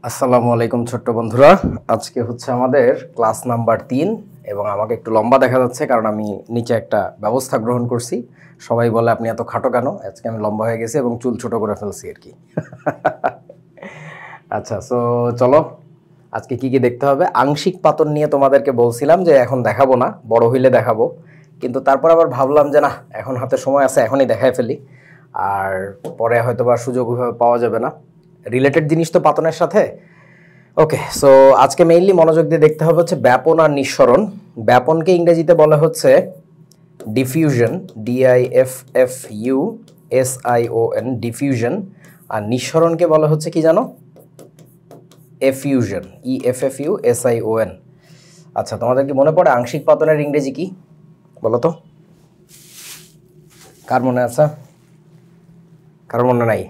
আসসালামু আলাইকুম ছোট্ট বন্ধুরা, আজকে হচ্ছে আমাদের ক্লাস নাম্বার 3 এবং আমাকে একটু লম্বা দেখা যাচ্ছে কারণ আমি নিচে একটা ব্যবস্থা গ্রহণ করছি। সবাই বলে আপনি এত খাটো কেন? আজকে আমি লম্বা হয়ে গেছি এবং চুল ছোট করে ফেলছি আর কি। আচ্ছা, সো চলো আজকে কি কি দেখতে হবে। আংশিক পাতন নিয়ে তোমাদেরকে বলছিলাম যে এখন দেখাবো না, বড় হইলে দেখাবো, কিন্তু তারপর আবার ভাবলাম যে না, এখন হাতে সময় আছে, এখনই দেখায় ফেলি, আর পরে হয়তো বা সুযোগ ওইভাবে পাওয়া যাবে না। রিলেটেড জিনিস তো পাতনের সাথে। ওকে, সো আজকে মেইনলি মনোযোগ দিয়ে দেখতে হবে হচ্ছে ব্যাপন আর নিঃসরণ। ব্যাপনকে ইংরেজিতে বলা হচ্ছে ডিফিউশন, DIFFUSION, ডিফিউশন। আর নিঃসরণকে বলা হচ্ছে কি জানো? এফিউশন, EFFUSION। আচ্ছা, তোমাদের কি মনে পড়ে আংশিক পাতনের ইংরেজি কি বলো তো? কার মনে আছে? কার মনে নাই?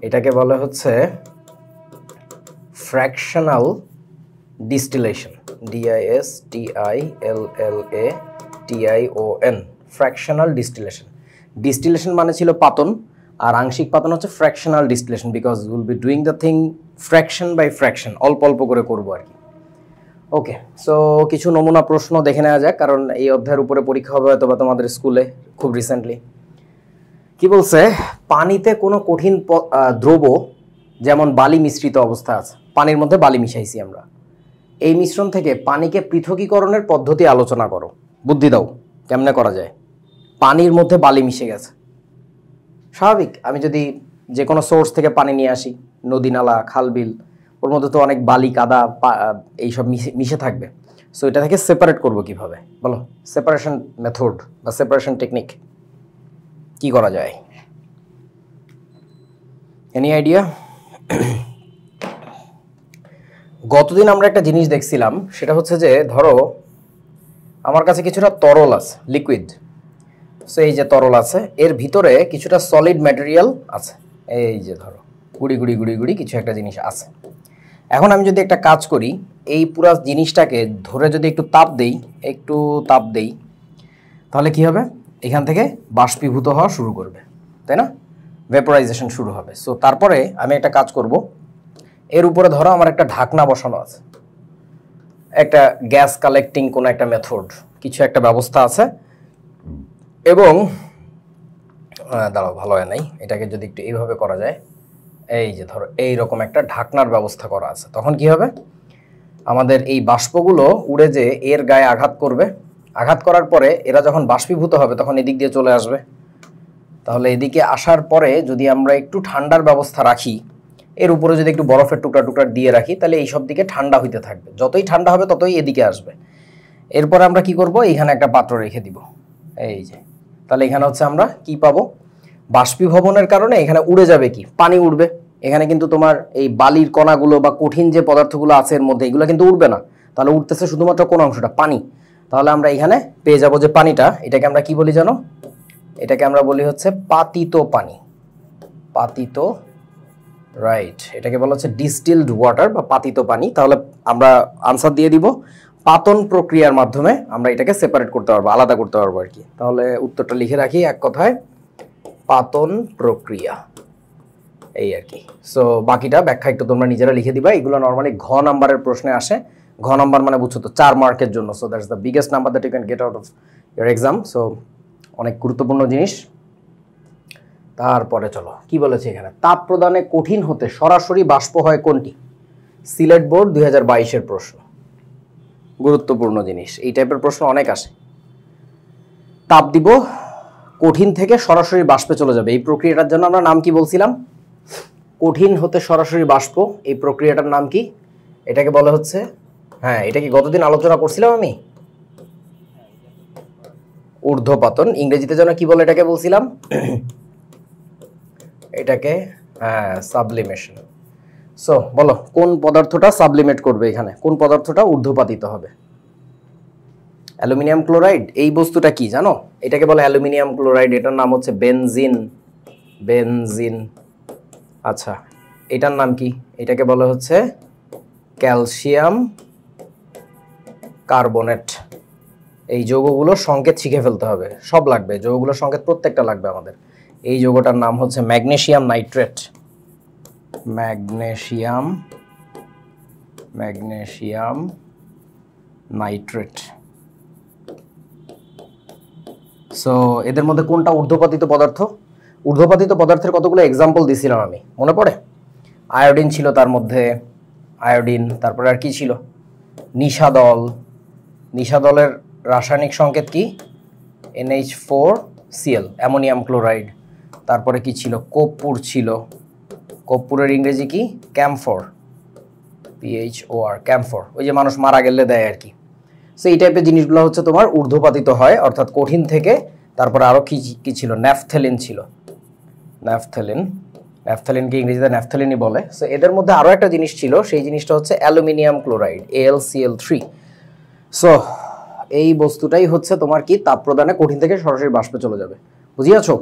এটাকে বলা হচ্ছে fractional distillation, DISTILLATION, fractional distillation. Distillation মানে ছিল পাতন, আর আংশিক পাতন হচ্ছে fractional distillation, because will be doing the thing fraction by fraction, অল্প অল্প করে করবো আর কি। ওকে, সো কিছু নমুনা প্রশ্ন দেখে নেওয়া যাক, কারণ এই অধ্যায়ের উপরে পরীক্ষা হবে হয়তো বা তোমাদের স্কুলে খুব রিসেন্টলি। কি বলছে? পানিতে কোনো কঠিন দ্রব্য যেমন বালি মিশ্রিত অবস্থা আছে, পানির মধ্যে বালি মিশাইছি আমরা, এই মিশ্রণ থেকে পানিকে পৃথকীকরণের পদ্ধতি আলোচনা করো। বুদ্ধি দাও, কেমনে করা যায়? পানির মধ্যে বালি মিশে গেছে। স্বাভাবিক, আমি যদি যে কোনো সোর্স থেকে পানি নিয়ে আসি, নদী নালা খাল বিল, ওর মধ্যে তো অনেক বালি কাদা এইসব মিশে থাকবে। সো এটা থেকে সেপারেট করব কিভাবে বলো? সেপারেশন মেথড বা সেপারেশন টেকনিক কি করা যায়? Any idea? গতদিন আমরা একটা জিনিস দেখছিলাম, সেটা হচ্ছে যে ধরো আমার কাছে কিছুটা তরল আছে, লিকুইড। সো এই যে তরল আছে, এর ভিতরে কিছুটা সলিড ম্যাটেরিয়াল আছে, এই যে ধরো গুড়ি গুড়ি গুড়ি গুড়ি কিছু একটা জিনিস আছে। এখন আমি যদি একটা কাজ করি, এই পুরা জিনিসটাকে ধরে যদি একটু তাপ দেই, তাহলে কি হবে? এখান থেকে বাষ্পীভূত হওয়া শুরু করবে, তাই না? ভেপোরাইজেশন শুরু হবে। সো তারপরে আমি একটা কাজ করব, এর উপরে ধরো আমার একটা ঢাকনা বসানো আছে, একটা গ্যাস কালেক্টিং কোনো একটা মেথড, কিছু একটা ব্যবস্থা আছে, এবং দাঁড়াও ভালো হয় নাই, এটাকে যদি একটু এইভাবে করা যায়, এই যে ধরো এইরকম একটা ঢাকনার ব্যবস্থা করা আছে, তখন কি হবে? আমাদের এই বাষ্পগুলো উড়ে যে এর গায়ে আঘাত করবে, আঘাত করার পরে এরা যখন বাষ্পীভূত হবে তখন এদিক দিয়ে চলে আসবে। তাহলে এদিকে আসার পরে যদি আমরা একটু ঠান্ডার ব্যবস্থা রাখি, এর উপরে যদি একটু বরফের টুকরা টুকরা দিয়ে রাখি, তাহলে এই সব দিকে ঠান্ডা হইতে থাকবে, যতই ঠান্ডা হবে ততই এদিকে আসবে। এরপরে আমরা কি করব? এখানে একটা পাত্র রেখে দিব, এই যে, তাহলে এখানে হচ্ছে আমরা কি পাবো? বাষ্পীভবনের কারণে এখানে উড়ে যাবে কি? পানি উড়বে। এখানে কিন্তু তোমার এই বালির কণাগুলো বা কঠিন যে পদার্থগুলো আছে এর মধ্যে, এগুলো কিন্তু উড়বে না। তাহলে উঠতেছে শুধুমাত্র কোন অংশটা? পানি। তাহলে আমরা এখানে পেয়ে যাব যে পানিটা, এটাকে আমরা কি বলি জানো? এটাকে আমরা বলি হচ্ছে পাতিত পানি। পাতিত, রাইট, এটাকে বলা হচ্ছে ডিস্টিলড ওয়াটার বা পাতিত পানি। তাহলে আমরা আনসার দিয়ে দিব, পাতন প্রক্রিয়ার মাধ্যমে আমরা এটাকে সেপারেট করতে পারবো, আলাদা করতে পারবো আর কি। তাহলে উত্তরটা লিখে রাখি, এক কথায় পাতন প্রক্রিয়া, এই আর কি। সো বাকিটা ব্যাখ্যা একটু তোমরা নিজেরা লিখে দিবা। এগুলো নর্মালি ঘ নাম্বারের প্রশ্নে আসে। ঘ নাম্বার মানে বুঝছো তো 4 মার্কের জন্য। So that's the biggest number that you can get out of your exam. So অনেক গুরুত্বপূর্ণ জিনিস। তারপরে চলো কি বলেছে এখানে? তাপ প্রদানে কঠিন হতে সরাসরি বাষ্প হয় কোনটি? সিলেট বোর্ড 2022-এর প্রশ্ন, গুরুত্বপূর্ণ জিনিস। এই টাইপের প্রশ্ন অনেক আসে। তাপ দিব, কঠিন থেকে সরাসরি বাষ্পে চলে যাবে, এই প্রক্রিয়াটার জন্য আমরা নাম কি বলছিলাম? কঠিন হতে সরাসরি বাষ্প, এই প্রক্রিয়াটার নাম কি? এটাকে বলা হচ্ছে, হ্যাঁ, এটা কি গতদিন আলোচনা করছিলাম আমি? ঊর্ধ্বপাতন। ইংরেজিতে যেন কি বলে এটাকে বলছিলাম? এটাকে সাবলিমেশন। সো বলো, কোন পদার্থটা সাবলিমেট করবে? এখানে কোন পদার্থটা ঊর্ধ্বপাতিত হবে? Aluminium chloride. এই বস্তুটা কি জানো? এটাকে বলে অ্যালুমিনিয়াম ক্লোরাইড, এটার নাম হচ্ছে বেনজিন। বেনজিন। আচ্ছা, এটার নাম কি? এটাকে বলা হচ্ছে ক্যালসিয়াম কার্বনেট। এই যৌগগুলোর সংকেত শিখে ফেলতে হবে, সব লাগবে, যৌগগুলোর সংকেত প্রত্যেকটা লাগবে আমাদের। এই যৌগটার নাম হচ্ছে magnesium nitrate. Magnesium nitrate. So এদের মধ্যে কোনটা ঊর্ধ্বপাতিত পদার্থ? ঊর্ধ্বপাতিত পদার্থের কতগুলো এক্সাম্পল দিছিলাম আমি, মনে পড়ে? আয়োডিন ছিল তার মধ্যে, আয়োডিন, তারপরে আর কি ছিল? নিশাদল। নিশাদলের রাসায়নিক সংকেত কি? NH4Cl, ammonium chloride. তারপরে কি ছিল? কর্পূর ছিল। কর্পূরের ইংরেজি কি? ক্যামফর, PHOR, ক্যামফর, ওই যে মানুষ মারা গেলে দেয় আর কি। সো এই টাইপের জিনিসগুলো হচ্ছে তোমার ঊর্ধ্বপাতিত হয়, অর্থাৎ কঠিন থেকে। তারপরে আরও কি ছিল? ন্যাফথেলিন ছিল। ন্যাফথেলিনকে ইংরেজিতে ন্যাফথেলিনই বলে। সো এদের মধ্যে আরও একটা জিনিস ছিল, সেই জিনিসটা হচ্ছে অ্যালুমিনিয়াম ক্লোরাইড, AlCl3। সো এই বস্তুটাই হচ্ছে তোমার কি? তাপ প্রদানে কঠিন থেকে সরাসরি বাষ্পে চলে যাবে। বুঝিয়াছো?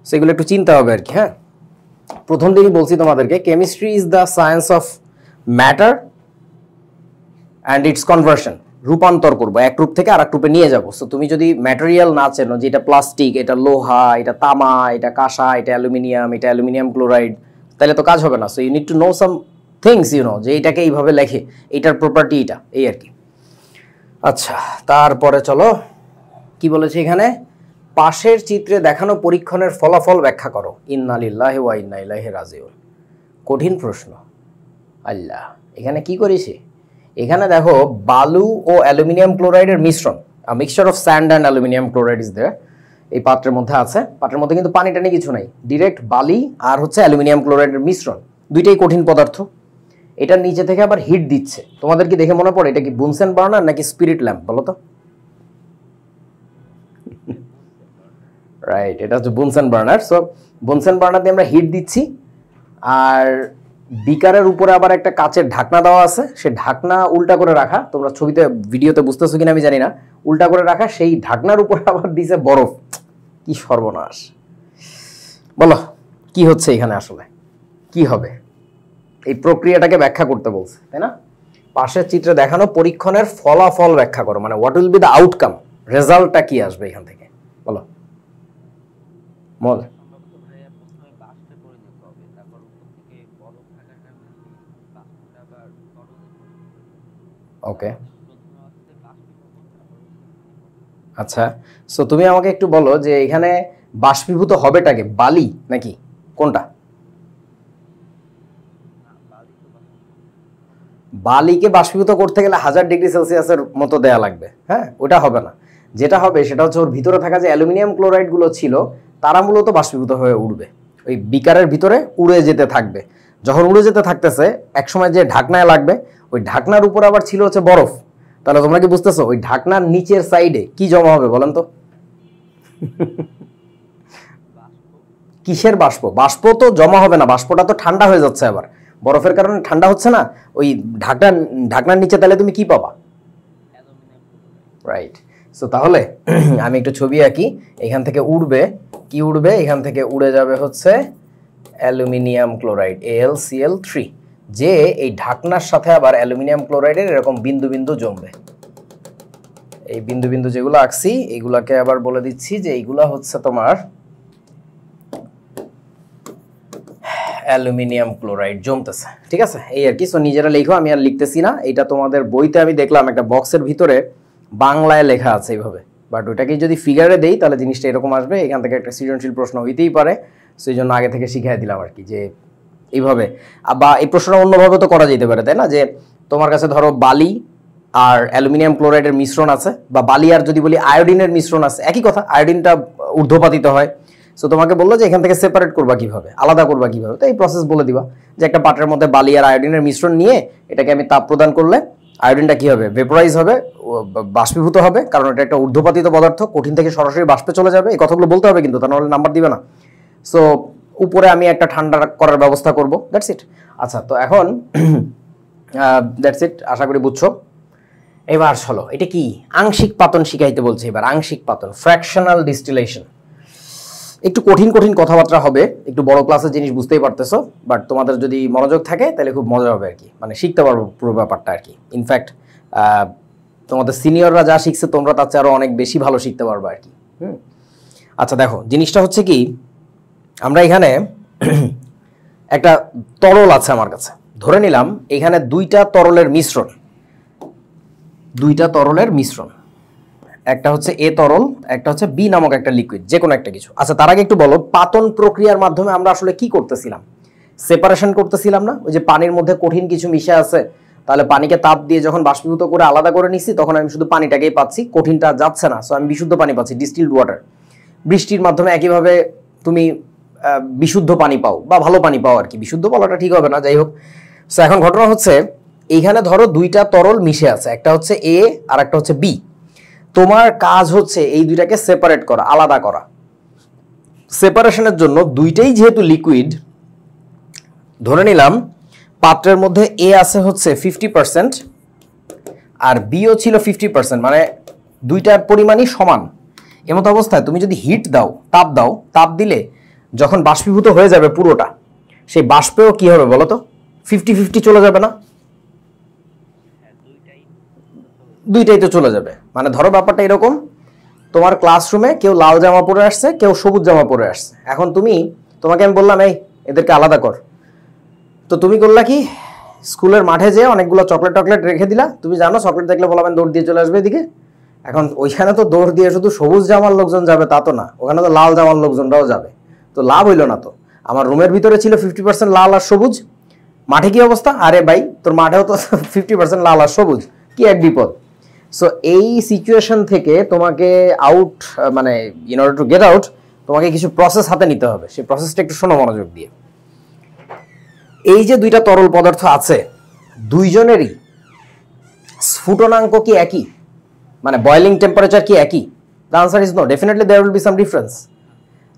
সেগুলো একটু চিন্তা হবে আর কি। হ্যাঁ, প্রথম দিনই বলছি তোমাদেরকে, chemistry is the science of matter and it's conversion. রূপান্তর করবো, এক রূপ থেকে আর এক রূপে নিয়ে যাবো। সো তুমি যদি ম্যাটেরিয়াল না চেনো, যে এটা প্লাস্টিক, এটা লোহা, এটা তামা, এটা কাঁসা, এটা অ্যালুমিনিয়াম ক্লোরাইড, তাহলে তো কাজ হবে না। So you need to know some things, যে এটাকে এইভাবে লেখে, এইটার প্রপার্টি এটা, এই আর কি। আচ্ছা, তারপরে চলো কি বলেছে এখানে? পাশের চিত্রে দেখানো পরীক্ষণের ফলাফল ব্যাখ্যা করো। ইন্না লিল্লাহি ওয়া ইন্না ইলাইহি রাজিউন। কঠিন প্রশ্ন। আল্লাহ, এখানে কি করেছে? এখানে দেখো, বালু ও অ্যালুমিনিয়াম ক্লোরাইডের মিশ্রণ, mixture of sand and aluminium chloride is there, এই পাত্রের মধ্যে আছে। পাত্রের মধ্যে কিন্তু পানি টানি কিছু নাই, ডিরেক্ট বালি আর হচ্ছে অ্যালুমিনিয়াম ক্লোরাইডের মিশ্রণ, দুইটাই কঠিন পদার্থ। এটা নিচে থেকে আবার হিট দিচ্ছে। তোমাদের কি দেখে মনে পড়ে এটা কি বুনসেন বার্নার নাকি স্পিরিট ল্যাম্প? বলো তো। রাইট, এটা হচ্ছে Bunsen burner. So Bunsen burner দিয়ে আমরা হিট দিচ্ছি, আর বিকারের উপরে আবার একটা কাচের ঢাকনা দেওয়া আছে। সে ঢাকনা উল্টা করে রাখা, তোমরা ছবিতে ভিডিওতে বুঝতেছো কিনা আমি জানি না, উল্টা করে রাখা। সেই ঢাকনার উপরে আবার দিছে বরফ। কি সর্বনাশ! বলো কি হচ্ছে এখানে, আসলে কি হবে? এই প্রক্রিয়াটাকে ব্যাখ্যা করতে বলছে, তাই না? পাশের চিত্রে দেখানো পরীক্ষণের ফলাফল ব্যাখ্যা করো, মানে what will be the outcome, রেজাল্টটা কি আসবে এখান থেকে, বলো। মল ওকে, আচ্ছা। সো তুমি আমাকে একটু বলো যে এখানে বাষ্পীভূত হবেটাকে বালি নাকি কোনটা? বালিকে বাষ্পীভূত করতে গেলে 1000 ডিগ্রি সেলসিয়াসের মতো দেয়া লাগবে। হ্যাঁ, ওটা হবে না। যেটা হবে সেটা হচ্ছে ওর ভিতরে থাকা যে অ্যালুমিনিয়াম ক্লোরাইড গুলো ছিল, তারা মূলত বাষ্পীভূত হয়ে উঠবে, ওই বিকারের ভিতরে উড়ে যেতে থাকবে। যখন উড়ে যেতে থাকতেছে, একসময় যে ঢাকনায় লাগবে, ওই ঢাকনার উপর আবার ছিল হচ্ছে বরফ। তাহলে তোমরা কি বুঝতেছো ওই ঢাকনার নিচের সাইডে কি জমা হবে বলেন তো? কিসের বাষ্প? বাষ্প তো জমা হবে না, বাষ্পটা তো ঠান্ডা হয়ে যাচ্ছে আবার, বরফের কারণে ঠান্ডা হচ্ছে না। ওই ঢাকনার নিচে তাহলে তুমি কি পাবা? রাইট। সো তাহলে আমি একটু ছবি আঁকি। এখান থেকে উড়বে কি? উড়বে এখান থেকে উড়ে যাবে হচ্ছে অ্যালুমিনিয়াম ক্লোরাইড, AlCl3, যে এই ঢাকনার সাথে আবার অ্যালুমিনিয়াম ক্লোরাইডের এরকম বিন্দু বিন্দু জমবে। এই বিন্দু বিন্দু যেগুলো আঁকছি, এইগুলাকে আবার বলে দিচ্ছি যে এইগুলা হচ্ছে তোমার অ্যালুমিনিয়াম ক্লোরাইড জমতেছে। ঠিক আছে, এই আর কি। সো নিজেরা লেখো, আমি আর লিখতেছি না। এটা তোমাদের বইতে আমি দেখলাম একটা বক্সের ভিতরে বাংলায় লেখা আছে এইভাবে, বাট ওইটাকে যদি ফিগারে দেই তাহলে জিনিসটা এরকম আসবে। এখান থেকে একটা সৃজনশীল প্রশ্ন হইতেই পারে, সেই জন্য আগে থেকে শিখিয়ে দিলাম আর কি, যে এইভাবে। বা এই প্রশ্নটা অন্যভাবে তো করা যেতে পারে, তাই না? যে তোমার কাছে ধরো বালি আর অ্যালুমিনিয়াম ক্লোরাইডের মিশ্রণ আছে, বা বালি আর যদি বলি আয়োডিনের মিশ্রণ আছে, একই কথা, আয়োডিনটা ঊর্ধ্বপাতিত হয়। সো তোমাকে বললো যে এখান থেকে সেপারেট করবা কিভাবে, আলাদা করবা কিভাবে, তো এই প্রসেস বলে দিবা যে একটা পাত্রের মধ্যে বালি আর আয়োডিনের মিশ্রণ নিয়ে এটাকে আমি তাপ প্রদান করলে আয়োডিনটা কি হবে? ভেপোরাইজ হবে, বাষ্পীভূত হবে, কারণ এটা একটা ঊর্ধ্বপাতিত পদার্থ, কঠিন থেকে সরাসরি বাষ্পে চলে যাবে। এই কথাগুলো বলতে হবে কিন্তু, তা নাহলে নাম্বার দিবে না। সো উপরে আমি একটা ঠান্ডা করার ব্যবস্থা করব, দ্যাটস ইট। আচ্ছা, তো এখন দ্যাটস ইট, আশা করি বুঝছো। এবার চলো, এটা কি? আংশিক পাতন শিখাইতে বলছে এবার। আংশিক পাতন, ফ্র্যাকশনাল ডিস্টিলেশন। একটু কঠিন কঠিন কথাবার্তা হবে, একটু বড় ক্লাসের জিনিস বুঝতেই পারতেছো, বাট তোমাদের যদি মনোযোগ থাকে তাহলে খুব মজা হবে আর কি, মানে শিখতে পারবো পুরো ব্যাপারটা আর কি। ইনফ্যাক্ট তোমাদের সিনিয়ররা যা শিখছে তোমরা তার চেয়ে আরও অনেক বেশি ভালো শিখতে পারবে আর কি। আচ্ছা দেখো, জিনিসটা হচ্ছে কি, আমরা এখানে একটা তরল আছে আমার কাছে, ধরে নিলাম এখানে দুইটা তরলের মিশ্রণ, একটা হচ্ছে এ তরল, একটা হচ্ছে বি নামক একটা লিকুইড, যে কোনো একটা কিছু। আচ্ছা, তার আগে একটু বলো, পাতন প্রক্রিয়ার মাধ্যমে আমরা আসলে কি করতেছিলাম? সেপারেশন করতেছিলাম না? ওই যে পানির মধ্যে কঠিন কিছু মিশে আছে, তাহলে পানিকে তাপ দিয়ে যখন বাষ্পীভূত করে আলাদা করে নিছি, তখন আমি শুধু পানিটাকেই পাচ্ছি, কঠিনটা যাচ্ছে না, সো আমি বিশুদ্ধ পানি পাচ্ছি, ডিস্টিলড ওয়াটার। বৃষ্টির মাধ্যমে একইভাবে তুমি বিশুদ্ধ পানি পাও বা ভালো পানি পাও আর কি, বিশুদ্ধ বলাটা ঠিক হবে না, যাই হোক। সো এখন ঘটনা হচ্ছে এইখানে ধরো দুইটা তরল মিশে আছে, একটা হচ্ছে এ আর একটা হচ্ছে বি। তোমার কাজ হচ্ছে এই দুইটাকে সেপারেট করা, আলাদা করা। সেপারেশনের জন্য দুইটাই যেহেতু লিকুইড, ধরে নিলাম পাত্রের মধ্যে এ আছে হচ্ছে 50% আর বিও ছিল 50%, মানে দুইটার পরিমাণই সমান। এমতো অবস্থায় তুমি যদি হিট দাও, তাপ দিলে যখন বাষ্পীভূত হয়ে যাবে পুরোটা, সেই বাষ্পেও কি হবে বলো তো? 50-50 চলে যাবে না? দুইটাই তো চলে যাবে। মানে ধরো ব্যাপারটা এরকম, তোমার ক্লাসরুমে কেউ লাল জামা পরে আসছে, কেউ সবুজ জামা পরে আসছে। এখন তোমাকে আমি বললাম এই এদেরকে আলাদা কর, তো তুমি করলা কি? স্কুলের মাঠে যেয়ে অনেকগুলো চকলেট রেখে দিলা। তুমি জানো চকলেট দেখলে বলবেন দৌড় দিয়ে চলে আসবে এদিকে। এখন ওইখানে তো দৌড় দিয়ে শুধু সবুজ জামার লোকজন যাবে তা তো না, ওখানে তো লাল জামার লোকজনরাও যাবে, তো লাভ হইলো না তো। আমার রুমের ভিতরে ছিল 50% লাল আর সবুজ, মাঠে কি অবস্থা? আরে ভাই তোর মাঠেও তো 50% লাল আর সবুজ, কি এক বিপদ। সো এই সিচুয়েশন থেকে তোমাকে মানে in order to get out, তোমাকে কিছু প্রসেস হাতে নিতে হবে। সেই প্রসেসটা একটু শোনো মনোযোগ দিয়ে। এই যে দুইটা তরল পদার্থ আছে, দুইজনেরই স্ফুটনাঙ্ক কি একই? মানে বয়লিং টেম্পারেচার কি একই? The answer is no, definitely there will be some difference.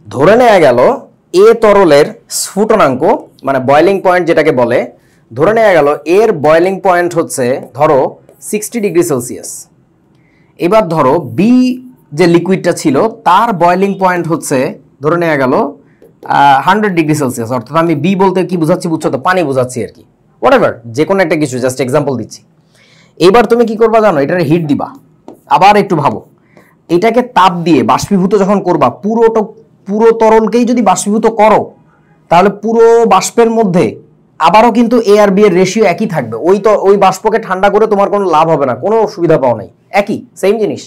ধরে নেওয়া গেল এ তরলের স্ফুটনাঙ্ক, মানে বয়লিং পয়েন্ট যেটাকে বলে, ধরে নেওয়া গেল এর বয়লিং পয়েন্ট হচ্ছে ধরো 60°C। এবার ধরো বি যে লিকুইডটা ছিল তার বয়লিং পয়েন্ট হচ্ছে ধরে নেওয়া গেল 100°C। অর্থাৎ আমি বি বলতে কি বুঝাচ্ছি বুঝছো তো? পানি বুঝাচ্ছি আর কি, হোয়াটএভার, যে কোনো একটা কিছু, জাস্ট এক্সাম্পল দিচ্ছি। এবার তুমি কি করবা জানো? এটার হিট দিবা। আবার একটু ভাবো, এটাকে তাপ দিয়ে বাষ্পীভূত যখন করবা, পুরো তরলকেই যদি বাষ্পীভূত করো, তাহলে পুরো বাষ্পের মধ্যে আবারও কিন্তু এ আর বি এর রেশিও একই থাকবে। ওই বাষ্পকে ঠান্ডা করে তোমার কোনো লাভ হবে না, কোনো সুবিধা পাও নাই, একই সেম জিনিস।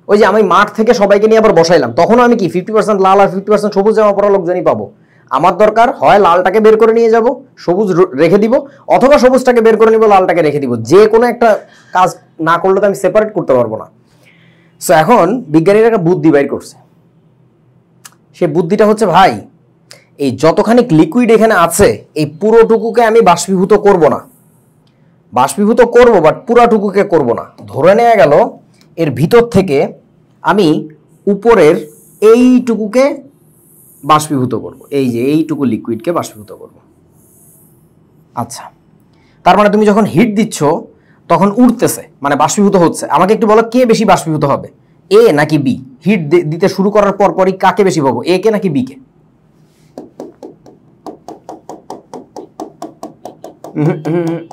ওই যে আমি মাঠ থেকে সবাইকে নিয়ে আবার বসাইলাম, তখন আমি কি 50% লাল আর 50% সবুজ জামা পরা লোকজনই পাবো। আমার দরকার হয় লালটাকে বের করে নিয়ে যাব, সবুজ রেখে দিব, অথবা সবুজটাকে বের করে নিব, লালটাকে রেখে দিব। যে কোনো একটা কাজ না করলে তো আমি সেপারেট করতে পারবো না। সো এখন বিজ্ঞানীরা একটা বুদ্ধি বাইর করছে। সে বুদ্ধিটা হচ্ছে, ভাই এই যতখানি লিকুইড এখানে আছে, এই পুরোটুকুকে আমি বাষ্পীভূত করব না, বাষ্পীভূত করব বাট পুরাটুকুকে করব না। ধরে নেওয়া গেল এর ভিতর থেকে আমি উপরের এইটুকুকে বাষ্পীভূত করব, এই যে এইটুকু লিকুইডকে বাষ্পীভূত করব। আচ্ছা, তার মানে তুমি যখন হিট দিচ্ছ তখন উঠতেছে, মানে বাষ্পীভূত হচ্ছে। আমাকে একটু বলো, কে বেশি বাষ্পীভূত হবে, এ নাকি বি? হিট দিতে শুরু করার পরই কাকে বেশি পাবো, এ কে নাকি বি কে?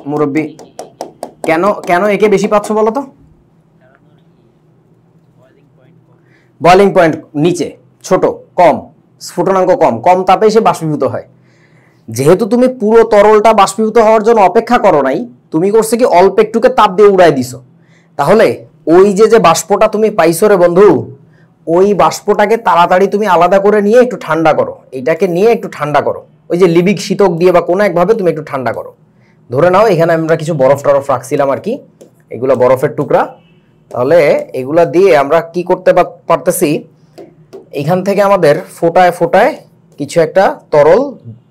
মুরব্বী, কেন একে বেশি পাচ্ছ বলো তো? বয়লিং পয়েন্ট নিচে, ছোট, কম, স্ফুটনাঙ্ক কম তাপে সে বাষ্পীভূত হয়। যেহেতু তুমি পুরো তরলটা বাষ্পীভূত হওয়ার জন্য অপেক্ষা করো নাই, তুমি করছে কি অল্প একটুকে তাপ দিয়ে উড়াই দিছো। তাহলে ওই যে বাষ্পটা তুমি পাইছো রে বন্ধু, ওই বাষ্পটাকে তাড়াতাড়ি তুমি আলাদা করে নিয়ে একটু ঠান্ডা করো, এটাকে নিয়ে একটু ঠান্ডা করো, ওই যে লিবিক শীতক দিয়ে বা কোনো একভাবে তুমি একটু ঠান্ডা করো। ধরে নাও এখানে আমরা কিছু বরফ টরফ রাখছিলাম আর কি, এগুলো বরফের টুকরা। তাহলে এগুলা দিয়ে আমরা কি করতে পারতেছি, এখান থেকে আমাদের ফোটায় ফোটায় কিছু একটা তরল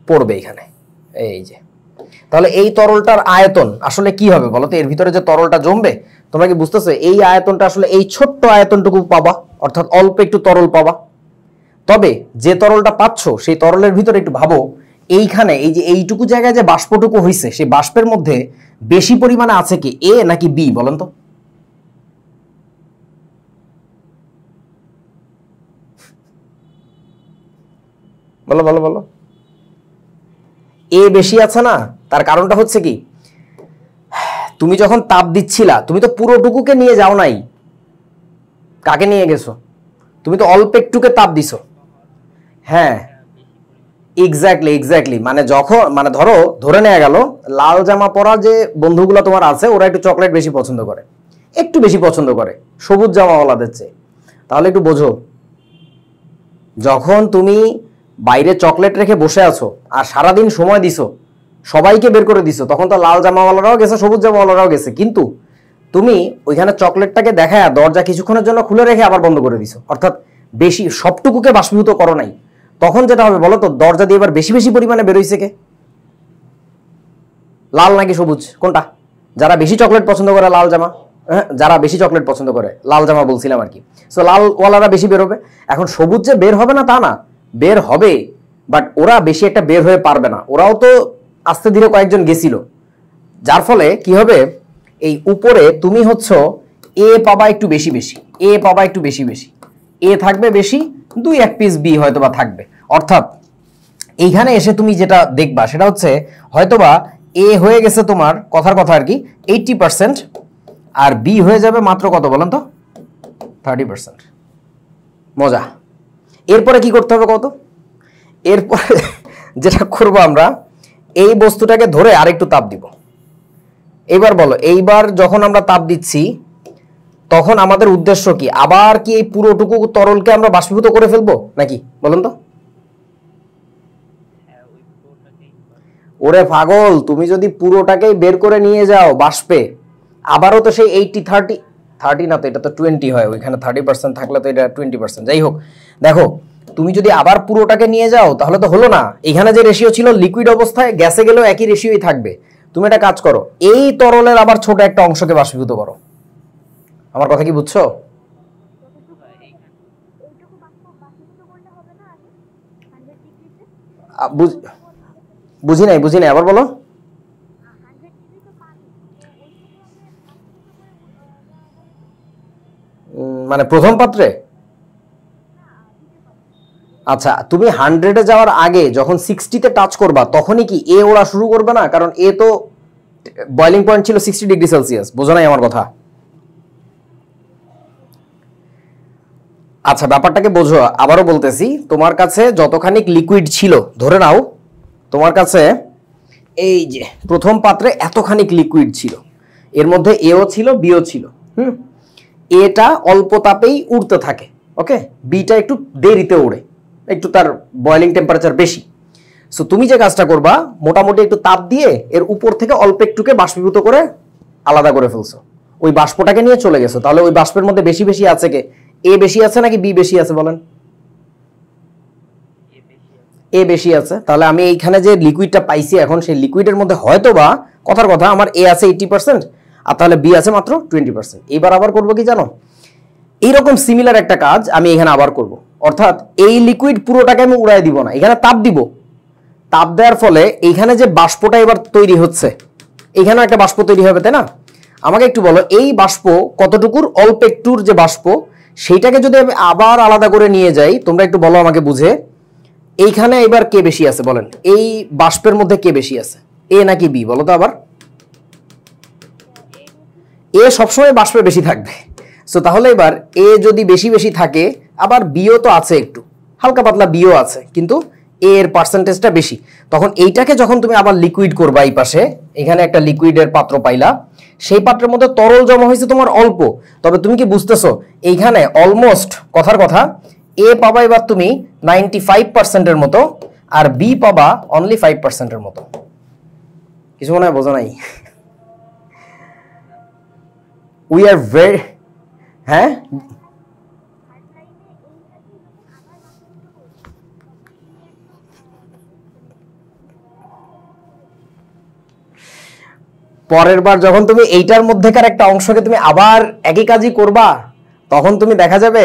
পড়বে এখানে, এই যে। তাহলে এই তরলটার আয়তন আসলে কি হবে বলো তো? এর ভিতরে যে তরলটা জমবে, তোমরা কি বুঝতেছো? এই আয়তনটা আসলে এই ছোট্ট আয়তনটুকু পাবা, অর্থাৎ অল্প একটু তরল পাবা। তবে যে তরলটা পাচ্ছ সেই তরলের ভিতরে একটু ভাবো, এইখানে এই যে এইটুকু জায়গায় যে বাষ্পটুকু হয়েছে, সেই বাষ্পের মধ্যে বেশি পরিমাণে আছে কি এ নাকি বি বলেন তো? বলো বলো বলো। এ বেশি আছে না? তার কারণটা হচ্ছে কি, তুমি যখন তাপ দিচ্ছিলা তুমি তো পুরোটুকুকে নিয়ে যাও নাই, কাকে নিয়ে গেছো? তুমি তো অল্প একটুকে তাপ দিছো। হ্যাঁ, এক্স্যাক্টলি এক্স্যাক্টলি, মানে যখন মানে ধরে নেওয়া গেল লাল জামা পরা যে বন্ধুগুলো তোমার আছে ওরা একটু চকলেট বেশি পছন্দ করে, একটু বেশি পছন্দ করে সবুজ জামাওয়ালাদের চেয়ে। তাহলে একটু বোঝো, যখন তুমি বাইরে চকলেট রেখে বসে আছো আর সারাদিন সময় দিছো, সবাইকে বের করে দিছো, তখন তো লাল জামাওয়ালারাও গেছে, সবুজ জামাওয়ালারাও গেছে, কিন্তু তুমি ওইখানে চকলেটটাকে দেখায় দরজা কিছুক্ষণের জন্য খুলে রেখে আবার বন্ধ করে দিছো, অর্থাৎ বেশি সবটুকুকে বাষ্পীভূত করো নাই। তখন যেটা হবে বলো তো, দরজা দিয়ে এবার বেশি বেশি পরিমাণে বেরোইছে কে? লাল নাকি সবুজ, কোনটা? যারা বেশি চকলেট পছন্দ করে লাল জামা, হ্যাঁ যারা বেশি চকলেট পছন্দ করে লাল জামা বলছিলাম আর কি। সো লালওয়ালারা বেশি বের হবে। এখন সবুজ যে বের হবে না তা না, বের হবে, বাট ওরা বেশি একটা বের হয়ে পারবে না, ওরাও তো আস্তে ধীরে কয়েকজন গেছিল, যার ফলে কি হবে, এই উপরে তুমি হচ্ছ এ পাবা একটু বেশি বেশি, এ পাবা একটু বেশি বেশি, এ থাকবে বেশি, 2-1 পিস বি হয়তোবা থাকবে। অর্থাৎ এইখানে এসে তুমি যেটা দেখবা সেটা হচ্ছে হয়তোবা এ হয়ে গেছে তোমার কথার কথা আর কি 80%, আর বি হয়ে যাবে মাত্র কত বলেন তো, 30%। মজা। এরপরে কি করতে হবে কত? এরপরে যেটা করবো আমরা, এই বস্তুটাকে ধরে আরেকটু তাপ দিব। এইবার বলো, এইবার যখন আমরা তাপ দিচ্ছি তখন আমাদের উদ্দেশ্য কি? আবার কি এই পুরোটুকু তরলকে আমরা বাষ্পীভূত করে ফেলবো নাকি বলুন তো? ওরে পাগল, তুমি যদি পুরোটাকেই বের করে নিয়ে যাও বাষ্পে, আবারও তো সেই 80-30 না, তো এটা তো 20 হয়, ওইখানে 30% থাকলে তো এটা 20%। যাই হোক, দেখো তুমি যদি আবার পুরোটাকে নিয়ে যাও তাহলে তো হলো না। এখানে যে রেশিও ছিল লিকুইড অবস্থায়, গ্যাসে গেলেও একই রেশিওই থাকবে। তুমি একটা কাজ করো, এই তরলের আবার ছোট একটা অংশকে বাষ্পীভূত করো। আমার কথা কি বুঝছো? বুঝি নাই, আবার বলো। মানে প্রথম পাত্রে? আচ্ছা, তুমি 100-এ যাওয়ার আগে যখন 60-তে টাচ করবা তখনই কি এ ওড়া শুরু করবে না? কারণ এ তো বয়লিং পয়েন্ট ছিল 60°C, বোঝো নাই আমার কথা? আচ্ছা, ব্যাপারটাকে বোঝো, আবারও বলতেছি, তোমার কাছে যতখানি লিকুইড ছিল, ধরে নাও তোমার কাছে এই যে প্রথম পাত্রে এতখানি লিকুইড ছিল, এর মধ্যে এও ছিল বিও ছিল, এটা অল্প তাপেই উড়তে থাকে, ওকে, বিটা একটু দেরিতে ওড়ে, একটু তার বয়লিং টেম্পারেচার বেশি। সো তুমি যে কাজটা করবা, মোটামুটি একটু তাপ দিয়ে এর উপর থেকে অল্প একটুকে বাষ্পীভূত করে আলাদা করে ফেলছো, ওই বাষ্পটাকে নিয়ে চলে গেছো। তাহলে ওই বাষ্পের মধ্যে বেশি বেশি আছে কে? এ বেশি আছে নাকি বি বেশি আছে বলেন? এ বেশি আছে। তাহলে আমি এইখানে যে লিকুইডটা পাইছি এখন, সেই লিকুইডের মধ্যে হয়তোবা কথার কথা আমার এ আছে 80%, আর তাহলে বি আছে মাত্র 20%। এইবার আবার করবো কি জানো, এইরকম সিমিলার একটা কাজ আমি এখানে আবার করব। অর্থাৎ এই লিকুইড পুরোটাকে আমি উড়াই দিব না, এখানে তাপ দিব। তাপ দেওয়ার ফলে এইখানে যে বাষ্পটা এবার তৈরি হচ্ছে, এখানেও একটা বাষ্প তৈরি হবে, তাই না? আমাকে একটু বলো, এই বাষ্প কতটুকুর, অল্প একটুর যে বাষ্প, সেইটাকে যদি আমি আবার আলাদা করে নিয়ে যাই, তোমরা একটু বলো আমাকে বুঝে, এইখানে এবার কে বেশি আছে বলেন? এই বাষ্পের মধ্যে কে বেশি আছে, এ নাকি বি বলো তো? আবার এ সবসময় বাষ্পে বেশি থাকবে। সো তাহলে এবার এ যদি বেশি বেশি থাকে, আবার বিও তো আছে, একটু হালকা পাতলা বিও আছে, কিন্তু এ এর পার্সেন্টেজটা বেশি। তখন এইটাকে যখন তুমি আবার লিকুইড করবা, এই পাশে এখানে একটা লিকুইডের পাত্র পাইলা, সেই পাত্রের মধ্যে তরল জমা হয়েছে তোমার অল্প, তবে তুমি কি বুঝতেছো এইখানে অলমোস্ট কথার কথা এ পাবা এবার তুমি 95%-এর মতো, আর বি পাবা অনলি 5%-এর মতো। কিছু মনে হয় বোঝা নাই? উই আর ভেরি, হ্যাঁ পরের বার যখন তুমি এইটার মধ্যেকার একটা অংশকে তুমি আবার একই কাজই করবা, তখন তুমি দেখা যাবে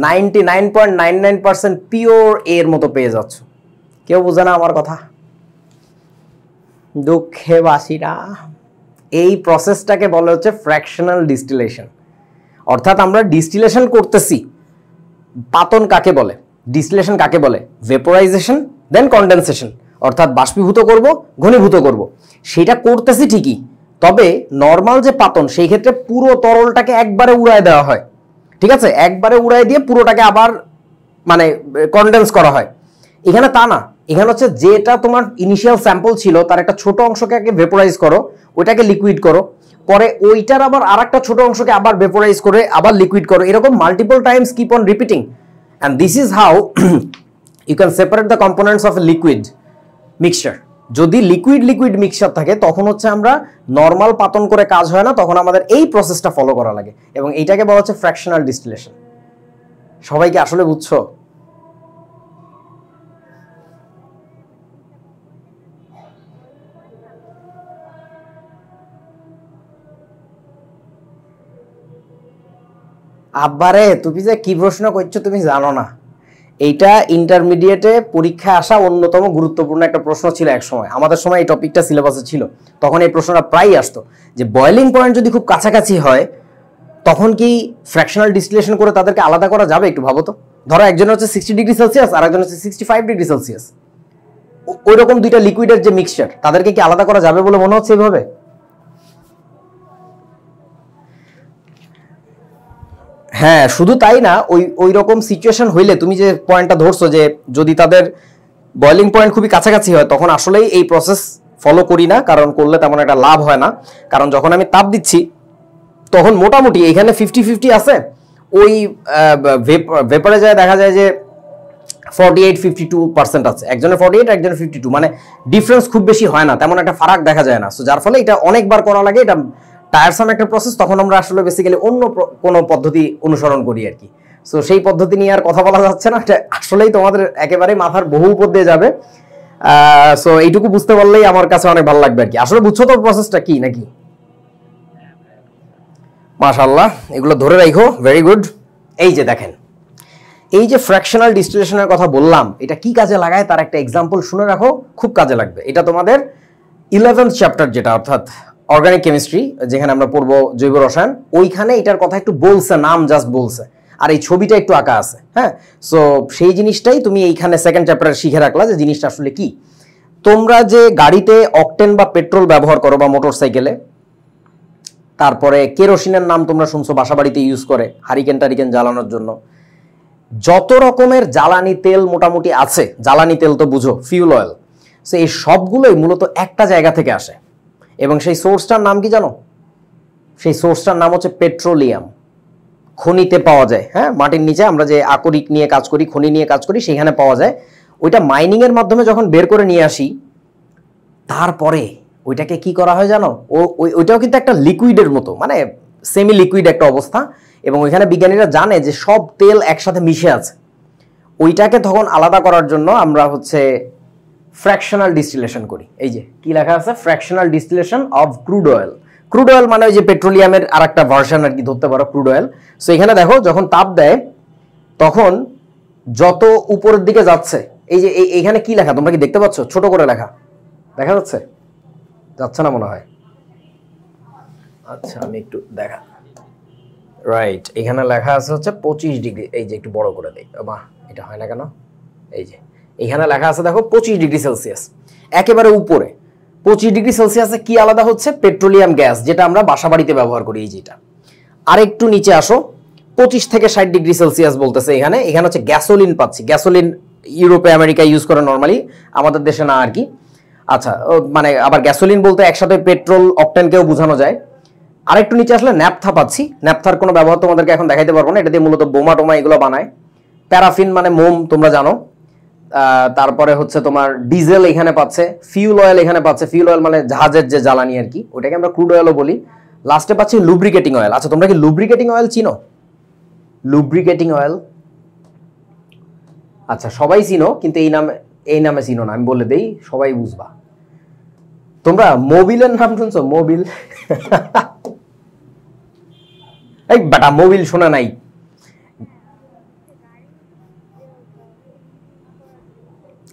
99.99% পিওর এর মতো পেয়ে যাচ্ছ। কেউ বোঝে না আমার কথা? দুঃখে বাসিরা, এই প্রসেসটাকে বলা হচ্ছে ফ্র্যাকশনাল ডিস্টিলেশন। অর্থাৎ আমরা ডিস্টিলেশন করতেছি। পাতন কাকে বলে, ডিস্টিলেশন কাকে বলে? ভেপোরাইজেশন দেন কনডেনসেশন, অর্থাৎ বাষ্পীভূত করব, ঘনীভূত করব, সেটা করতেছি ঠিকই, তবে নর্মাল যে পাতন, সেই ক্ষেত্রে পুরো তরলটাকে একবারে উড়ায় দেওয়া হয়, ঠিক আছে, একবারে উড়ায় দিয়ে পুরোটাকে আবার মানে কনডেন্স করা হয়। এখানে তা না, এখানে হচ্ছে যেটা তোমার ইনিশিয়াল স্যাম্পল ছিল তার একটা ছোট অংশকে আগে ভেপোরাইজ করো, ওইটাকে লিকুইড করো, পরে ওইটার আবার আরেকটা ছোট অংশকে আবার ভেপোরাইজ করে আবার লিকুইড করো, এরকম multiple times keep on repeating, and this is how you can separate the components of a liquid mixture. যদি লিকুইড লিকুইড মিক্সচার থাকে তখন হচ্ছে আমরা নর্মাল পাতন করে কাজ হয় না, তখন আমাদের এই প্রসেসটা ফলো করা লাগে, এবং এইটাকে বলা হচ্ছে ফ্র্যাকশনাল ডিস্টিলেশন। সবাইকে আসলে বুঝছো? আব্বারে তুমি যে কি প্রশ্ন করছো তুমি জানো না, এইটা ইন্টারমিডিয়েটে পরীক্ষায় আসা অন্যতম গুরুত্বপূর্ণ একটা প্রশ্ন ছিল এক সময়। আমাদের সময় এই টপিকটা সিলেবাসে ছিল, তখন এই প্রশ্নটা প্রায়ই আসতো যে বয়েলিং পয়েন্ট যদি খুব কাছাকাছি হয় তখন কি ফ্র্যাকশনাল ডিস্টিলেশন করে তাদেরকে আলাদা করা যাবে? একটু ভাবো তো। ধরো একজন হচ্ছে 60 ডিগ্রি সেলসিয়াস আর একজন হচ্ছে 65 ডিগ্রি সেলসিয়াস, ওই রকম দুইটা লিকুইডের যে মিক্সচার, তাদেরকে কি আলাদা করা যাবে বলে মনে হচ্ছে এইভাবে? হ্যাঁ, শুধু তাই না, ওই রকম সিচুয়েশন হইলে তুমি যে পয়েন্টটা ধরছো যে যদি তাদের বয়লিং পয়েন্ট খুবই কাছাকাছি হয় তখন আসলেই এই প্রসেস ফলো করি না, কারণ করলে তেমন একটা লাভ হয় না। কারণ যখন আমি তাপ দিচ্ছি তখন মোটামুটি এখানে 50-50 আছে, ওই ভেপারে যায় দেখা যায় যে 48-52% আছে, একজনের 48 একজনের 52, মানে ডিফারেন্স খুব বেশি হয় না, তেমন একটা ফারাক দেখা যায় না। সো যার ফলে এটা অনেকবার করা লাগে, এটা টায়ারসাম একটা প্রসেস, তখন আমরা আসলে বেসিক্যালি অন্য কোনো পদ্ধতি অনুসরণ করি আর কি। সো সেই পদ্ধতি নিয়ে আর কথা বলা যাচ্ছে না, এটা আসলেই তোমাদের একেবারে মাথার বহু উপর দিয়ে যাবে। সো এইটুকু বুঝতে পারলেই আমার কাছে অনেক ভালো লাগবে আর কি। আসলে বুঝছো তো প্রসেসটা কি নাকি? মাশাআল্লাহ, এগুলো ধরে রাখো, ভেরি গুড। এই যে দেখেন, এই যে ফ্র্যাকশনাল ডিস্টিলেশনের কথা বললাম, এটা কি কাজে লাগায় তার একটা এক্সাম্পল শুনে রাখো, খুব কাজে লাগবে। এটা তোমাদের 11th চ্যাপ্টার যেটা, অর্থাৎ অর্গানিক কেমিস্ট্রি, যেখানে আমরা পড়বো জৈব রসায়ন, ওইখানে এটার কথা একটু বলছে, নাম জাস্ট বলছে, আর এই ছবিটা একটু আঁকা আছে। হ্যাঁ, সো সেই জিনিসটাই তুমি এইখানে সেকেন্ড চ্যাপ্টারে শিখে রাখলা যে জিনিসটা আসলে কি। তোমরা যে গাড়িতে অকটেন বা পেট্রোল ব্যবহার করো বা মোটর সাইকেলে, তারপরে কেরোসিনের নাম তোমরা শুনছো বাসা বাড়িতে ইউজ করে হারিকেন টারিকেন জ্বালানোর জন্য, যত রকমের জ্বালানি তেল মোটামুটি আছে, জ্বালানি তেল তো বুঝো, ফিউল অয়েল, সো এই সবগুলোই মূলত একটা জায়গা থেকে আসে, এবং সেই সোর্সটার নাম কি জানো? সেই সোর্সটার নাম হচ্ছে পেট্রোলিয়াম। খনিতে পাওয়া যায়, হ্যাঁ, মাটির নিচে আমরা যে আকরিক নিয়ে কাজ করি, খনি নিয়ে কাজ করি, সেখানে পাওয়া যায়। ওইটা মাইনিং এর মাধ্যমে যখন বের করে নিয়ে আসি, তারপরে ওইটাকে কি করা হয় জানো? ওইটাও কিন্তু একটা লিকুইডের মতো, মানে সেমি লিকুইড একটা অবস্থা, এবং ওইখানে বিজ্ঞানীরা জানে যে সব তেল একসাথে মিশে আছে। ওইটাকে তখন আলাদা করার জন্য আমরা হচ্ছে ফ্র্যাকশনাল ডিস্টিলেশন করি। এই যে কি লেখা আছে, fractional distillation of crude oil. Crude oil মানে ওই যে পেট্রোলিয়ামের আর একটা ভার্সন আর কি ধরতে পারো, ক্রুড অয়েল। সো এখানে দেখো যখন তাপ দেয় তখন যত উপরের দিকে যাচ্ছে, এই যে এইখানে কি লেখা তোমরা কি দেখতে পাচ্ছ? ছোট করে লেখা দেখা যাচ্ছে? যাচ্ছে না মনে হয়। আচ্ছা আমি একটু দেখা, রাইট, এখানে লেখা আছে হচ্ছে 25 ডিগ্রি। এই যে একটু বড় করে দেই, বাহ এটা হয় না কেন? এই যে এখানে লেখা আছে দেখো 25 ডিগ্রি সেলসিয়াস, একেবারে উপরে 25 ডিগ্রি সেলসিয়াসে কি আলাদা হচ্ছে? পেট্রোলিয়াম গ্যাস, যেটা আমরা বাসা বাড়িতে ব্যবহার করি। এই যেটা আর একটু নিচে আসো, 25 থেকে 60 ডিগ্রি সেলসিয়াস বলতেছে এখানে। এখানে হচ্ছে গ্যাসোলিন পাচ্ছি। গ্যাসোলিন ইউরোপে আমেরিকায় ইউজ করে নর্মালি, আমাদের দেশে না আর কি। আচ্ছা, মানে আবার গ্যাসোলিন বলতে একসাথে পেট্রোল অকটেনকেও বোঝানো যায়। আরেকটু নিচে আসলে ন্যাপথা পাচ্ছি। ন্যাপথার কোনো ব্যবহার তোমাদেরকে এখন দেখাইতে পারবো না, এটা দিয়ে মূলত বোমা টোমা এগুলো বানায়। প্যারাফিন মানে মোম, তোমরা জানো। তারপরে হচ্ছে তোমার ডিজেল এখানে পাচ্ছে, ফিউল অয়েল এখানে পাচ্ছে। ফিউল অয়েল মানে জাহাজের যে জ্বালানি আর কি, ওটাকে আমরা ক্রুড অয়েলও বলি। লাস্টে পাচ্ছি লুব্রিকেটিং অয়েল। আচ্ছা তোমরা কি লুব্রিকেটিং অয়েল চিনো? লুব্রিকেটিং অয়েল, আচ্ছা সবাই চিনো, কিন্তু এই নামে চিনো না। আমি বলে দেই, সবাই বুঝবা। তোমরা মোবিলের নাম শুনছো? মোবিল? এই বেটা, মোবিল শোনা নাই?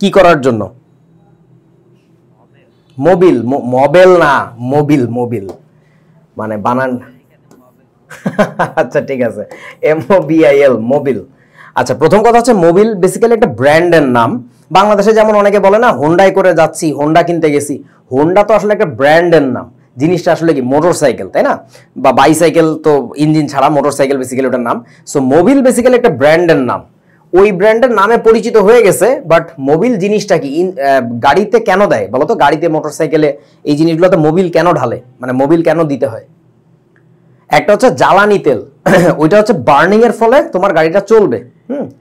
কি করার জন্য? মোবিল, মবেল না, মোবিল, মোবিল মানে বানান। আচ্ছা ঠিক আছে, MOBIL, মোবিল। আচ্ছা প্রথম কথা হচ্ছে মোবিল বেসিক্যালি একটা ব্র্যান্ডের নাম। বাংলাদেশে যেমন অনেকে বলে না হোন্ডায় করে যাচ্ছি, হোন্ডা কিনতে গেছি, হোন্ডা তো আসলে একটা ব্র্যান্ডের নাম। জিনিসটা আসলে কি মোটর সাইকেল, তাই না? বা বাইসাইকেল তো ইঞ্জিন ছাড়া, মোটর সাইকেল বেসিক্যালি ওটার নাম। সো মোবিল বেসিক্যালি একটা ব্র্যান্ডের নাম। ওই ব্র্যান্ডের নামে পরিচিত হয়ে গেছে, বাট মোবিল জিনিসটা কি গাড়িতে কেন দেয় বলো তো? গাড়িতে মোটরসাইকেলে এই জিনিসগুলোতে মোবিল কেন ঢালে, মানে মোবিল কেন দিতে হয়? একটা হচ্ছে জ্বালানি তেল, ওইটা হচ্ছে বার্নিং এর ফলে তোমার গাড়িটা চলবে,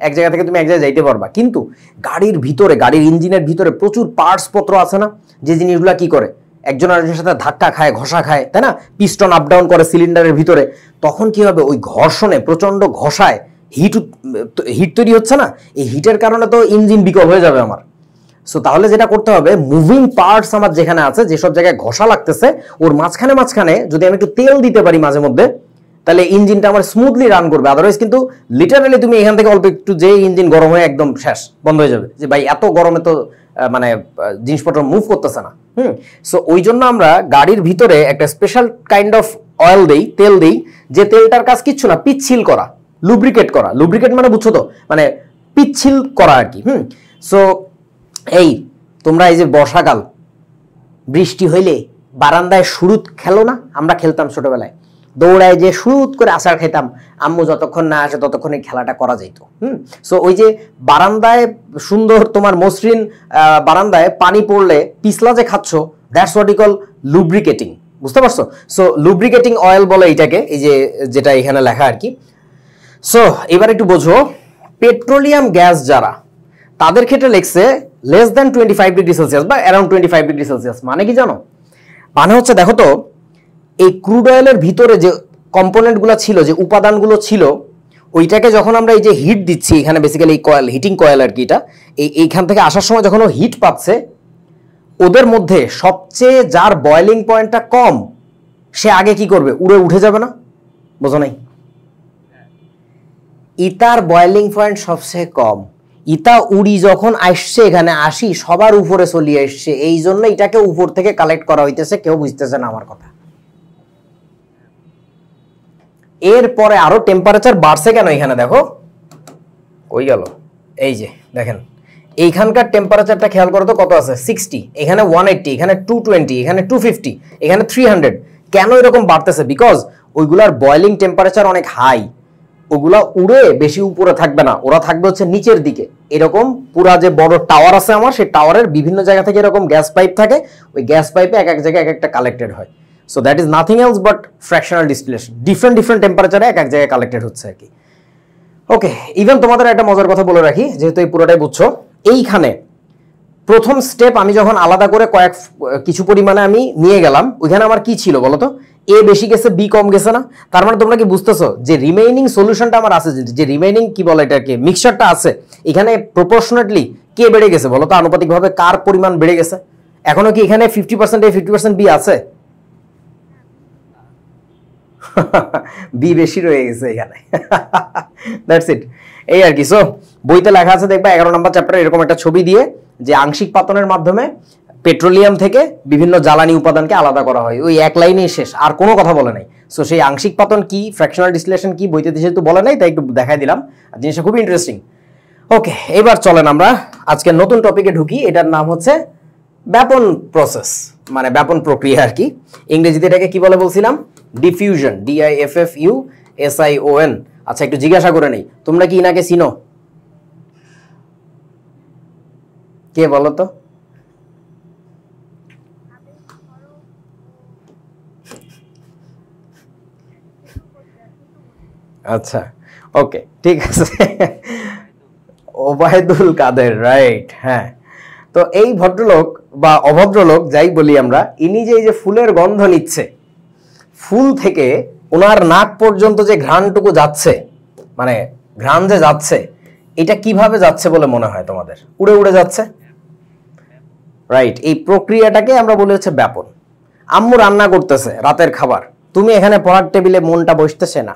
এক জায়গা থেকে তুমি এক জায়গায় যাইতে পারবা। কিন্তু গাড়ির ভিতরে, গাড়ির ইঞ্জিনের ভিতরে প্রচুর পার্টস পত্র আছে না, যে জিনিসগুলো কি করে একজন আরেকজনের সাথে ধাক্কা খায়, ঘষা খায়, তাই না? পিস্টন আপ ডাউন করে সিলিন্ডারের ভিতরে, তখন কি হবে? ওই ঘর্ষণে, প্রচন্ড ঘষায় হিট তৈরি হচ্ছে না, এই হিটের কারণে তো ইঞ্জিন বিকল হয়ে যাবে আমার। সো তাহলে যেটা করতে হবে, মুভিং পার্টস আমার যেখানে আছে, যেসব জায়গায় ঘষা লাগতেছে, ওর মাঝখানে মাঝখানে যদি আমি একটু তেল দিতে পারি মাঝে মধ্যে, তাহলে ইঞ্জিনটা আমার স্মুথলি রান করবে। আদারওয়াইজ কিন্তু লিটারালি তুমি এখান থেকে অল্প একটু যে ইঞ্জিন গরম হয়ে একদম শেষ, বন্ধ হয়ে যাবে, যে ভাই এত গরমে তো মানে জিনিসপত্র মুভ করতেছে না। সো ওই জন্য আমরা গাড়ির ভিতরে একটা স্পেশাল কাইন্ড অফ অয়েল দেই, তেল দেই, যে তেলটার কাজ কিচ্ছু না, পিচ্ছিল করা, লুব্রিকেট করা। লুব্রিকেট মানে বুঝছো তো, মানে পিচ্ছিল করা আর কি। সো এই তোমরা এই যে বর্ষাকাল, বৃষ্টি হইলে বারান্দায় শুরুত খেলো না? আমরা খেলতাম ছোটবেলায়, দৌড়ায় যে শুরুত করে আচার খেতাম, আম্মু যতক্ষণ না আসে ততক্ষণ এই খেলাটা করা যেত। সো ওই যে বারান্দায় সুন্দর তোমার মসৃণ বারান্দায় পানি পড়লে পিছলা যে খাচ্ছ, that's what you call lubricating, বুঝতে পারছো? সো লুব্রিকেটিং অয়েল বলে এটাকে, এই যে যেটা এখানে লেখা আর কি। সো এবার একটু বোঝো, পেট্রোলিয়াম গ্যাস যারা, তাদের ক্ষেত্রে লেখছে লেস দ্যান 25 ডিগ্রি সেলসিয়াস বা অ্যারাউন্ড 25 ডিগ্রি সেলসিয়াস। মানে কি জানো? মানে হচ্ছে দেখো তো, এই ক্রুড অয়েলের ভিতরে যে কম্পোনেন্টগুলো ছিল, যে উপাদানগুলো ছিল, ওইটাকে যখন আমরা এই যে হিট দিচ্ছি, এখানে বেসিক্যালি এই কয়েল, হিটিং কয়েল আর কি, এটা এইখান থেকে আসার সময় যখন ও হিট পাচ্ছে, ওদের মধ্যে সবচেয়ে যার বয়েলিং পয়েন্টটা কম, সে আগে কি করবে? উড়ে উঠে যাবে না? বোঝো নাই? ইতার বয়েলিং পয়েন্ট সবচেয়ে কম, ইতা উড়ি যখন আসছে এখানে আসি সবার উপরে চলিয়ে আসছে, এই জন্য এটাকে উপর থেকে কালেক্ট করা হইতেছে। কেউ বুঝতেছে না আমার কথা? এরপরে আরো টেম্পারেচার বাড়ছে কেন? এখানে দেখো কই গেল, এই যে দেখেন এইখানকার টেম্পারেচারটা খেয়াল করো তো, কত আছে? 60, এখানে 180, এখানে 220, এখানে 250, এখানে 300। কেন এরকম বাড়তেছে? বিকজ ওইগুলার বয়েলিং টেম্পারেচার অনেক হাই, ওগুলা উড়ে বেশি উপরে থাকবে না, ওরা থাকবে হচ্ছে নিচের দিকে। এরকম পুরা যে বড় টাওয়ার আছে আমার, সেই টাওয়ারের বিভিন্ন জায়গা থেকে এরকম গ্যাস পাইপ থাকে, ওই গ্যাস পাইপে এক এক জায়গায় এক একটা কালেক্টেড হয়। So that is nothing else but fractional distillation, different টেম্পারেচারে এক এক জায়গায় কালেক্টেড হচ্ছে আর কি। ওকে, ইভেন তোমাদের একটা মজার কথা বলে রাখি, যেহেতু এই পুরোটাই বুঝছো, এইখানে প্রথম স্টেপ আমি যখন আলাদা করে কিছু পরিমাণে আমি নিয়ে গেলাম, ওইখানে আমার কি ছিল বলতো? এ বেশি গেছে, বি কম গেছে না? তার মানে তোমরা কি বুঝতেছো যে রিমেইনিং সলিউশনটা আমার আছে, যে রিমেইনিং কি বলে এটাকে, মিক্সচারটা আছে, এখানে প্রপোর্শনেটলি কে বেড়ে গেছে বলো তো? আনুপাতিকভাবে কার পরিমাণ বেড়ে গেছে? এখনো কি এখানে 50% এ 50% বি আছে? বি বেশি রয়ে গেছে এখানে। দ্যাটস ইট, এই আর কি। সো বইতে লেখা আছে, দেখবা 11 নম্বর চ্যাপ্টারে এরকম একটা ছবি দিয়ে, যে আংশিক পাতনের মাধ্যমে পেট্রোলিয়াম থেকে বিভিন্ন জ্বালানি উপাদানকে আলাদা করা হয়, ওই এক লাইনেই শেষ, আর কোনো কথা বলে নাই। সো সেই আংশিক পাতন কি, ফ্র্যাকশনাল ডিস্টিলেশন কি, বইতে যেহেতু বলে নাই তাই একটু দেখাই দিলাম, জিনিসটা খুবই ইন্টারেস্টিং। ওকে, এবার চলেন আমরা আজকে নতুন টপিকে ঢুকি। এটার নাম হচ্ছে ব্যাপন প্রসেস, মানে ব্যাপন প্রক্রিয়া আর কি। ইংরেজিতে এটাকে কি বলে বলছিলাম? Diffusion, DIFFUSION। আচ্ছা, একটু জিজ্ঞাসা করে নেই, তোমরা কি ইনাকে চিনো? কে বলো তো? আচ্ছা, ওকে, ঠিক আছে। ওবায়দুল কাদের, রাইট। হ্যাঁ, তো এই ভদ্রলোক বা অভদ্রলোক যাই বলি আমরা, ইনি যে এই যে ফুলের গন্ধ নিচ্ছে, ফুল থেকে ওনার নাক পর্যন্ত যে ঘ্রাণটুকু যাচ্ছে, মানে ঘ্রাণ যে যাচ্ছে, এটা কিভাবে যাচ্ছে বলে মনে হয় তোমাদের? উড়ে উড়ে যাচ্ছে, রাইট। এই প্রক্রিয়াটাকে আমরা বলি হচ্ছে ব্যাপন। আম্মু রান্না করতেছে রাতের খাবার, তুমি এখানে পড়ার টেবিলে মনটা বসতেছে না,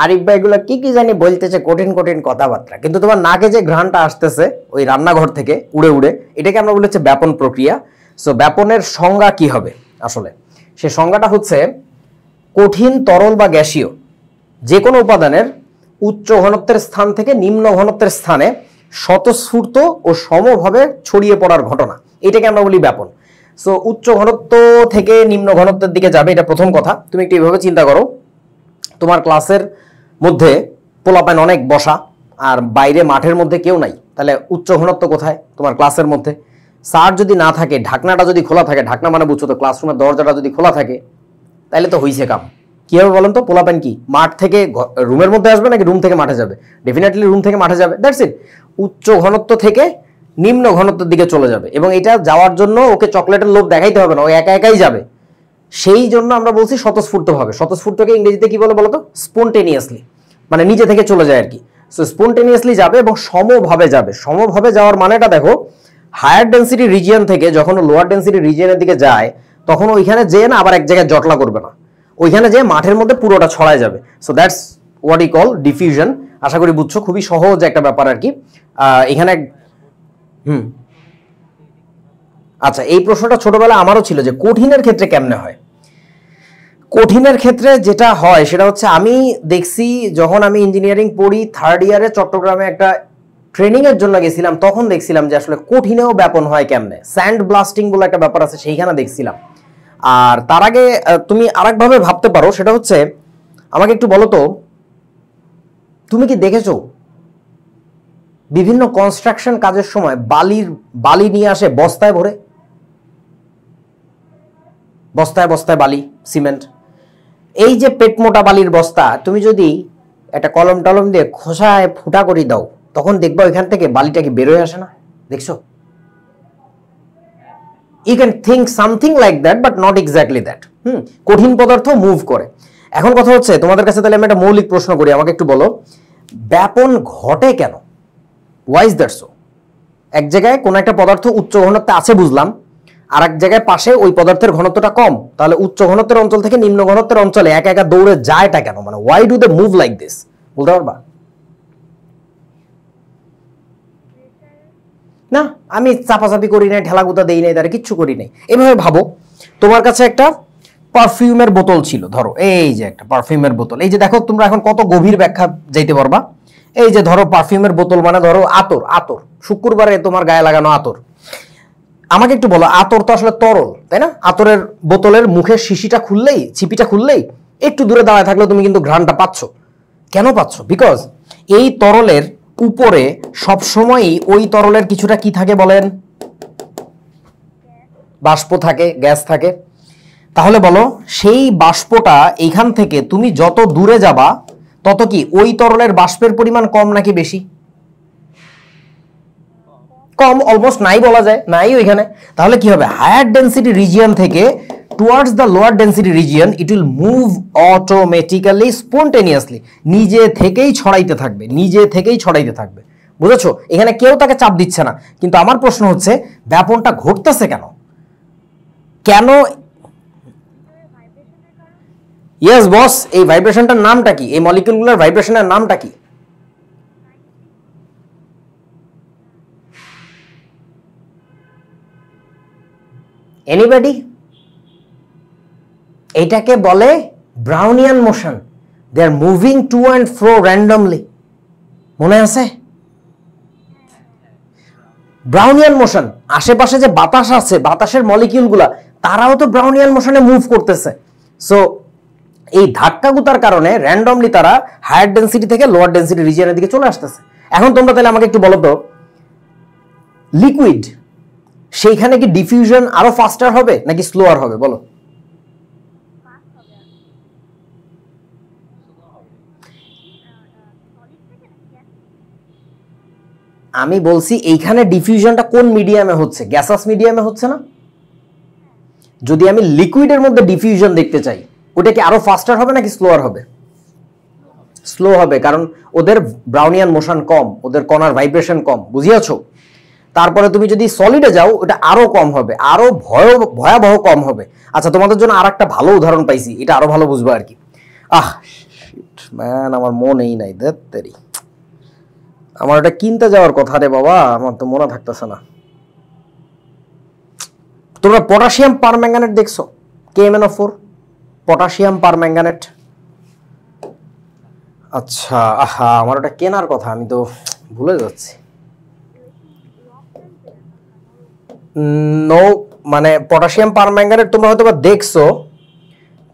আরিফ ভাই এগুলো কি কি জানি বলতেছে, কঠিন কঠিন কথাবার্তা, কিন্তু তোমার নাকে যে ঘ্রাণটা আসতেছে ওই রান্নাঘর থেকে উড়ে উড়ে, এটাকে আমরা বলি হচ্ছে ব্যাপন প্রক্রিয়া। সো ব্যাপনের সংজ্ঞা কি হবে আসলে? সে সংজ্ঞাটা হচ্ছে কঠিন, তরল বা গ্যাসীয় যে কোনো উপাদানের উচ্চ ঘনত্বের স্থান থেকে নিম্ন ঘনত্বের স্থানে স্বতঃস্ফূর্ত ও সমভাবে ছড়িয়ে পড়ার ঘটনা, এটাকে আমরা বলি ব্যাপন। সো উচ্চ ঘনত্ব থেকে নিম্ন ঘনত্বের দিকে যাবে, এটা প্রথম কথা। তুমি একটু এইভাবে চিন্তা করো, তোমার ক্লাসের মধ্যে পোলাপাইন অনেক বসা, আর বাইরে মাঠের মধ্যে কেউ নাই, তাহলে উচ্চ ঘনত্ব কোথায়? তোমার ক্লাসের মধ্যে। স্যার যদি না থাকে, ঢাকনাটা যদি খোলা থাকে, ঢাকনা মানে বুঝছো তো, ক্লাসরুমের দরজাটা যদি খোলা থাকে, তাহলে তো হইছে কাম। কি হবে বলেন তো? পোলাপেন কি মাঠ থেকে রুমের মধ্যে আসবে নাকি রুম থেকে মাঠে যাবে? ডেফিনেটলি রুম থেকে মাঠে যাবে। That's it. উচ্চ ঘনত্ব থেকে নিম্ন ঘনত্বের দিকে চলে যাবে, এবং এটা যাওয়ার জন্য ওকে চকলেটের লোভ দেখাইতে হবে না, ও একা একাই যাবে। সেই জন্য আমরা বলছি স্বতঃস্ফূর্তভাবে। স্বতঃস্ফূর্তকে ইংরেজিতে কি বলে বলতো? স্পন্টেনিয়াসলি, মানে নিজে থেকে চলে যায় আর কি। সো স্পন্টেনিয়াসলি যাবে এবং সমভাবে যাবে। সমভাবে যাওয়ার মানেটা দেখো, হায়ার ডেন্সিটি রিজিয়ন থেকে যখন লোয়ার ডেন্সিটি রিজিয়নের দিকে যায়, তখন ওইখানে যেয়ে না আবার এক জায়গায় জটলা করবে না, ওইখানে যে মাঠের মধ্যে পুরোটা ছড়ায় যাবে। So that's what we call diffusion. আশা করি বুঝছো, খুবই সহজ একটা ব্যাপার আর কি। এখানে আচ্ছা, এই প্রশ্নটা ছোটবেলায় আমারও ছিল যে কঠিনের ক্ষেত্রে কেমনে হয়। কঠিনের ক্ষেত্রে যেটা হয় সেটা হচ্ছে, আমি দেখছি যখন আমি ইঞ্জিনিয়ারিং পড়ি থার্ড ইয়ারে চট্টগ্রামে একটা ট্রেনিং এর জন্য গেছিলাম, তখন দেখছিলাম যে আসলে কঠিনেও ব্যাপন হয় কেমনে। স্যান্ড ব্লাস্টিং বলে একটা ব্যাপার আছে, সেইখানে দেখছিলাম। আর তার আগে তুমি আরেকভাবে ভাবতে পারো, সেটা হচ্ছে, আমাকে একটু বলো তো, তুমি কি দেখেছো বিভিন্ন কনস্ট্রাকশন কাজের সময় বালি নিয়ে আসে বস্তায় ভরে, বস্তায় বস্তায় বালি, সিমেন্ট। এই যে পেট মোটা বালির বস্তা, তুমি যদি একটা কলম টলম দিয়ে খোসায় ফুটা করে দাও, তখন দেখবা ওইখান থেকে বালিটা কি বেরোয় আসে না? দেখছো? You can think something like that, but not exactly that. কঠিন পদার্থ মুভ করে। এখন কথা হচ্ছে, তোমাদের কাছে তাহলে আমি একটা মৌলিক প্রশ্ন করি, আমাকে একটু বলো, ব্যাপন ঘটে কেন? Why is that so? এক জায়গায় কোন একটা পদার্থ উচ্চ ঘনত্বে আছে বুঝলাম, আর এক জায়গায় পাশে ওই পদার্থের ঘনত্বটা কম, তাহলে উচ্চ ঘনত্বের অঞ্চল থেকে নিম্ন ঘনত্বের অঞ্চলে একা একা দৌড়ে যায়টা কেন? মানে why do they move like this? বলতে পারবা? না, আমি চাপাচাপি করি নাই, ঠেলাগুতা দেই নাই, তারা কিচ্ছু করি নাই। এভাবে ভাবো, তোমার কাছে একটা পারফিউমের বোতল ছিল, ধরো এই যে একটা পারফিউমের বোতল। এই যে দেখো, তোমরা এখন কত গভীর ব্যাখ্যা যাইতে পারবা। এই যে ধরো পারফিউমের বোতল মানে ধরো আতর, আতর শুক্রবারে তোমার গায়ে লাগানো আতর। আমাকে একটু বলো, আতর তো আসলে তরল, তাই না? আতরের বোতলের মুখের শিশিটা খুললেই, ছিপিটা খুললেই, একটু দূরে দাঁড়ায় থাকলেও তুমি কিন্তু ঘ্রাণটা পাচ্ছ। কেন পাচ্ছ? বিকজ এই তরলের উপরে সবসময়ই ওই তরলের কিছুটা কি থাকে বলেন? বাষ্প থাকে, গ্যাস থাকে। তাহলে বলো, সেই বাষ্পটা এইখান থেকে তুমি যত দূরে যাবা, তত কি ওই তরলের বাষ্পের পরিমাণ কম নাকি বেশি? কম, অলমোস্ট নাই বলা যায়, নাই ওইখানে। তাহলে কি হবে? হায়ার ডেন্সিটি রিজিয়ন থেকে towards the lower density region, it will move automatically, spontaneously, নিজে থেকেই ছড়াইতে থাকবে, নিজে থেকেই ছড়াইতে থাকবে। বুঝেছো? এখানে কেউ তাকে চাপ দিচ্ছে না। কিন্তু আমার প্রশ্ন হচ্ছে, ব্যাপনটা ঘটতেছে কেন? কেন? ইয়েস বস, এই ভাইব্রেশনটার নামটা কি? এই মলিকিউলগুলোর ভাইব্রেশনের নামটা কি? এনিবডি? এটাকে বলে Brownian motion. They are moving to and fro randomly. মনে আছে? Brownian motion. আশেপাশে যে বাতাস আছে, বাতাসের মলিকিউলগুলা, তারাও তো ব্রাউনিয়ান মোশনে মুভ করতেছে। সো এই ধাক্কাগুতার কারণে র্যান্ডমলি তারা হায়ার ডেন্সিটি থেকে লোয়ার ডেন্সিটি রিজিয়নের দিকে চলে আসতেছে। এখন তোমরা তাহলে আমাকে একটু বলো তো, লিকুইড, সেইখানে কি ডিফিউশন আরো ফাস্টার হবে নাকি স্লোয়ার হবে? বলো। আমি বলছি এইখানে ডিফিউশনটা কোন মিডিয়ামে হচ্ছে? গ্যাসাস মিডিয়ামে হচ্ছে না? যদি আমি লিকুইডের মধ্যে ডিফিউশন দেখতে চাই, ওটা কি আরো ফাস্টার হবে নাকি স্লোয়ার হবে? স্লো হবে, কারণ ওদের ব্রাউনিয়ান মোশন কম, ওদের কণার ভাইব্রেশন কম। বুঝিয়াছো? তারপরে তুমি যদি সলিডে যাও, ওটা আরো কম হবে, আরো ভয়াবহ কম হবে। আচ্ছা, তোমাদের জন্য আর একটা ভালো উদাহরণ পাইছি, এটা আরো ভালো বুঝবা আর কি। ম্যান, আমার মনেই নাই, দেরি। আমার এটা কিনতে যাওয়ার কথা রে বাবা, আমার তো মনে থাকতেছে না। তোমরা পটাশিয়াম পারম্যাঙ্গানেট দেখছো? KMnO4, potassium permanganate. আচ্ছা, আমার ওটা কেনার কথা, আমি তো ভুলে যাচ্ছি। নো, মানে পটাশিয়াম পারম্যাঙ্গানেট তোমরা হয়তো বা দেখছো,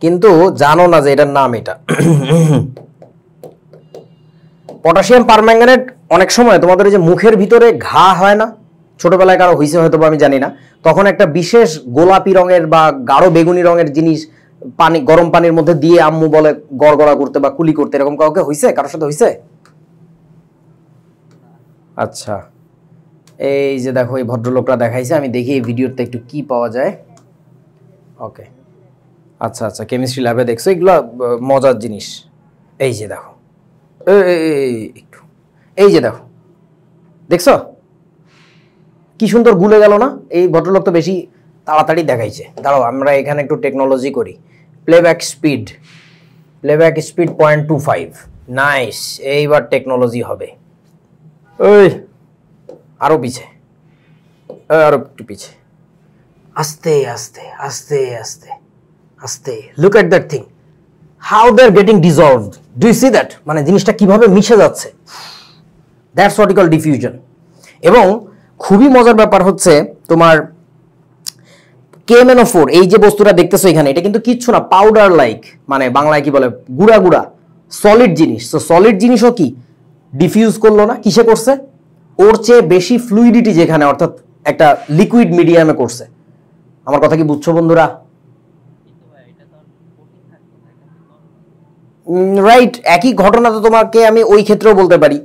কিন্তু জানো না যে এটার নাম এটা। পটাশিয়াম পারম্যাঙ্গানেট অনেক সময় তোমাদের যে মুখের ভিতরে ঘা হয় না, ছোটবেলায় কারো হয়েছে হয়তো আমি জানি না, তখন একটা বিশেষ গোলাপি রঙের বা গাঢ় বেগুনি রঙের জিনিস পানি, গরম পানির মধ্যে দিয়ে আম্মু বলে গড়গড়া করতে বা কুলি করতে, এরকম কাউকে হয়েছে, কারোর সাথে হয়েছে? আচ্ছা, এই যে দেখো এই ভদ্রলোকটা দেখাইছে, আমি দেখি এই ভিডিওতে একটু কি পাওয়া যায়। ওকে, আচ্ছা আচ্ছা, কেমিস্ট্রি ল্যাবে দেখছো, এগুলো মজার জিনিস। এই যে দেখো, একটু এই যে দেখো, দেখছো কি সুন্দর গুলে গেল না? এই ভদ্রলোক তো বেশি তাড়াতাড়ি দেখাইছে। দাঁড়াও, আমরা এখানে একটু টেকনোলজি করি। Playback speed 0.25, nice. এইবার টেকনোলজি হবে। ওই আরো পিছে, আরো একটু পিছে, আস্তে আস্তে আস্তে আস্তে আস্তে। Look at that thing, how they are getting dissolved. Do you see that? মানে জিনিসটা কিভাবে মিশে যাচ্ছে। That's what you call diffusion. এবং খুবই মজার ব্যাপার হচ্ছে তোমার KMnO4, এই যে বস্তুটা দেখতেছো এখানে, এটা কিন্তু কিচ্ছু না, পাউডার লাইক, মানে বাংলায় কি বলে, গুড়া গুড়া সলিড জিনিস। তো সলিড জিনিসও কি ডিফিউজ করলো না? কিসে করছে? ওর চেয়ে বেশি ফ্লুইডিটি যেখানে, অর্থাৎ একটা লিকুইড মিডিয়ামে করছে। আমার কথা কি বুঝছো বন্ধুরা? রাইট, একই ঘটনা তো তোমাকে আমি ওই ক্ষেত্রেও বলতে পারি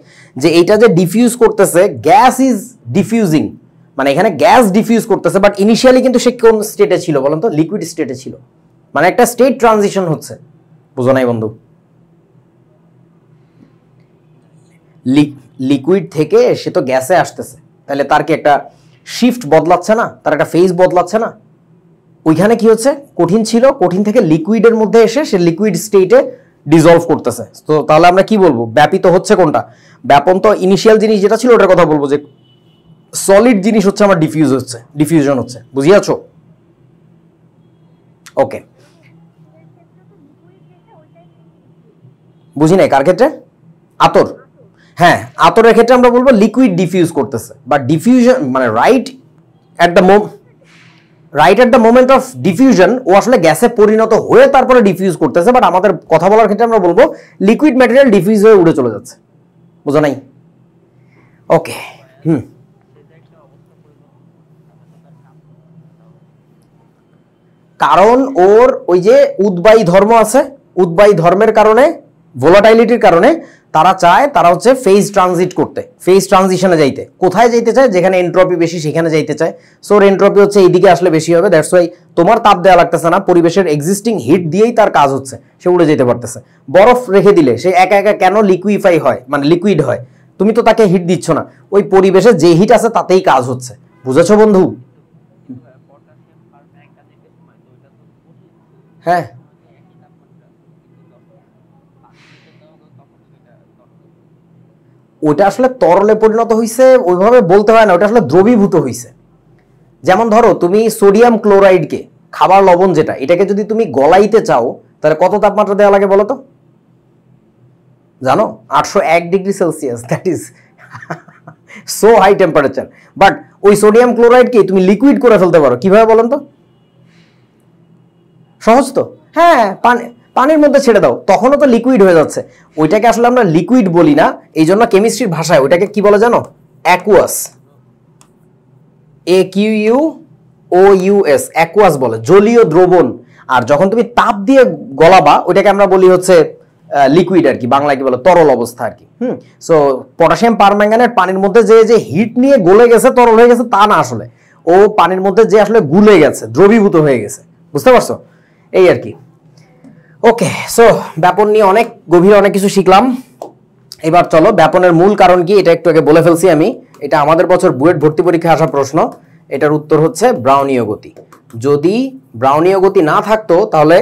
যে এইটা যে ডিফিউজ করতেছে, গ্যাস ইজ ডিফিউজিং, মানে এখানে গ্যাস ডিফিউজ করতেছে, বাট ইনিশিয়ালি কিন্তু সে কোন স্টেটে ছিল বলেন তো? লিকুইড স্টেটে ছিল। মানে একটা স্টেট ট্রানজিশন হচ্ছে, বুঝো নাই বন্ধু? লিকুইড থেকে সে তো গ্যাসে আসতেছে, তাহলে তার কি একটা শিফট বদলাচ্ছে না? তার একটা ফেজ বদলাচ্ছে না? ওইখানে কি হচ্ছে, কঠিন ছিল, কঠিন থেকে লিকুইডের মধ্যে এসে সে লিকুইড স্টেটে ডিজলভ করতেছে। তো তাহলে আমরা কি বলবো, ব্যাপিত হচ্ছে কোনটা? ব্যাপন তো ইনিশিয়াল জিনিস যেটা ছিল ওটার কথা বলবো, যে সলিড জিনিস হচ্ছে আমার ডিফিউশন হচ্ছে। বুঝিয়াছো? ওকে, বুঝি নাই কার ক্ষেত্রে? আতর। হ্যাঁ, আতরের ক্ষেত্রে আমরা বলবো লিকুইড ডিফিউজ করতেছে, বা ডিফিউশন মানে right at the moment of diffusion ও আসলে গ্যাসে পরিণত হয়ে তারপরে ডিফিউজ করতেছে। বাট আমাদের কথা বলার ক্ষেত্রে আমরা বলবো লিকুইড ম্যাটেরিয়াল ডিফিউজ হয়ে উড়ে চলে যাচ্ছে। বুঝো নাই? ওকে, কারণ ওর ওই যে উদ্বায়ী ধর্ম আছে, উদ্বায়ী ধর্মের কারণে, ভোলাটাইলিটির কারণে তারা চায়, তারা হচ্ছে ফেজ ট্রানজিট করতে, ফেজ ট্রানজিশনে যাইতে। কোথায় যাইতে চায়? যেখানে এন্ট্রপি বেশি সেখানে যাইতে চায়। সো ওর এন্ট্রপি হচ্ছে এইদিকে আসলে বেশি হবে। দ্যাটস ওয়াই তোমার তাপ দেওয়া লাগতেছে না, পরিবেশের এক্সিস্টিং হিট দিয়েই তার কাজ হচ্ছে, সে উড়ে যেতে পারতেছে। বরফ রেখে দিলে সে একা একা কেন লিকুইফাই হয়, মানে লিকুইড হয়? তুমি তো তাকে হিট দিচ্ছ না, ওই পরিবেশে যে হিট আছে তাতেই কাজ হচ্ছে। বুঝেছো বন্ধু? হ্যাঁ, ওটা আসলে তরলে পরিণত হয়েছে ওইভাবে বলতে হয় না, ওটা আসলে দ্রবীভূত হয়েছে। যেমন ধরো তুমি সোডিয়াম ক্লোরাইডকে, খাবার লবণ যেটা, এটাকে যদি তুমি গলাইতে চাও তাহলে কত তাপমাত্রা দেওয়া লাগে বলো তো? জানো? 801 degree Celsius. That is so high temperature. But ওই সোডিয়াম ক্লোরাইডকে তুমি লিকুইড করে ফেলতে পারো কিভাবে বলেন তো? সহজ তো। হ্যাঁ, পানির মধ্যে ছেড়ে দাও, তখনও তো লিকুইড হয়ে যাচ্ছে। ওইটাকে আসলে আমরা লিকুইড বলি না, এই জন্য কেমিস্ট্রির ভাষায় ওইটাকে কি বলে জানো? অ্যাকুয়াস। AQUOUS, অ্যাকুয়াস বলে, জলীয় দ্রবণ। আর যখন তুমি তাপ দিয়ে গলাবা ওইটাকে আমরা বলি হচ্ছে লিকুইড আর কি, বাংলায় কি বলে, তরল অবস্থা আর কি। সো পটাশিয়াম পারম্যাঙ্গানেট পানির মধ্যে যে হিট নিয়ে গলে গেছে, তরল হয়ে গেছে তা না, আসলে ও পানির মধ্যে যে আসলে গুলে গেছে, দ্রবীভূত হয়ে গেছে। বুঝতে পারছো? এই আর কি। ওকে, সো ব্যাপন নিয়ে অনেক গভীর অনেক কিছু শিখলাম। এবার চলো ব্যাপনের মূল কারণ কি এটা একটু আগে বলে ফেলছি আমি। এটা আমাদের বছর বুয়েট ভর্তি পরীক্ষায় আসা প্রশ্ন। এটার উত্তর হচ্ছে ব্রাউনীয় গতি। যদি ব্রাউনীয় গতি না থাকতো তাহলে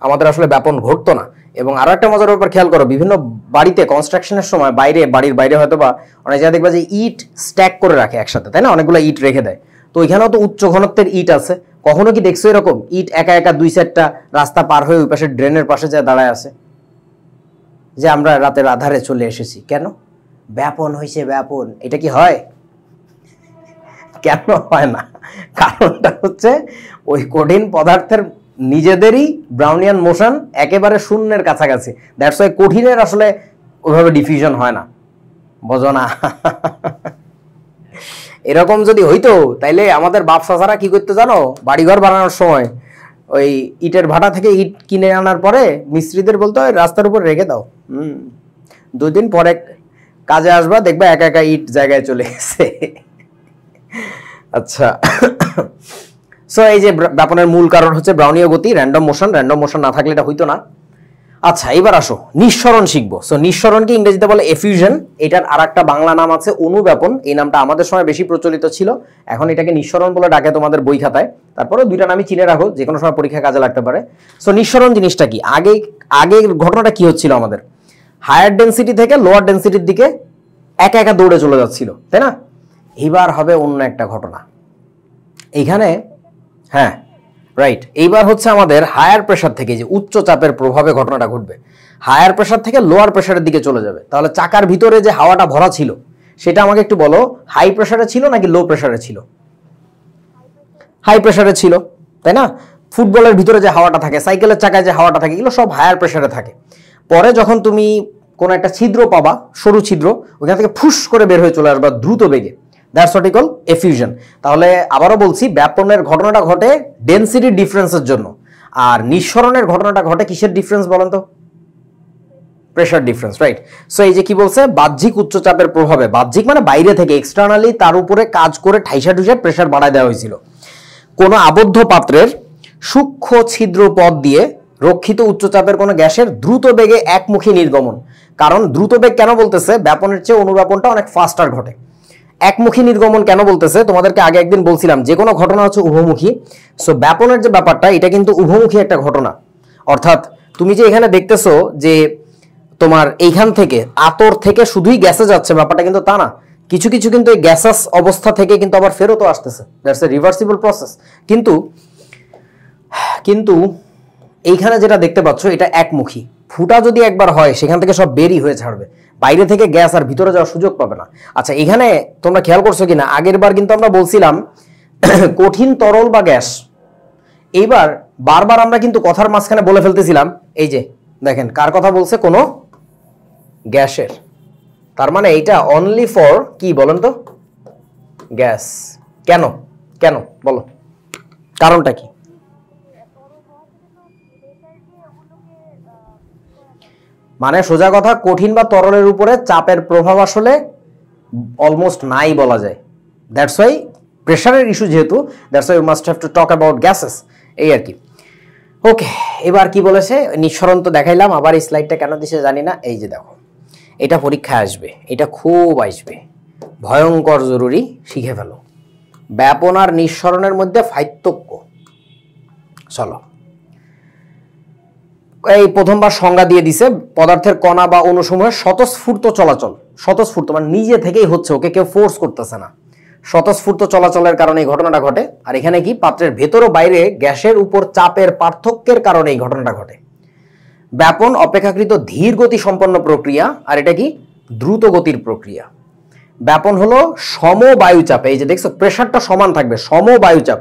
আমাদের আসলে ব্যাপন ঘটতো না। এবং আরো একটা মজার ব্যাপার খেয়াল করো, বিভিন্ন বাড়িতে কনস্ট্রাকশনের সময় বাড়ির বাইরে হয়তো বা অনেক জায়গায় দেখবা যে ইট স্ট্যাক করে রাখে একসাথে, তাই না? অনেকগুলো ইট রেখে দেয়। তো ওইখানেও তো উচ্চ ঘনত্বের ইট আছে। কখনো কি দেখছো এরকম ইট একা একা 2-4টা রাস্তা পার হয়ে ওই পাশে ড্রেনের পাশে যায় দাঁড়ায় আছে, যে আমরা রাতের আধারে চলে এসেছি? কেন? ব্যাপন হয়েছে, ব্যাপন। এটা কি হয়? কেন হয় না? কারণটা হচ্ছে ওই কঠিন পদার্থের নিজেদেরই ব্রাউনিয়ান মোশন একেবারে শূন্যের কাছাকাছি। দ্যাটস ওয়াই কঠিনের আসলে ওইভাবে ডিফিউশন হয় না। বোঝো না? এরকম যদি হইতো তাইলে আমাদের বাপ চাচারা কি করতে জানো, বাড়িঘর বানানোর সময় ওই ইটের ভাটা থেকে ইট কিনে আনার পরে মিস্ত্রিদের বলতো রাস্তার উপর রেখে দাও, 2 দিন পরে কাজে আসবা, দেখবা একা একা ইট জায়গায় চলে গেছে। আচ্ছা, সো এই যে ব্যাপনের মূল কারণ হচ্ছে ব্রাউনীয় গতি, র্যান্ডম মোশন না থাকলে এটা হইতো না। আচ্ছা, এবার আসো নিঃসরণ শিখবো। সো নিঃসরণকে ইংরেজিতে বলে এফিউশন, এটার আরেকটা বাংলা নাম আছে অনুব্যাপন। এই নামটা আমাদের সময় বেশি প্রচলিত ছিল, এখন এটাকে নিঃসরণ বলে ডাকে তোমাদের বই খাতায়। তারপরে 2টা নামই চিনে রাখো, যে কোনো সময় পরীক্ষায় কাজে লাগতে পারে। সো নিঃসরণ জিনিসটা কি, আগে ঘটনাটা কি হচ্ছিল আমাদের, হায়ার ডেন্সিটি থেকে লোয়ার ডেন্সিটির দিকে একা একা দৌড়ে চলে যাচ্ছিল, তাই না? এইবার হবে অন্য একটা ঘটনা এইখানে। হ্যাঁ রাইট, এইবার হচ্ছে আমাদের হায়ার প্রেসার থেকে, যে উচ্চ চাপের প্রভাবে ঘটনাটা ঘটবে, হায়ার প্রেসার থেকে লোয়ার প্রেসারের দিকে চলে যাবে। তাহলে চাকার ভিতরে যে হাওয়াটা ভরা ছিল সেটা আমাকে একটু বলো, হাই প্রেসারে ছিল নাকি লো প্রেসারে ছিল? হাই প্রেসারে ছিল, তাই না? ফুটবলের ভিতরে যে হাওয়াটা থাকে, সাইকেলের চাকায় যে হাওয়াটা থাকে, এগুলো সব হায়ার প্রেসারে থাকে। পরে যখন তুমি কোনো একটা ছিদ্র পাবা, সরু ছিদ্র, ওইখান থেকে ফুস করে বের হয়ে চলে আসবা দ্রুত বেগে, দ্যাটস হোয়াট ই কল এফিউশন। তাহলে আবারও বলছি, ব্যাপনের ঘটনাটা ঘটে ডেনসিটি ডিফারেন্সের জন্য, আর নিঃসরণের ঘটনাটা ঘটে কিসের ডিফারেন্স বলেন তো? Pressure difference, right. সো এই যে কি বলছে, বাহ্যিক উচ্চচাপের প্রভাবে, বাহ্যিক মানে বাইরে থেকে, এক্সটার্নালি তার উপরে কাজ করে ঠাইসা ঠুসা প্রেসার বাড়ায় দেওয়া হয়েছিল। কোনো আবদ্ধ পাত্রের সূক্ষ্ম ছিদ্র পথ দিয়ে রক্ষিত উচ্চচাপের কোনো গ্যাসের দ্রুত বেগে একমুখী নির্গমন। কারণ দ্রুত বেগ কেন বলতেছে, ব্যাপনের চেয়ে অনুব্যাপনটা অনেক ফাস্টার ঘটে। একমুখী নির্গমন কেন বলতেছে, তোমাদেরকে আগে একদিন বলছিলাম যে কোনো ঘটনা হচ্ছে উভমুখী। সো ব্যাপনের যে ব্যাপারটা, এটা কিন্তু উভমুখী একটা ঘটনা। অর্থাৎ তুমি যে এখানে দেখতেছো যে তোমার এইখান থেকে আতর থেকে শুধুই গ্যাসে যাচ্ছে, ব্যাপারটা কিন্তু তা না। কিছু কিছু কিন্তু এই গ্যাসাস অবস্থা থেকে কিন্তু আবার ফেরতও আসতেছে, দ্যাটস এ রিভার্সিবল প্রসেস। কিন্তু এইখানে যেটা দেখতে পাচ্ছ, এটা একমুখী। ফুটা যদি একবার হয়, সেখান থেকে সব বেরি হয়ে ছাড়বে, বাইরে থেকে গ্যাস আর ভিতরে যাওয়ার সুযোগ পাবে না। আচ্ছা, এখানে তোমরা খেয়াল করছো কিনা, আগের বার কিন্তু আমরা বলছিলাম কঠিন তরল বা গ্যাস। এইবার বারবার আমরা কিন্তু কথার মাঝখানে বলে ফেলতেছিলাম, এই যে দেখেন কার কথা বলছে, কোনো গ্যাসের। তার মানে এইটা অনলি ফর কি বলেন তো, গ্যাস। কেন কেন বলো, কারণটা কি? মানে সোজা কথা, কঠিন বা তরলের উপরে চাপের প্রভাব আসলে অলমোস্ট নাই বলা যায়। দ্যাটস ওয়াই প্রেসারের ইস্যু যেহেতু, that's why you must have to talk about gases, এই আর কি। ওকে, এবার কি বলেছে, নিঃসরণ তো দেখাইলাম, আবার এই স্লাইডটা কেন দিছে জানি না। এই যে দেখো, এটা পরীক্ষায় আসবে, এটা খুব আসবে, ভয়ঙ্কর জরুরি, শিখে ফেলো। ব্যাপন আর নিঃসরণের মধ্যে পার্থক্য। চলো, এই প্রথমবার সংজ্ঞা দিয়ে দিছে, পদার্থের কণা বা অণুসমূহের স্বতঃস্ফূর্ত চলাচল। স্বতঃস্ফূর্ত মানে নিজে থেকেই হচ্ছে, ওকে কেউ ফোর্স করতেছে না। স্বতঃস্ফূর্ত চলাচলের কারণে এই ঘটনাটা ঘটে। আর এখানে কি, পাত্রের ভেতর ও বাইরে গ্যাসের উপর চাপের পার্থক্যের কারণে এই ঘটনাটা ঘটে। ব্যাপন অপেক্ষাকৃত ধীর গতি সম্পন্ন প্রক্রিয়া, আর এটা কি, দ্রুত গতির প্রক্রিয়া। ব্যাপন হলো সমবায়ুচাপে, এই যে দেখছো প্রেসারটা সমান থাকবে, সমবায়ুচাপ।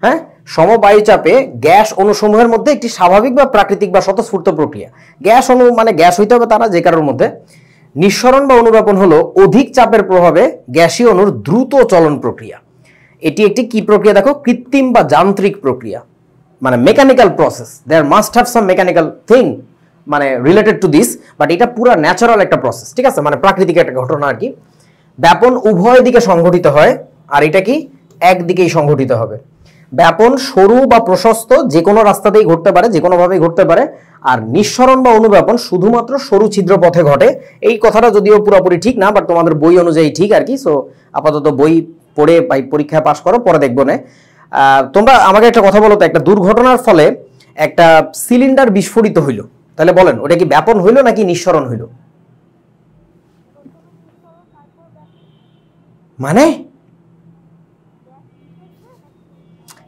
হ্যাঁ, সমবায়ুচাপে গ্যাস অণুসমূহের মধ্যে একটি স্বাভাবিক বা প্রাকৃতিক বা স্বতঃস্ফূর্ত প্রক্রিয়া। গ্যাস অণু মানে গ্যাস হইতে হবে তারা, যে কারোর মধ্যে। নিঃসরণ বা অনুব্যাপন হলো অধিক চাপের প্রভাবে গ্যাসীয় অণুর দ্রুত চলন প্রক্রিয়া। এটি একটি কি প্রক্রিয়া দেখো, কৃত্রিম বা যান্ত্রিক প্রক্রিয়া, মানে mechanical process. There must have some mechanical thing মানে রিলেটেড টু দিস, বাট এটা পুরো ন্যাচারাল একটা প্রসেস, ঠিক আছে, মানে প্রাকৃতিক একটা ঘটনা আর কি। ব্যাপন উভয় দিকে সংঘটিত হয়, আর এটা কি একদিকেই সংঘটিত হবে। ব্যাপন সরু বা প্রশস্ত যে কোনো রাস্তাতেই ঘটতে পারে, যে কোনোভাবেই ঘটতে পারে। আর নিঃসরণ বা অনুব্যাপন শুধুমাত্র সরু ছিদ্র পথে ঘটে। এই কথাটা যদিও পুরোপুরি ঠিক না, বাট তোমাদের বই অনুযায়ী ঠিক আর কি। সো আপাতত বই পড়ে পরীক্ষায় পাশ করো, পরে দেখবো না। তোমরা আমাকে একটা কথা বলো তো, একটা দুর্ঘটনার ফলে একটা সিলিন্ডার বিস্ফোরিত হইল, তাহলে বলেন ওটা কি ব্যাপন হইল নাকি নিঃসরণ হইল? মানে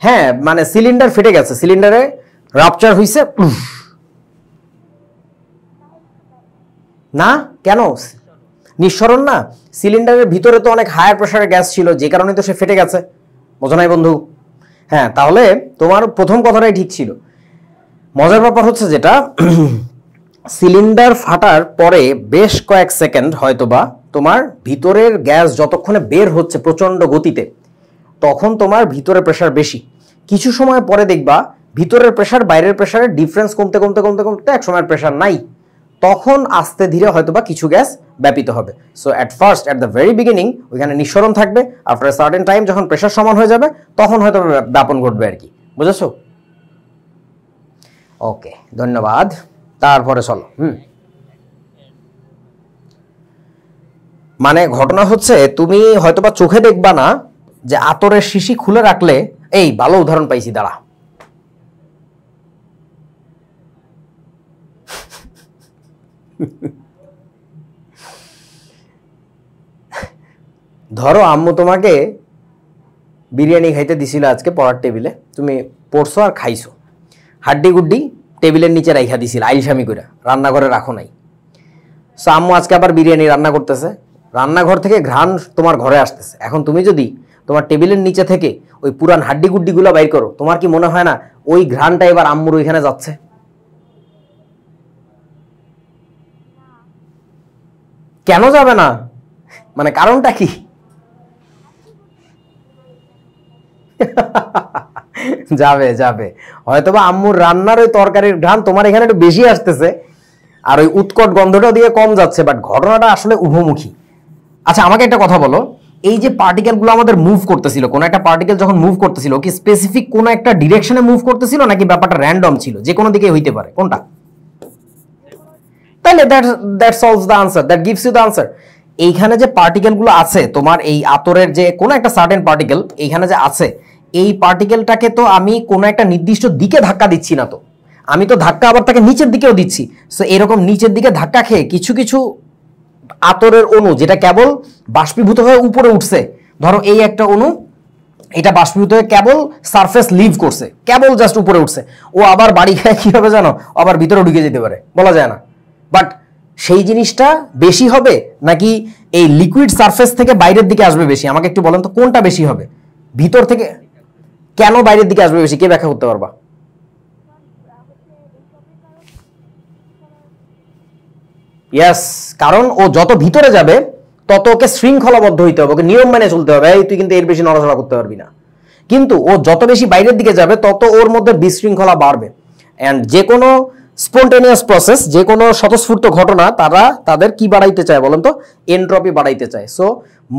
হ্যাঁ, মানে সিলিন্ডার ফেটে গেছে, সিলিন্ডারে রাপচার হইছে না, কেন নিঃসরণ না? সিলিন্ডারের ভিতরে তো অনেক হায়ার প্রেসারের গ্যাস ছিল, যে কারণে তো সে ফেটে গেছে, বোঝো নাই বন্ধু? হ্যাঁ, তাহলে তোমার প্রথম কথাটাই ঠিক ছিল। মজার ব্যাপার হচ্ছে যেটা, সিলিন্ডার ফাটার পরে বেশ কয়েক সেকেন্ড হয়তোবা তোমার ভিতরের গ্যাস যতক্ষণে বের হচ্ছে প্রচণ্ড গতিতে, তখন তোমার ভিতরের প্রেশার বেশি। কিছু সময় পরে দেখবা ভিতরের প্রেশার বাইরের প্রেশারের ডিফারেন্স কমতে কমতে কমতে কমতে এক সময় প্রেশার নাই, তখন আস্তে ধীরে হয়তোবা কিছু গ্যাস ব্যাপিত হবে। So at first, at the very beginning ওইখানে নিঃসরণ থাকবে, আফটার সার্টেন টাইম যখন প্রেশার সমান হয়ে যাবে তখন হয়তো ব্যাপন ঘটবে আর কি, বুঝেছো? ওকে, ধন্যবাদ। তারপরে চলো। মানে ঘটনা হচ্ছে তুমি হয়তোবা চোখে দেখবা না যে আতরের শিশি খুলে রাখলে, এই ভালো উদাহরণ পাইছি, দাঁড়া। ধরো আম্মু তোমাকে বিরিয়ানি খাইতে দিছিল আজকে পড়ার টেবিলে, তুমি পড়ছো আর খাইছো, হাড্ডি গুড্ডি টেবিলের নিচে রাইখা দিছিল আইলসামি করে, রান্নাঘরে রাখো নাই। সো আম্মু আজকে আবার বিরিয়ানি রান্না করতেছে, রান্নাঘর থেকে ঘ্রাণ তোমার ঘরে আসতেছে। এখন তুমি যদি তোমার টেবিলের নিচে থেকে ওই পুরান হাড্ডি গুড্ডিগুলো বাইর করো, তোমার কি মনে হয় না ওই ঘ্রাণটা এবার আম্মুর ওইখানে যাচ্ছে? কেন যাবে না? মানে কারণটা কি? যাবে যাবে, হয়তোবা আম্মুর রান্নার ওই তরকারির ঘ্রাণ তোমার এখানে একটু বেশি আসতেছে আর ওই উৎকট গন্ধটা দিয়ে কম যাচ্ছে, বাট ঘটনাটা আসলে উভমুখী। আচ্ছা আমাকে একটা কথা বলো, এই যে পার্টিকেলগুলো আমাদের মুভ করতেছিল, কোন একটা পার্টিকেল যখন মুভ করতেছিল কি স্পেসিফিক কোন একটা ডিরেকশনে মুভ করতেছিল নাকি ব্যাপারটা র্যান্ডম ছিল, যে কোনো দিকে হইতে পারে, কোনটা? তাহলে that solves the answer, that gives you the answer. এইখানে যে পার্টিকেলগুলো আছে তোমার এই আতরের যে কোনো একটা সার্টেন পার্টিকেল এইখানে যে আছে, এই পার্টিকেলটাকে তো আমি কোনো একটা নির্দিষ্ট দিকে ধাক্কা দিচ্ছি না, তো আমি তো ধাক্কা আবার তাকে নিচের দিকেও দিচ্ছি। সো এরকম নিচের দিকে ধাক্কা খেয়ে কিছু কিছু আতরের অণু যেটা কেবল বাষ্পীভূত হয়ে উপরে উঠছে, ধরো এই একটা অণু, এটা বাষ্পীভূত হয়ে কেবল সারফেস লিভ করছে, কেবল জাস্ট উপরে উঠছে, ও আবার বাড়ি খায় কিভাবে জানো, আবার ভিতরে ঢুকে যেতে পারে, বলা যায় না। বাট সেই জিনিসটা বেশি হবে নাকি এই লিকুইড সারফেস থেকে বাইরের দিকে আসবে বেশি? আমাকে একটু বলেন তো কোনটা বেশি হবে? ভিতর থেকে কেন বাইরের দিকে আসবে বেশি, কে ব্যাখ্যা করতে পারবা? ইয়েস, কারণ ও যত ভিতরে যাবে তত ওকে শৃঙ্খলাবদ্ধ হইতে হবে, ওকে নিয়ম মেনে চলতে হবে, এই তুই কিন্তু এর বেশি নড়াচড়া করতে পারবি না। কিন্তু ও যত বেশি বাইরের দিকে যাবে তত ওর মধ্যে বিশৃঙ্খলা বাড়বে। অ্যান্ড যে কোনো স্পন্টেনিয়াস প্রসেস, যে কোনো স্বতঃস্ফূর্ত ঘটনা তাদের কি বাড়াইতে চায় বলেন তো? এনট্রপি বাড়াইতে চায়। সো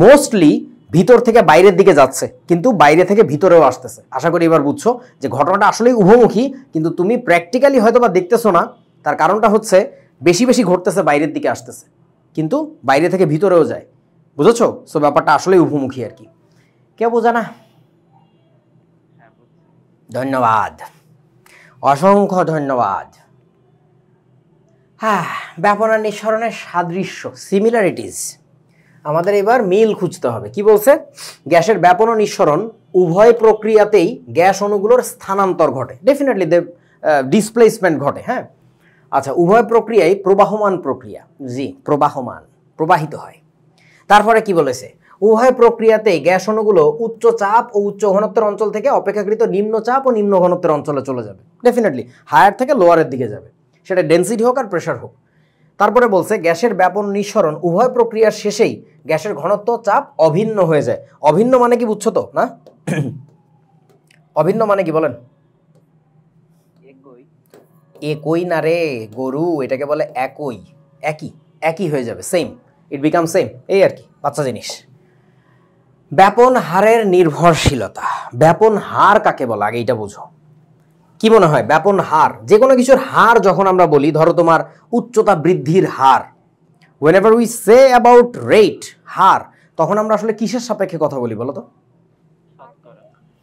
মোস্টলি ভিতর থেকে বাইরের দিকে যাচ্ছে, কিন্তু বাইরে থেকে ভিতরেও আসতেছে। আশা করি এবার বুঝছো যে ঘটনাটা আসলেই উভমুখী, কিন্তু তুমি প্র্যাকটিক্যালি হয়তো বা দেখতেছো না। তার কারণটা হচ্ছে বেশি বেশি ঘটতেছে, বাইরের দিকে আসতেছে, কিন্তু বাইরে থেকে ভিতরেও যায়, বুঝেছো? সো ব্যাপারটা আসলেই উভমুখী আর কি। কেউ বোঝা না? ধন্যবাদ, অসংখ্য ধন্যবাদ। হ্যাঁ, ব্যাপন আর নিঃসরণের সাদৃশ্য, সিমিলারিটিস, আমাদের এবার মিল খুঁজতে হবে। কি বলছে? গ্যাসের ব্যাপন ও নিঃসরণ উভয় প্রক্রিয়াতেই গ্যাস অণুগুলোর স্থানান্তর ঘটে, ডেফিনেটলি ডিসপ্লেসমেন্ট ঘটে। হ্যাঁ, আচ্ছা, উভয় প্রক্রিয়াই প্রবাহমান প্রক্রিয়া, জি প্রবাহমান, প্রবাহিত হয়। তারপরে কি বলেছে? উভয় প্রক্রিয়াতেই গ্যাস অণুগুলো উচ্চ চাপ ও উচ্চ ঘনত্বের অঞ্চল থেকে অপেক্ষাকৃত নিম্ন চাপ ও নিম্ন ঘনত্বের অঞ্চলে চলে যাবে, ডেফিনেটলি হায়ার থেকে লোয়ারের দিকে যাবে, সেটা ডেন্সিটি হোক আর প্রেশার হোক। তারপরে বলছে গ্যাসের ব্যাপন নিঃসরণ উভয় প্রক্রিয়ার শেষেই গ্যাসের ঘনত্ব চাপ অভিন্ন হয়ে যায়। অভিন্ন মানে কি বুঝছো তো না? অভিন্ন মানে কি বলেন? একই না রে গরু, এটাকে বলে একই, একই একই হয়ে যাবে, সেম, ইট বিকাম সেম, এই আর কি, বাচ্চা জিনিস। ব্যাপন হারের নির্ভরশীলতা, ব্যাপন হার কাকে বলে আগে এটা বুঝো। কি মনে হয় ব্যাপন হার? যে কোনো কিছুর হার যখন আমরা বলি, ধরো তোমার উচ্চতা বৃদ্ধির হার, whenever we say about rate, হার, তখন আমরা আসলে কিসের সাপেক্ষে কথা বলি বলো তো?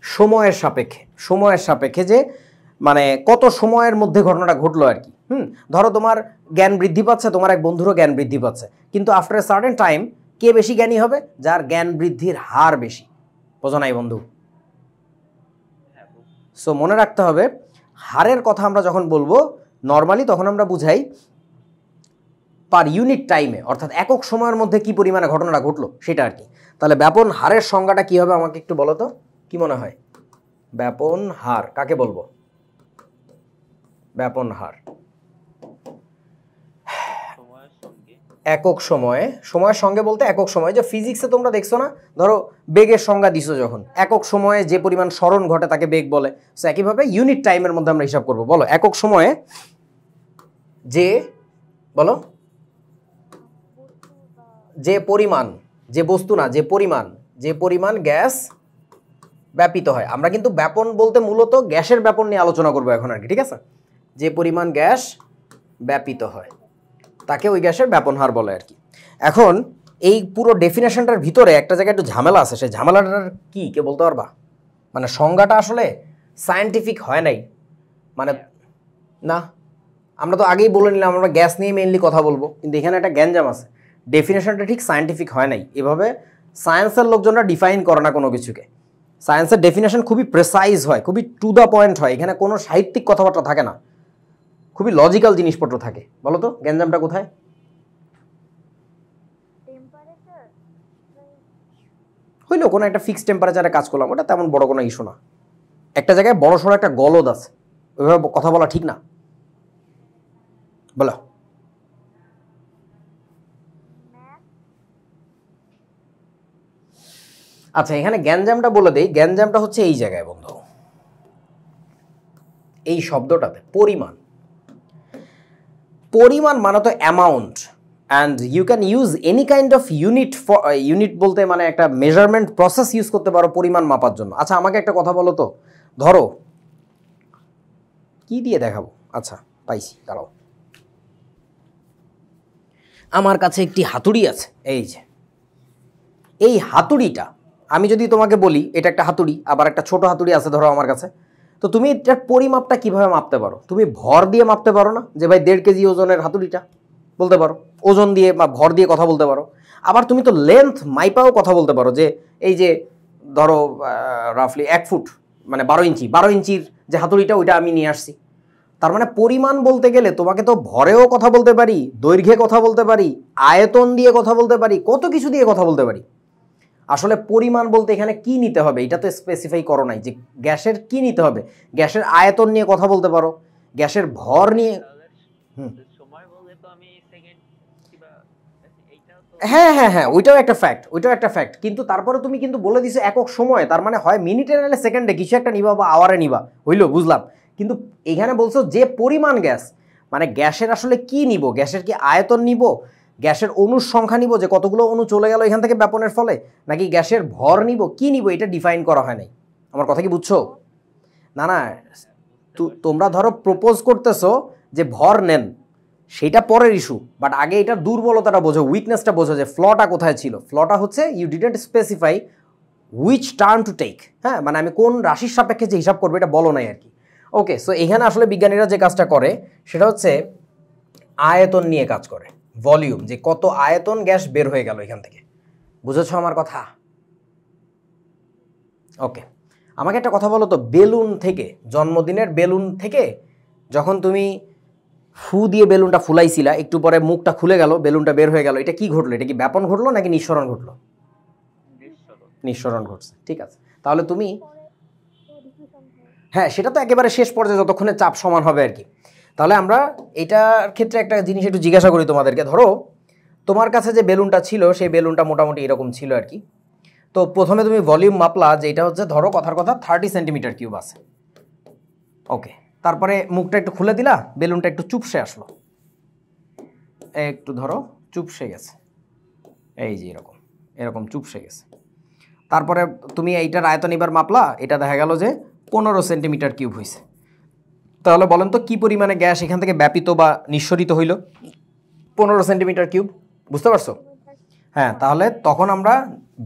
সময়ের সাপেক্ষে। সময়ের সাপেক্ষে, যে মানে কত সময়ের মধ্যে ঘটনাটা ঘটলো আর কি। ধরো তোমার জ্ঞান বৃদ্ধি পাচ্ছে, তোমার এক বন্ধুরও জ্ঞান বৃদ্ধি পাচ্ছে, কিন্তু আফটার এ সার্টেন টাইম কে বেশি জ্ঞানী হবে? যার জ্ঞান বৃদ্ধির হার বেশি। বোঝো নাই বন্ধু? সো মনে রাখতে হবে, হারের কথা আমরা যখন বলবো নর্মালি তখন আমরা বুঝাই পার ইউনিট টাইমে, অর্থাৎ একক সময়ের মধ্যে কি পরিমাণে ঘটনাটা ঘটলো সেটা আর কি। তাহলে ব্যাপন হারের সংজ্ঞাটা কি হবে আমাকে একটু বলো তো, কি মনে হয়? ব্যাপন হার কাকে বলবো? ব্যাপন হার একক সময়ে, সময়ের সঙ্গে বলতে একক সময়, যে ফিজিক্সে তোমরা দেখছো না, ধরো বেগের সংজ্ঞা দিছো যখন, একক সময়ে যে পরিমাণ স্মরণ ঘটে তাকে বেগ বলে। সো একইভাবে ইউনিট টাইমের মধ্যে আমরা হিসাব করব। বলো একক সময়ে যে, বলো যে পরিমাণ, যে বস্তু না, যে পরিমাণ গ্যাস ব্যাপিত হয়। আমরা কিন্তু ব্যাপন বলতে মূলত গ্যাসের ব্যাপন নিয়ে আলোচনা করবো এখন আর কি, ঠিক আছে? যে পরিমাণ গ্যাস ব্যাপিত হয় তাকে ওই গ্যাসের ব্যাপন হার বলে আর কি। এখন এই পুরো ডেফিনেশনটার ভিতরে একটা জায়গায় একটু ঝামেলা আছে, সেই ঝামেলাটার কি কে বলতে পারবা? মানে সংজ্ঞাটা আসলে সায়েন্টিফিক হয় নাই, মানে না, আমরা তো আগেই বলে নিলাম আমরা গ্যাস নিয়ে মেইনলি কথা বলবো, কিন্তু এখানে একটা গ্যাঞ্জাম আছে, ডেফিনেশনটা ঠিক সায়েন্টিফিক হয় নাই। এভাবে সায়েন্সের লোকজনরা ডিফাইন করে না কোনো কিছুকে। সায়েন্সের ডেফিনেশন খুবই প্রেসাইজ হয়, খুবই টু দ্য পয়েন্ট হয়, এখানে কোনো সাহিত্যিক কথাবার্তা থাকে না, খুবই লজিক্যাল জিনিসপত্র থাকে। বলো তো গ্যাঞ্জামটা কোথায়? হইলো কোনো একটা ফিক্সড টেম্পারেচারে কাজ করলাম, ওটা তেমন বড় কোনো ইস্যু না। একটা জায়গায় বড় সড়ো একটা গলদ আছে, ওইভাবে কথা বলা ঠিক না। বলো আচ্ছা, এখানে গ্যাঞ্জামটা বলে দেই। গ্যাঞ্জামটা হচ্ছে এই জায়গায় বন্ধু, এই শব্দটাতে পরিমাণ। পরিমাণ মানে তো amount, and you can use any kind of unit for, unit বলতে মানে একটা মেজারমেন্ট প্রসেস ইউজ করতে পারো পরিমাণ মাপার জন্য। আচ্ছা আমাকে একটা কথা বলো তো, ধরো কি দিয়ে দেখাবো, আচ্ছা পাইছি, দাঁড়াও। আমার কাছে একটি হাতুড়ি আছে, এই যে এই হাতুড়িটা আমি যদি তোমাকে বলি এটা একটা হাতুড়ি, আবার একটা ছোট হাতুড়ি আছে ধরো আমার কাছে, তো তুমি এটার পরিমাপটা কিভাবে মাপতে পারো? তুমি ভর দিয়ে মাপতে পারো না, যে ভাই 1.5 কেজি ওজনের হাতুড়িটা, বলতে পারো ওজন দিয়ে বা ভর দিয়ে কথা বলতে পারো। আবার তুমি তো লেন্থ মাইপাও কথা বলতে পারো, যে এই যে ধরো রাফলি 1 ফুট মানে 12 ইঞ্চির যে হাতুড়িটা ওইটা আমি নিয়ে আসছি। তার মানে পরিমাণ বলতে গেলে তোমাকে তো ভরেও কথা বলতে পারি, দৈর্ঘ্যে কথা বলতে পারি, আয়তন দিয়ে কথা বলতে পারি, কত কিছু দিয়ে কথা বলতে পারি। আসলে পরিমাণ বলতে এখানে কি নিতে হবে এটা তো স্পেসিফাই করো নাই, যে গ্যাসের কি নিতে হবে। গ্যাসের আয়তন নিয়ে কথা বলতে পারো, গ্যাসের ভর নিয়ে। হ্যাঁ হ্যাঁ হ্যাঁ, ওইটাও একটা ফ্যাক্ট, কিন্তু তারপরে তুমি কিন্তু বলে দিছো একক সময়, তার মানে হয় মিনিটে নাহলে সেকেন্ডে কিছু একটা নিবা বা আওয়ারে নিবা, হইলো বুঝলাম। কিন্তু এখানে বলছো যে পরিমাণ গ্যাস, মানে গ্যাসের আসলে কি নিব? গ্যাসের কি আয়তন নিব, গ্যাসের অণুর সংখ্যা নিব যে কতগুলো অণু চলে গেল এখান থেকে ব্যাপনের ফলে, নাকি গ্যাসের ভর নিব, কি নিব এটা ডিফাইন করা হয় নাই। আমার কথা কি বুঝছো? না না, তোমরা ধরো প্রপোজ করতেছো যে ভর নেন, সেটা পরের ইস্যু, বাট আগে এটা দুর্বলতাটা বোঝো, উইকনেসটা বোঝো, যে ফ্লটা কোথায় ছিল। ফ্লটা হচ্ছে you didn't specify which term to take. হ্যাঁ, মানে আমি কোন রাশির সাপেক্ষে যে হিসাব করবো এটা বলো নাই আর কি। ওকে, সো এখানে আসলে বিজ্ঞানীরা যে কাজটা করে সেটা হচ্ছে আয়তন নিয়ে কাজ করে, ভলিউম, যে কত আয়তন গ্যাস বের হয়ে গেল এখান থেকে। বুঝেছো আমার কথা? ওকে, আমাকে একটা কথা বলো তো, বেলুন থেকে, জন্মদিনের বেলুন থেকে যখন তুমি ফু দিয়ে বেলুনটা ফুলাইছিলা, একটু পরে মুখটা খুলে গেল, বেলুনটা বের হয়ে গেল, এটা কি ঘটলো? এটা কি ব্যাপন ঘটলো নাকি নিঃসরণ ঘটলো? নিঃসরণ ঘটছে, ঠিক আছে। তাহলে তুমি, হ্যাঁ সেটা তো একেবারে শেষ পর্যায়ে যতক্ষণে চাপ সমান হবে আর কি। তাহলে আমরা এটার ক্ষেত্রে একটা জিনিস একটু জিজ্ঞাসা করি তোমাদেরকে। ধরো তোমার কাছে যে বেলুনটা ছিল সেই বেলুনটা মোটামুটি এরকম ছিল আর কি। তো প্রথমে তুমি ভলিউম মাপলা, যে এটা হচ্ছে ধরো কথার কথা 30 সেন্টিমিটার কিউব আছে। ওকে, তারপরে মুখটা একটু খুলে দিলা, বেলুনটা একটু চুপসে আসলো, একটু ধরো চুপসে গেছে, এই যে এরকম এরকম চুপসে গেছে। তারপরে তুমি এইটার আয়তন এবার মাপলা, এটা দেখা গেল যে 15 সেন্টিমিটার কিউব হয়েছে। তাহলে বলেন তো কি পরিমাণে গ্যাস এখান থেকে ব্যাপিত বা নিঃসরিত হইল? 15 সেন্টিমিটার কিউব, বুঝতে পারছো? হ্যাঁ, তাহলে তখন আমরা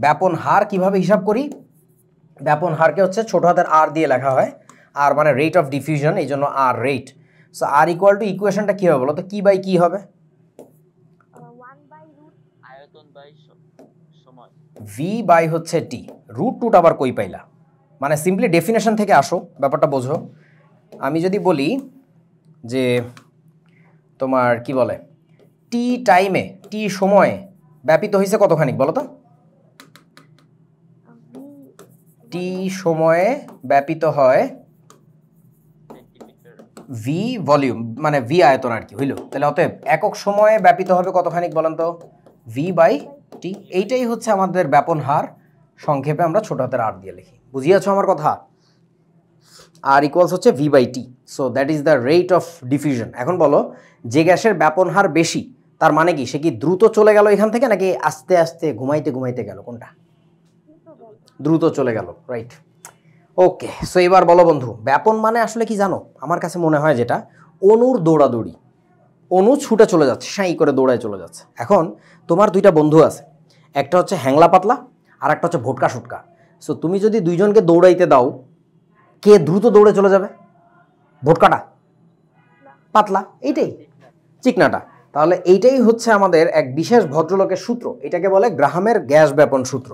ব্যাপন হার কিভাবে হিসাব করি? ব্যাপন হারকে হচ্ছে ছোট হাতের আর দিয়ে লেখা হয়, আর মানে রেট অফ ডিফিউশন, এই জন্য আর rate. So R equal to, ইকুয়েশনটা কি হবে বলো তো, কি বাই কি হবে? ভি বাই হচ্ছে টি, রুট টুটা আবার কই পাইলা? মানে সিম্পলি ডেফিনেশন থেকে আসো, ব্যাপারটা বোঝো। আমি যদি বলি যে তোমার কি বলে, টি টাইমে, টি সময়ে ব্যাপিত হয়েছে কতখানি বলো তো? টি সময়ে ব্যাপিত হয় ভি ভলিউম মানে ভি আয়তন আর কি হইল। তাহলে অতএব একক সময়ে ব্যাপিত হবে কতখানি বলেন তো, ভি বাই টি। এইটাই হচ্ছে আমাদের ব্যাপন হার, সংক্ষেপে আমরা ছোট হাতের আর দিয়ে লিখি। বুঝিয়েছো আমার কথা? আর ইকুয়ালস হচ্ছে V by T. So that is the rate of diffusion. এখন বলো, যে গ্যাসের ব্যাপন হার বেশি তার মানে কি, সে কি দ্রুত চলে গেল এখান থেকে, নাকি আস্তে আস্তে ঘুমাইতে ঘুমাইতে গেল? কোনটা? দ্রুত চলে গেল, রাইট। ওকে, সো এবার বলো বন্ধু, ব্যাপন মানে আসলে কি জানো? আমার কাছে মনে হয় যেটা অণুর দৌড়াদৌড়ি, অণু ছুটে চলে যাচ্ছে, সাঁই করে দৌড়ায় চলে যাচ্ছে। এখন তোমার দুইটা বন্ধু আছে, একটা হচ্ছে হ্যাংলা পাতলা আর একটা হচ্ছে ভোটকা সুটকা। সো তুমি যদি দুইজনকে দৌড়াইতে দাও, কে দ্রুত দৌড়ে চলে যাবে? ভোটকাটা? পাতলা? এইটাই চিকনাটা। তাহলে এইটাই হচ্ছে আমাদের এক বিশেষ ভদ্রলোকের সূত্র, এটাকে বলে গ্রাহামের গ্যাস ব্যাপন সূত্র,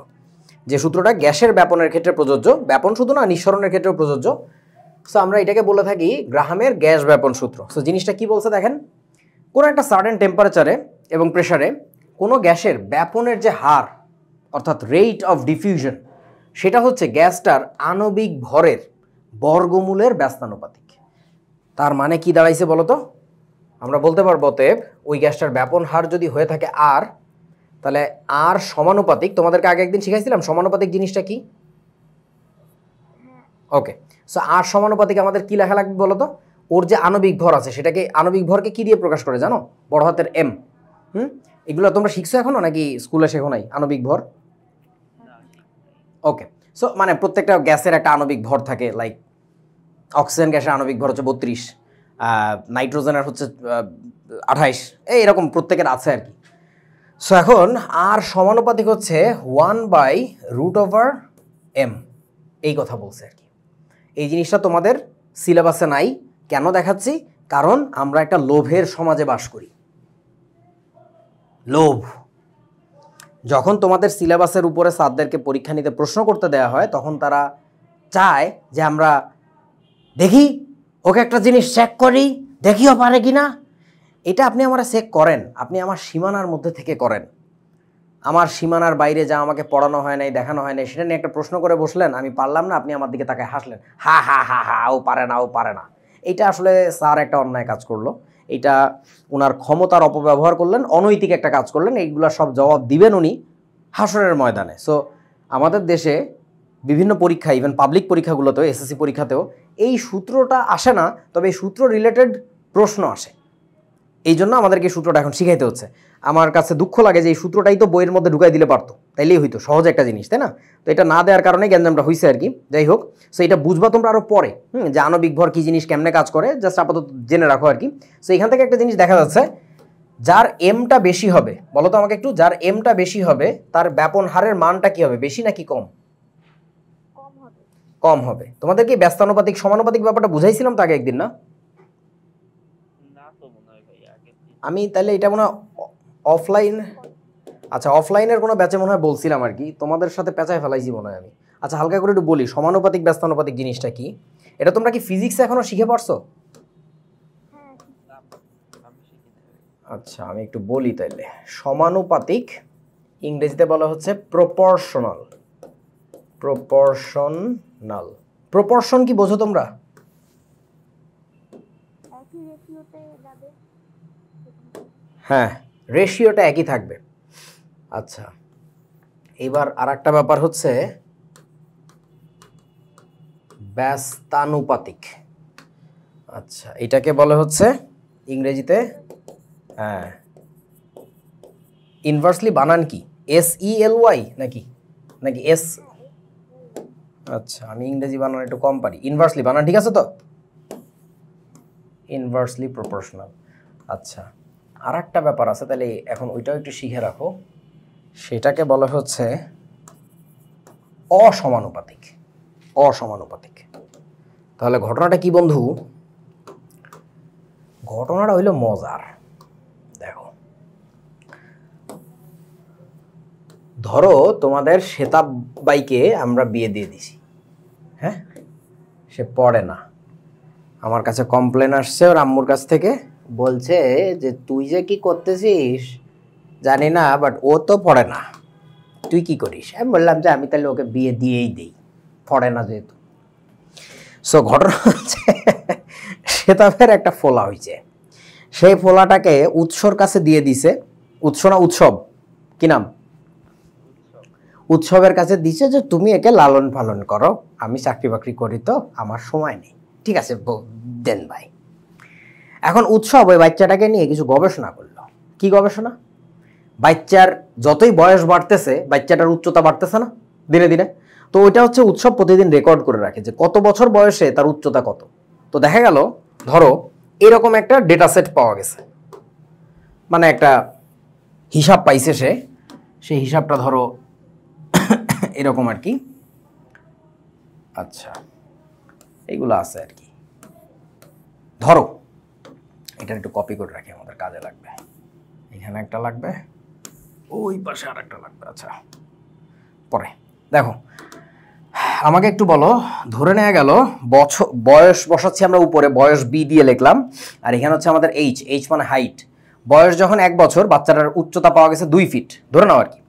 যে সূত্রটা গ্যাসের ব্যাপনের ক্ষেত্রে প্রযোজ্য, ব্যাপন শুধু না নিঃসরণের ক্ষেত্রেও প্রযোজ্য। সো আমরা এটাকে বলে থাকি গ্রাহামের গ্যাস ব্যাপন সূত্র। সো জিনিসটা কি বলছে দেখেন, কোনো একটা সার্টেন টেম্পারেচারে এবং প্রেসারে কোনো গ্যাসের ব্যাপনের যে হার অর্থাৎ রেট অফ ডিফিউশন, সেটা হচ্ছে গ্যাসটার আণবিক ভরের বর্গমূলের ব্যস্তানুপাতিক। তার মানে কি দাঁড়াইছে বলো তো? আমরা বলতে পারবো অতএব ওই গ্যাসটার ব্যাপন হার যদি হয়ে থাকে আর, তাহলে আর সমানুপাতিক, তোমাদেরকে আগে একদিন শিখাইছিলাম সমানুপাতিক জিনিসটা কি। ওকে, সো আর সমানুপাতিক আমাদের কি লেখা লাগবে বলো তো? ওর যে আণবিক ভর আছে সেটাকে, আণবিক ভরকে কি দিয়ে প্রকাশ করে জানো? বড় হাতের এম। এগুলো তোমরা শিখছো এখনো নাকি স্কুলে শেখো নাই আণবিক ভর? ওকে, সো মানে প্রত্যেকটা গ্যাসের একটা আণবিক ভর থাকে, লাইক অক্সিজেন গ্যাসের আণবিক ভর হচ্ছে 32, নাইট্রোজেনের হচ্ছে 28, এরকম প্রত্যেকের আছে আর কি। সো এখন আর সমানুপাতিক হচ্ছে 1/√m, এই কথা বলছে আর কি। এই জিনিসটা তোমাদের সিলেবাসে নাই, কেন দেখাচ্ছি? কারণ আমরা একটা লোভের সমাজে বাস করি। লোভ, যখন তোমাদের সিলেবাসের উপরে স্যারদেরকে পরীক্ষা নিতে প্রশ্ন করতে দেওয়া হয়, তখন তারা চায় যে আমরা দেখি, ওকে একটা জিনিস চেক করি, দেখিও পারে কি না। এটা আপনি আমার চেক করেন, আপনি আমার সীমানার মধ্যে থেকে করেন। আমার সীমানার বাইরে যা আমাকে পড়ানো হয় নাই, দেখানো হয় নাই, সেটা নিয়ে একটা প্রশ্ন করে বসলেন, আমি পারলাম না, আপনি আমার দিকে তাকায় হাসলেন, হা হা হা হা, ও পারে না, ও পারে না। এটা আসলে স্যার একটা অন্যায় কাজ করলো, এটা ওনার ক্ষমতার অপব্যবহার করলেন, অনৈতিক একটা কাজ করলেন। এইগুলো সব জবাব দিবেন উনি হাসরের ময়দানে। সো আমাদের দেশে বিভিন্ন পরীক্ষা, ইভেন পাবলিক পরীক্ষাগুলোতেও, এসএসসি পরীক্ষাতেও এই সূত্রটা আসে না, তবে এই সূত্র রিলেটেড প্রশ্ন আসে। এই জন্য আমাদেরকে এই সূত্রটা এখন শিখাইতে হচ্ছে। আমার কাছে দুঃখ লাগে যে এই সূত্রটাই তো বইয়ের মধ্যে ঢুকাই দিলে পারতো, তাইলেই হইতো, সহজ একটা জিনিস, তাই না? তো এটা না দেওয়ার কারণে গ্যাঞ্জামটা হয়েছে আর কি। যাই হোক, সো এটা বুঝবা তোমরা আরও পরে, যে আণবিক ভর কী জিনিস, কেমনে কাজ করে, জাস্ট আপাতত জেনে রাখো আর কি। সো এখান থেকে একটা জিনিস দেখা যাচ্ছে, যার এমটা বেশি হবে, বলো তো আমাকে একটু, যার এমটা বেশি হবে তার ব্যাপন হারের মানটা কি হবে, বেশি নাকি কম? কম হবে। তোমাদেরকে ব্যস্তানুপাতিক সমানুপাতিক ব্যাপারটা বুঝাইছিলাম তো আগে একদিন, না? আমি তাহলে এটা মনে হয় অফলাইন, আচ্ছা অফলাইনের কোনো ব্যাচে মনে হয় বলছিলাম আর কি, তোমাদের সাথে পেঁচায় ফেলাইছি মনে হয় আমি। আচ্ছা হালকা করে একটু বলি, সমানুপাতিক ব্যস্তানুপাতিক জিনিসটা কি। এটা তোমরা কি ফিজিক্সে এখনো শিখে পারছো? আচ্ছা আমি একটু বলি তাইলে। সমানুপাতিক ইংরেজিতে বলা হচ্ছে প্রপোর্শনাল। প্রপোর্শনাল, প্রপোর্শন কি বোঝো তোমরা? হ্যাঁ, রেশিওটা একই থাকবে। আচ্ছা এবার আর একটা ব্যাপার হচ্ছে ব্যস্তানুপাতিক। আচ্ছা এটাকে বলে হচ্ছে ইংরেজিতে, হ্যাঁ, ইনভার্সলি বানান কি, SELY নাকি নাকি এস? আচ্ছা আমি ইংরেজি বানান একটু কম পারি, ইনভার্সলি বানান ঠিক আছে তো, ইনভার্সলি প্রপোর্শনাল। আচ্ছা আর একটা ব্যাপার আছে, তাহলে এখন ওইটাও একটু শিখে রাখো, সেটাকে বলা হচ্ছে অসমানুপাতিক। অসমানুপাতিক, তাহলে ঘটনাটা কি বন্ধু? ঘটনাটা হইল মজার। দেখো ধরো তোমাদের শ্বেতাবাইকে আমরা বিয়ে দিয়ে দিছি, হ্যাঁ, সে পড়ে না, আমার কাছে কমপ্লেন আসছে ওর আম্মুর কাছ থেকে, বলছে যে তুই যে কি করতেছিস জানি না, বাট ও তো পড়ে না, তুই কি করিস? আমি বললাম যে আমি তাহলে ওকে বিয়ে দিয়েই দিই, পড়ে না যেহেতু। সো ঘটনা হচ্ছে শ্বেতাভের একটা ফোলা হয়েছে, সেই ফোলাটাকে উৎসর কাছে দিয়ে দিছে, উৎস না উৎসব, কি নাম, উৎসবের কাছে দিছে যে তুমি একে লালন পালন করো, আমি চাকরি বাকরি করি তো আমার সময় নেই। ঠিক আছে দেন ভাই। এখন উৎসব ওই বাচ্চাটাকে নিয়ে কিছু গবেষণা করলো। কি গবেষণা? বাচ্চার যতই বয়স বাড়তেছে বাচ্চাটার উচ্চতা বাড়তেছে না দিনে দিনে, তো ওইটা হচ্ছে উৎসব প্রতিদিন রেকর্ড করে রাখে যে কত বছর বয়সে তার উচ্চতা কত। তো দেখা গেল ধরো এরকম একটা ডেটা সেট পাওয়া গেছে, মানে একটা হিসাব পাইছে সে, সেই হিসাবটা ধরো এরকম আর কি। আচ্ছা এইগুলো আছে আর কি। ধরো এটা একটু কপি করে রাখি, আমাদের কাজে লাগবে। এখানে একটা লাগবে, ওই পাশে আর একটা লাগবে। আচ্ছা পরে দেখো, আমাকে একটু বলো, ধরে নেওয়া গেল বয়স বসাচ্ছি আমরা উপরে, বয়স বি দিয়ে লিখলাম, আর এখানে হচ্ছে আমাদের এইচ, এইচ মানে হাইট। বয়স যখন 1 বছর বাচ্চাটার উচ্চতা পাওয়া গেছে 2 ফিট, ধরে নাও আর কি।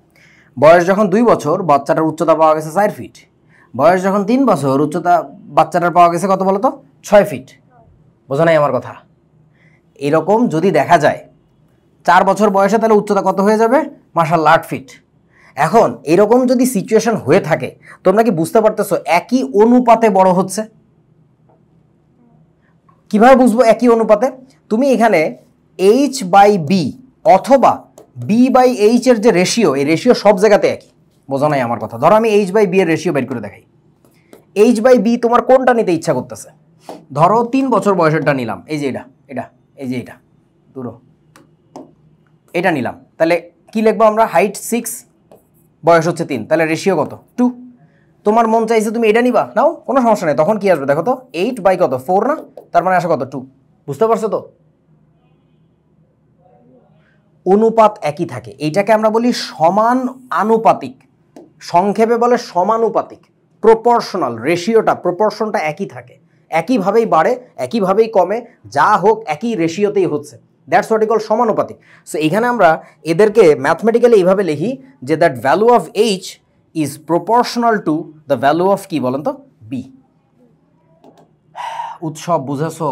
বয়স যখন 2 বছর বাচ্চাটার উচ্চতা পাওয়া গেছে 4 ফিট। বয়স যখন 3 বছর উচ্চতা বাচ্চাটার পাওয়া গেছে কত বলো তো? 6 ফিট। বোঝা নাই আমার কথা? এরকম যদি দেখা যায় 4 বছর বয়সে, তাহলে উচ্চতা কত হয়ে যাবে? মাশাআল্লাহ 8 ফিট। এখন এরকম যদি সিচুয়েশন হয়ে থাকে, তোমরা কি বুঝতে পারতেছো একই অনুপাতে বড় হচ্ছে? কিভাবে বুঝবো একই অনুপাতে? তুমি এখানে h/b অথবা b/h এর যে রেশিও, এই রেশিও সব জায়গাতে একই। বোঝা নাই আমার কথা? ধরো আমি h/b এর রেশিও বের করে দেখাই। h/b তোমার কোনটা নিতে ইচ্ছা করতেছে? ধরো 3 বছর বয়সেরটা নিলাম, এই যে এটা এই যে এটা দূরো, এটা নিলাম। তাহলে কি লিখবো আমরা? হাইট 6, বয়স হচ্ছে 3, তাহলে রেশিও কত? 2। তোমার মন চাইছে তুমি এটা নিবা, নাও, কোনো সমস্যা নেই। তখন কি আসবে দেখো তো, 8 কত 4 না, তার মানে আসে কত 2। বুঝতে পারছো তো? অনুপাত একই থাকে, এইটাকে আমরা বলি সমান আনুপাতিক, সংক্ষেপে বলে সমানুপাতিক। প্রপোর্শনাল রেশিওটা, প্রপোর্শনটা একই থাকে, একইভাবেই বাড়ে, একইভাবেই কমে, যা হোক একই রেশিওতেই হচ্ছে। দ্যাটস হোয়াট ই কল সমানুপাতিক। সো এখানে আমরা এদেরকে ম্যাথমেটিক্যালি এইভাবে লিখি যে that value of H is proportional to the value of কি বলেন তো? বি। উৎসব বুঝেছো?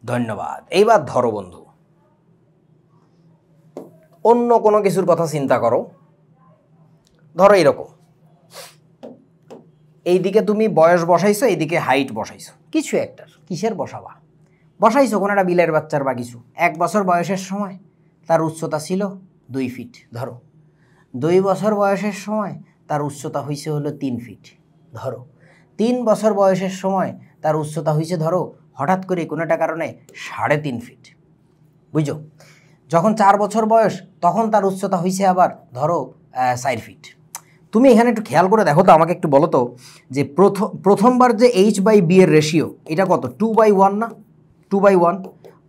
ধন্যবাদ। এইবার ধরো বন্ধু, অন্য কোনো কিছুর কথা চিন্তা করো। ধরো এরকম, এইদিকে তুমি বয়স বসাইছো, এইদিকে হাইট বসাইছো, কিছু একটার, কিসের বসাবা? বসাইছো কোনো একটা বিলের বাচ্চার বা কিছু। 1 বছর বয়সের সময় তার উচ্চতা ছিল 2 ফিট, ধরো 2 বছর বয়সের সময় তার উচ্চতা হয়েছে হলো 3 ফিট, ধরো 3 বছর বয়সের সময় তার উচ্চতা হয়েছে ধরো হঠাৎ করে কোনো একটা কারণে 3.5 ফিট, বুঝছো? যখন 4 বছর বয়স তখন তার উচ্চতা হয়েছে আবার ধরো 4 ফিট। তুমি এখানে একটু খেয়াল করে দেখো তো, আমাকে একটু বলো তো যে প্রথমবার যে h/b এর রেশিও এটা কত? 2/1 না? 2/1।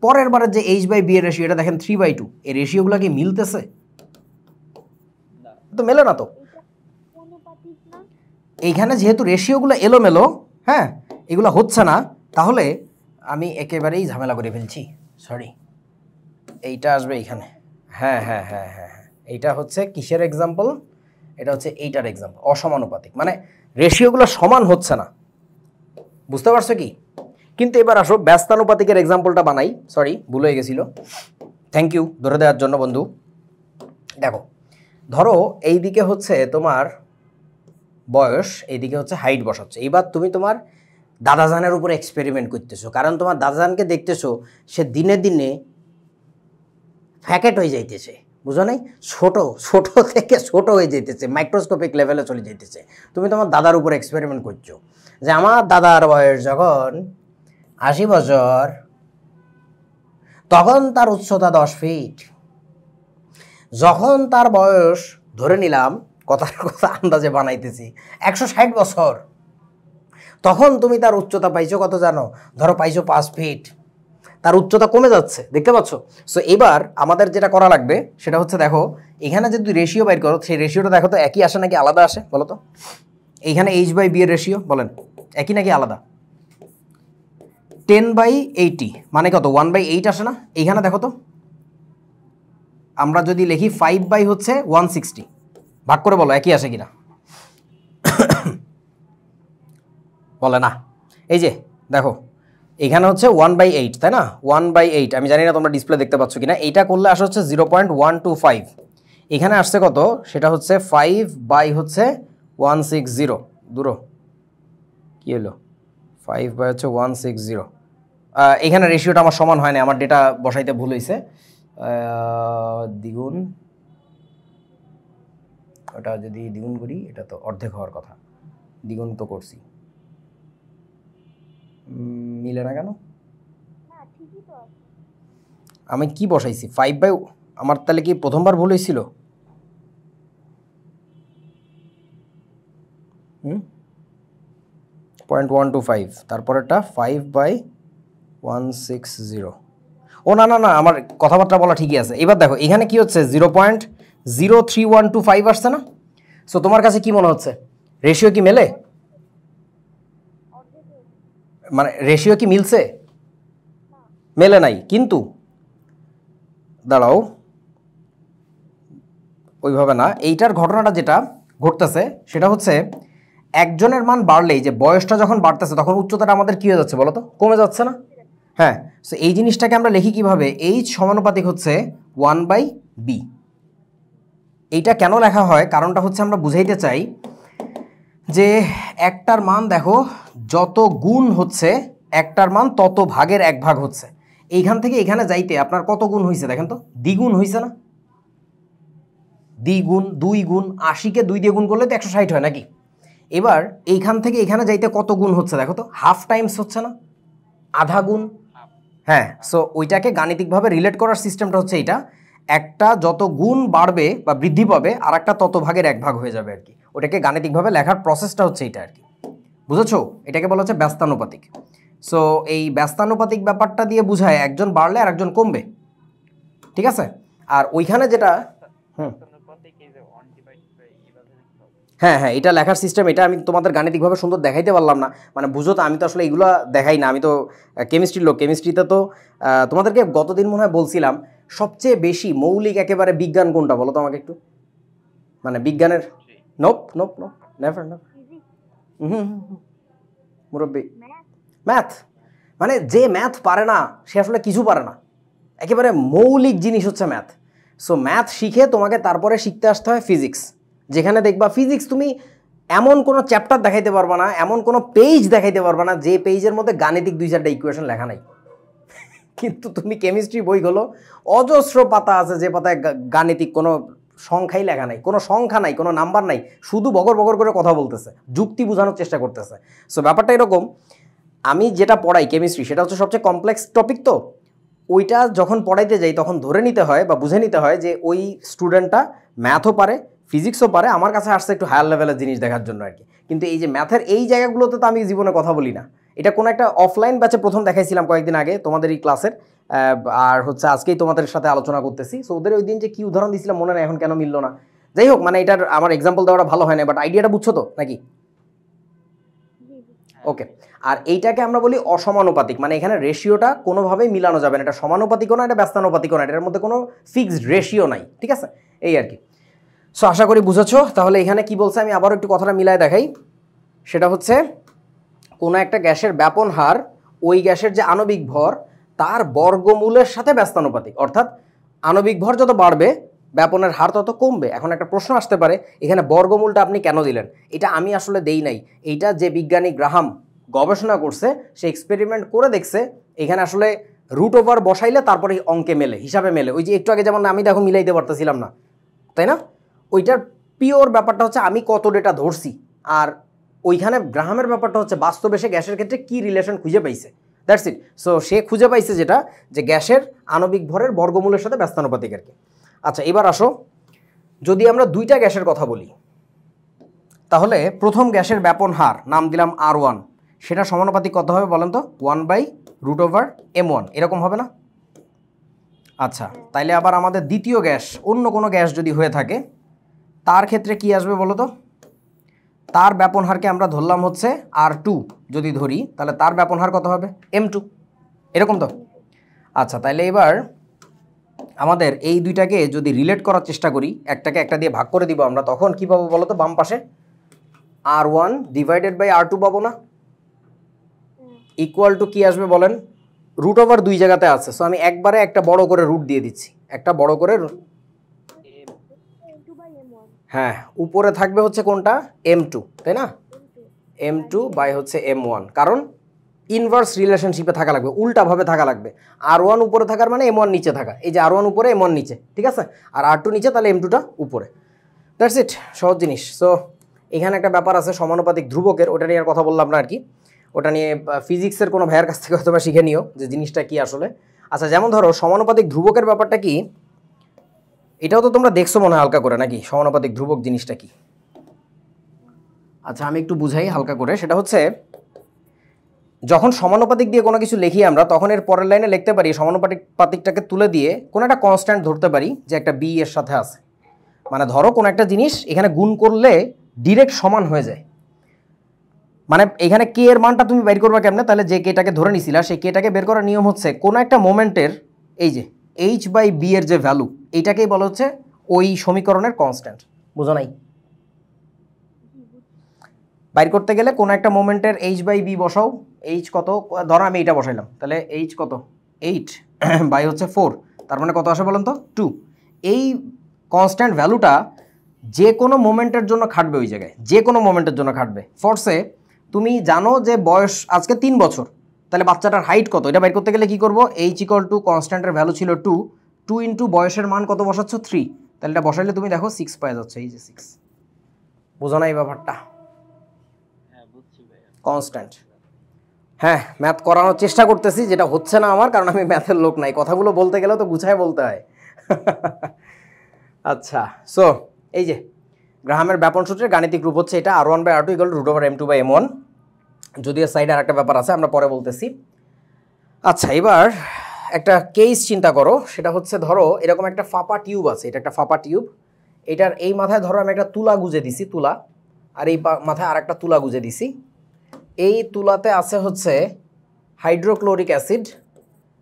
পরের বারের যে h/b এর রেশিও এটা দেখেন 3/2। এই রেশিওগুলো কি মিলতেছে? তো মেলে না তো। এইখানে যেহেতু রেশিওগুলো এলোমেলো, হ্যাঁ, এগুলো হচ্ছে না, তাহলে আমি একেবারেই ঝামেলা করে ফেলছি, সরি। এইটা আসবে এইখানে, হ্যাঁ হ্যাঁ হ্যাঁ হ্যাঁ হ্যাঁ, এইটা হচ্ছে কিসের এক্সাম্পল? এটা হচ্ছে এইটার এক্সাম্পল, অসমানুপাতিক, মানে রেশিওগুলো সমান হচ্ছে না। বুঝতে পারছো কি? কিন্তু এবার আসো ব্যস্তানুপাতিকের এক্সাম্পলটা বানাই, সরি ভুল হয়ে গেছিল, থ্যাংক ইউ ধরে দেওয়ার জন্য বন্ধু। দেখো ধরো এইদিকে হচ্ছে তোমার বয়স, এইদিকে হচ্ছে হাইট বসাচ্ছে। এইবার তুমি তোমার দাদাজানের উপরে এক্সপেরিমেন্ট করতেছো, কারণ তোমার দাদাজানকে দেখতেছো সে দিনে দিনে ফ্যাকেট হয়ে যাইতেছে, বুঝো নাই? ছোট ছোট থেকে ছোট হয়ে যাইতেছে, মাইক্রোস্কোপিক লেভেলে চলে যাইতেছে। তুমি তোমার দাদার উপর এক্সপেরিমেন্ট করছো যে আমার দাদার বয়স যখন 80 বছর তখন তার উচ্চতা 10 ফিট। যখন তার বয়স ধরে নিলাম, কথার কথা আন্দাজে বানাইতেছি, 160 বছর, তখন তুমি তার উচ্চতা পাইছো কত জানো? ধরো পাইছো 5 ফিট। তার উচ্চতা কমে যাচ্ছে, দেখতে পাচ্ছ? সো এবার আমাদের যেটা করা লাগবে সেটা হচ্ছে, দেখো এখানে যদি রেশিও বাইর করো, সেই রেশিওটা দেখো তো একই আসে নাকি আলাদা আসে বলো তো? এইখানে h/b এর রেশিও বলেন একই নাকি আলাদা? 10/80 মানে কত? 1/8 আসে না? এইখানে দেখো তো, আমরা যদি লিখি 5 হচ্ছে 160, ভাগ করে বলো একই আসে কিনা? বলে না। এই যে দেখো এখানে হচ্ছে 1/8, তাই না? 1/8, আমি জানি না তোমরা ডিসপ্লে দেখতে পাচ্ছ কিনা। এইটা করলে আসে হচ্ছে 0.125, এখানে আসছে কত, সেটা হচ্ছে 5/160 দূর কি হলো 5/160। এখানে রেশিওটা আমার সমান হয় না, আমার ডেটা বসাইতে ভুল হয়েছে। দ্বিগুণ, ওটা যদি দ্বিগুণ করি এটা তো অর্ধেক হওয়ার কথা, দ্বিগুণ তো করছি, মিলে না কেন? আমি কি বসাইছি 5/, আমার তাহলে কি প্রথমবার ভুল হয়েছিল? 0.125, তারপরেরটা 5/160। ও না না না, আমার কথাবার্তা বলা ঠিকই আছে। এবার দেখো এখানে কি হচ্ছে 0.03125 আসছে না? সো তোমার কাছে কি মনে হচ্ছে, রেশিও কি মেলে? মানে রেশিও কি মিলছে? মেলে নাই, কিন্তু দাঁড়াও ওইভাবে না, এইটার ঘটনাটা যেটা ঘটতেছে সেটা হচ্ছে একজনের মান বাড়লেই, যে বয়সটা যখন বাড়তেছে তখন উচ্চতাটা আমাদের কি হয়ে যাচ্ছে বলো তো, কমে যাচ্ছে না? হ্যাঁ, সো এই জিনিসটাকে আমরা লিখি কিভাবে, এইচ সমানুপাতিক হচ্ছে 1/b। এইটা কেন লেখা হয়, কারণটা হচ্ছে আমরা বুঝাইতে চাই যে একটার মান দেখো যত গুণ হচ্ছে একটার মান তত ভাগের 1 ভাগ হচ্ছে। এইখান থেকে এখানে যাইতে আপনার কত গুণ হয়েছে দেখেন তো, দ্বিগুণ হয়েছে না? দ্বিগুণ, 2 গুণ, 80-কে 2 দিয়ে গুণ করলে তো 160 হয় নাকি? এবার এইখান থেকে এখানে যাইতে কত গুণ হচ্ছে দেখো তো, হাফ টাইমস হচ্ছে না, আধা গুণ। হ্যাঁ, সো ওইটাকে গাণিতিকভাবে রিলেট করার সিস্টেমটা হচ্ছে এইটা, একটা যত গুণ বাড়বে বা বৃদ্ধি পাবে আর একটা তত ভাগের 1 ভাগ হয়ে যাবে আর কি। ওটাকে গাণিতিকভাবে লেখার প্রসেসটা হচ্ছে এইটা আর কি, বুঝেছো? এটাকে বলা হচ্ছে ব্যস্তানুপাতিক। সো এই ব্যস্তানুপাতিক ব্যাপারটা দিয়ে বুঝায় একজন বাড়লে আর একজন কমবে, ঠিক আছে? আর ওইখানে যেটা হ্যাঁ হ্যাঁ, এটা লেখার সিস্টেম, এটা আমি তোমাদের গাণিতিকভাবে সুন্দর দেখাইতে পারলাম না, মানে বুঝো তো, আমি তো আসলে এগুলো দেখাই না, আমি তো কেমিস্ট্রির লোক। কেমিস্ট্রিতে তো তোমাদেরকে গতদিন মনে হয় বলছিলাম সবচেয়ে বেশি মৌলিক একেবারে বিজ্ঞান কোনটা বলো তো আমাকে একটু, মানে বিজ্ঞানের। Nope nope nope, never never. মুরব্বী, ম্যাথ। মানে যে ম্যাথ পারে না সে আসলে কিছু পারে না, একেবারে মৌলিক জিনিস হচ্ছে ম্যাথ। সো ম্যাথ শিখে তোমাকে তারপরে শিখতে আসতে হয় ফিজিক্স, যেখানে দেখবা ফিজিক্স তুমি এমন কোনো চ্যাপ্টার দেখাইতে পারবা না, এমন কোনো পেজ দেখাইতে পারবা না যে পেজের মধ্যে গাণিতিক 2-4টা ইকুয়েশন লেখা নাই। কিন্তু তুমি কেমিস্ট্রি বইগুলো অজস্র পাতা আছে যে পাতায় গাণিতিক কোনো সংখ্যাই লেখা নাই, কোনো সংখ্যা নাই, কোনো নাম্বার নাই, শুধু বগর বগর করে কথা বলতেছে, যুক্তি বোঝানোর চেষ্টা করতেছে। সো ব্যাপারটা এরকম, আমি যেটা পড়াই কেমিস্ট্রি সেটা হচ্ছে সবচেয়ে কমপ্লেক্স টপিক, তো ওইটা যখন পড়াইতে যাই তখন ধরে নিতে হয় বা বুঝে নিতে হয় যে ওই স্টুডেন্টটা ম্যাথও পারে, ফিজিক্সও পারে, আমার কাছে আসছে একটু হায়ার লেভেলের জিনিস দেখার জন্য আর কি। কিন্তু এই যে ম্যাথের এই জায়গাগুলোতে তো আমি জীবনে কথা বলি না। এটা কোনো একটা অফলাইন ব্যাচে প্রথম দেখাইছিলাম কয়েকদিন আগে তোমাদের এই ক্লাসের, আর হচ্ছে আজকেই তোমাদের সাথে আলোচনা করতেছি। সো ওদের ওই দিন যে কী উদাহরণ দিয়েছিলাম মনে নেই এখন, কেন মিললো না, যাই হোক, মানে এটার আমার এক্সাম্পল দেওয়াটা ভালো হয় না, বাট আইডিয়াটা বুঝছো তো নাকি? ওকে। আর এইটাকে আমরা বলি অসমানুপাতিক, মানে এখানে রেশিওটা কোনোভাবেই মিলানো যাবে না, এটা সমানুপাতিকও না, এটা ব্যস্তানুপাতিকও না, এটার মধ্যে কোনো ফিক্সড রেশিও নাই, ঠিক আছে? এই আর কি। সো আশা করি বুঝেছো। তাহলে এখানে কি বলছে আমি আবারও একটু কথাটা মিলায় দেখাই, সেটা হচ্ছে কোনো একটা গ্যাসের ব্যাপন হার ওই গ্যাসের যে আণবিক ভর তার বর্গমূলের সাথে ব্যস্তানুপাতিক, অর্থাৎ আণবিক ভর যত বাড়বে ব্যাপনের হার তত কমবে। এখন একটা প্রশ্ন আসতে পারে, এখানে বর্গমূলটা আপনি কেন দিলেন? এটা আমি আসলে দেই নাই, এইটা যে বিজ্ঞানী গ্রাহাম গবেষণা করছে সে এক্সপেরিমেন্ট করে দেখছে, এখানে আসলে রুট ওভার বসাইলে তারপরে অঙ্কে মেলে, হিসাবে মেলে। ওই যে একটু আগে যেমন আমি দেখো মিলাইতে পারতেছিলাম না, তাই না? ওইটার পিওর ব্যাপারটা হচ্ছে আমি কত ডেটা ধরছি, আর ওইখানে গ্রাহামের ব্যাপারটা হচ্ছে বাস্তবে সে গ্যাসের ক্ষেত্রে কী রিলেশন খুঁজে পাইছে, দ্যাটস ইট। সো সে খুঁজে পাইছে যেটা, যে গ্যাসের আণবিক ভরের বর্গমূলের সাথে ব্যস্তানুপাতিক আর কি। আচ্ছা এবার আসো, যদি আমরা দুইটা গ্যাসের কথা বলি তাহলে প্রথম গ্যাসের ব্যাপন হার নাম দিলাম R1, সেটা সমানুপাতিক কত হবে বলেন তো? 1/√m1, এরকম হবে না? আচ্ছা, তাইলে আবার আমাদের দ্বিতীয় গ্যাস, অন্য কোনো গ্যাস যদি হয়ে থাকে তার ক্ষেত্রে কি আসবে বলো তো? তার ব্যাপন হারকে আমরা ধরলাম হচ্ছে R2, যদি ধরি তাহলে তার ব্যাপন হার কত হবে? M2, এরকম তো? আচ্ছা, তাইলে এবার আমাদের এই দুইটাকে যদি রিলেট করার চেষ্টা করি, একটাকে একটা দিয়ে ভাগ করে দিব আমরা, তখন কি পাবো বলো তো? বাম পাশে R1 / R2 পাবো না? ইকুয়াল টু কি আসবে বলেন, রুট ওভার 2 জায়গাতে আছে, সো আমি একবারে একটা বড় করে রুট দিয়ে দিচ্ছি, একটা বড় করে হ্যাঁ, উপরে থাকবে হচ্ছে কোনটা m2, তাই না, m2 বাই হচ্ছে m1, কারণ ইনভার্স রিলেশনশিপে থাকা লাগবে, উল্টাভাবে থাকা লাগবে। r1 উপরে থাকার মানে m1 নিচে থাকা, এই যে r1 উপরে m1 নিচে, ঠিক আছে, আর r2 নিচে, তাহলে m2টা উপরে। দ্যাটস ইট, সহজ জিনিস। সো এখানে একটা ব্যাপার আছে সমানুপাতিক ধ্রুবকের, ওটা নিয়ে আর কথা বললাম না আর কি, ওটা নিয়ে ফিজিক্সের কোনো ভাইয়ের কাছ থেকে হয়তো বা শিখে নিও যে জিনিসটা কি আসলে। আচ্ছা, যেমন ধরো সমানুপাতিক ধ্রুবকের ব্যাপারটা কি, এটাও তো তোমরা দেখছো মনে হয় হালকা করে, নাকি সমানুপাতিক ধ্রুবক জিনিসটা কি? আচ্ছা, আমি একটু বুঝাই হালকা করে। সেটা হচ্ছে যখন সমানুপাতিক দিয়ে কোনো কিছু লিখি আমরা, তখন এর পরের লাইনে লিখতে পারি সমানুপাতিকটাকে তুলে দিয়ে কোনো একটা কনস্ট্যান্ট ধরতে পারি যে একটা বি এর সাথে আছে। মানে ধরো কোনো একটা জিনিস এখানে গুণ করলে ডিরেক্ট সমান হয়ে যায়, মানে এখানে কে এর মানটা তুমি বের করবা কেমনে, তাহলে যে কেটাকে ধরে নিছিলা সেই কেটাকে বের করার নিয়ম হচ্ছে কোনো একটা মোমেন্টের এই যে এইচ বাই বি এর যে ভ্যালু, এইটাকেই বলা হচ্ছে ওই সমীকরণের কনস্ট্যান্ট। বুঝো নাই? বাইর করতে গেলে কোনো একটা মোমেন্টের এইচ বাই বি বসাও, এইচ কত, ধরো আমি এইটা বসাইলাম, তাহলে এইচ কত 8 বাই হচ্ছে 4, তার মানে কত আসে বলেন তো 2। এই কনস্ট্যান্ট ভ্যালুটা যে কোনো মোমেন্টের জন্য খাটবে, ওই জায়গায় যে কোনো মোমেন্টের জন্য খাটবে। ফোর্সে তুমি জানো যে বয়স আজকে 3 বছর, তাহলে বাচ্চাটার হাইট কত, এটা বাইর করতে গেলে কি করবো, এইচ ইকুয়াল টু কনস্ট্যান্টের ভ্যালু ছিল 2 ইন্টু বয়সের মান কত বসাচ্ছ 3, তাহলে এটা বসাইলে তুমি দেখো 6 পাওয়া যাচ্ছে, এই যে 6। বুঝো না এই ব্যাপারটা? কনস্ট্যান্ট। হ্যাঁ, ম্যাথ করানোর চেষ্টা করতেছি, যেটা হচ্ছে না আমার, কারণ আমি ম্যাথের লোক নাই, কথাগুলো বলতে গেলেও তো গুছায় বলতে হয়। আচ্ছা, সো এই যে গ্রাহামের ব্যাপন সূত্রের গাণিতিক রূপ হচ্ছে এটা, r1 by r2 equal to root over m2 by m1। যদিও সাইডে আর একটা ব্যাপার আছে, আমরা পরে বলতেছি। আচ্ছা, এবার একটা কেস চিন্তা করো, সেটা হচ্ছে ধরো এরকম একটা ফাঁপা টিউব আছে, এটা একটা ফাঁপা টিউব, এটার এই মাথায় ধরো আমি একটা তুলা গুজে দিছি, তুলা, আর এই মাথায় আর একটা তুলা গুজে দিছি। এই তুলাতে আছে হচ্ছে হাইড্রোক্লোরিক অ্যাসিড,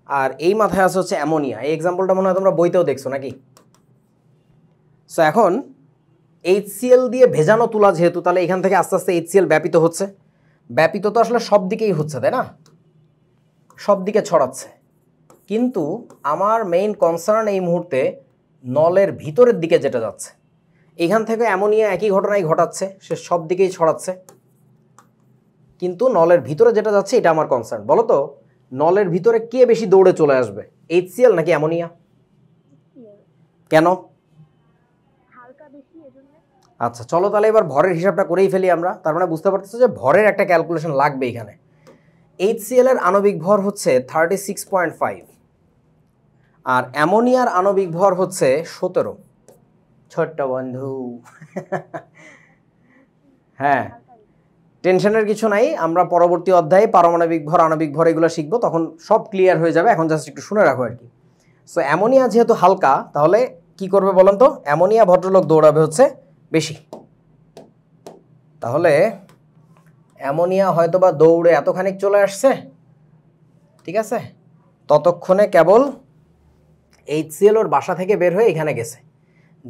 আর এই মাথায় আছে হচ্ছে অ্যামোনিয়া। এই এক্সাম্পলটা মনে হয় তোমরা বইতেও দেখছো নাকি? সো এখন HCl দিয়ে ভেজানো তুলা যেহেতু, তাহলে এখান থেকে আস্তে আস্তে HCl ব্যাপিত হচ্ছে, ব্যাপিত তো আসলে সব দিকেই হচ্ছে, তাই না, সব দিকে ছড়াচ্ছে। কিন্তু আমার মেইন কনসার্ন এই মুহূর্তে নলের ভিতরের দিকে যেটা যাচ্ছে, এখান থেকে অ্যামোনিয়া একই ঘটনাই ঘটাচ্ছে, সে সব দিকেই ছড়াচ্ছে, কিন্তু নলের ভিতরে যেটা যাচ্ছে এটা আমার কনসার্ন। বলো তো নলের ভিতরে কে বেশি দৌড়ে চলে আসবে, HCl নাকি অ্যামোনিয়া? কেন? আচ্ছা, চলো তাহলে এবার ভরের হিসাবটা করেই ফেলি আমরা। তার মানে বুঝতে পারতেছো যে ভরের একটা ক্যালকুলেশন লাগবে এখানে। HCl এর আণবিক ভর হচ্ছে 36.5, আর অ্যামোনিয়ার আণবিক ভর হচ্ছে 17। ছোট্ট বন্ধু। হ্যাঁ, টেনশনের কিছু নাই, আমরা পরবর্তী অধ্যায়ে পারমাণবিক ভর, আণবিক ভর এগুলো শিখবো, তখন সব ক্লিয়ার হয়ে যাবে, এখন জাস্ট একটু শুনে রাখো আর কি। সো অ্যামোনিয়া যেহেতু হালকা, তাহলে কি করবে বলেন তো, অ্যামোনিয়া ভদ্রলোক দৌড়াবে হচ্ছে বেশি, তাহলে অ্যামোনিয়া হয়তো বা দৌড়ে এতখানিক চলে আসছে, ঠিক আছে, ততক্ষণে কেবল HCl ওর বাসা থেকে বের হয়ে এখানে গেছে,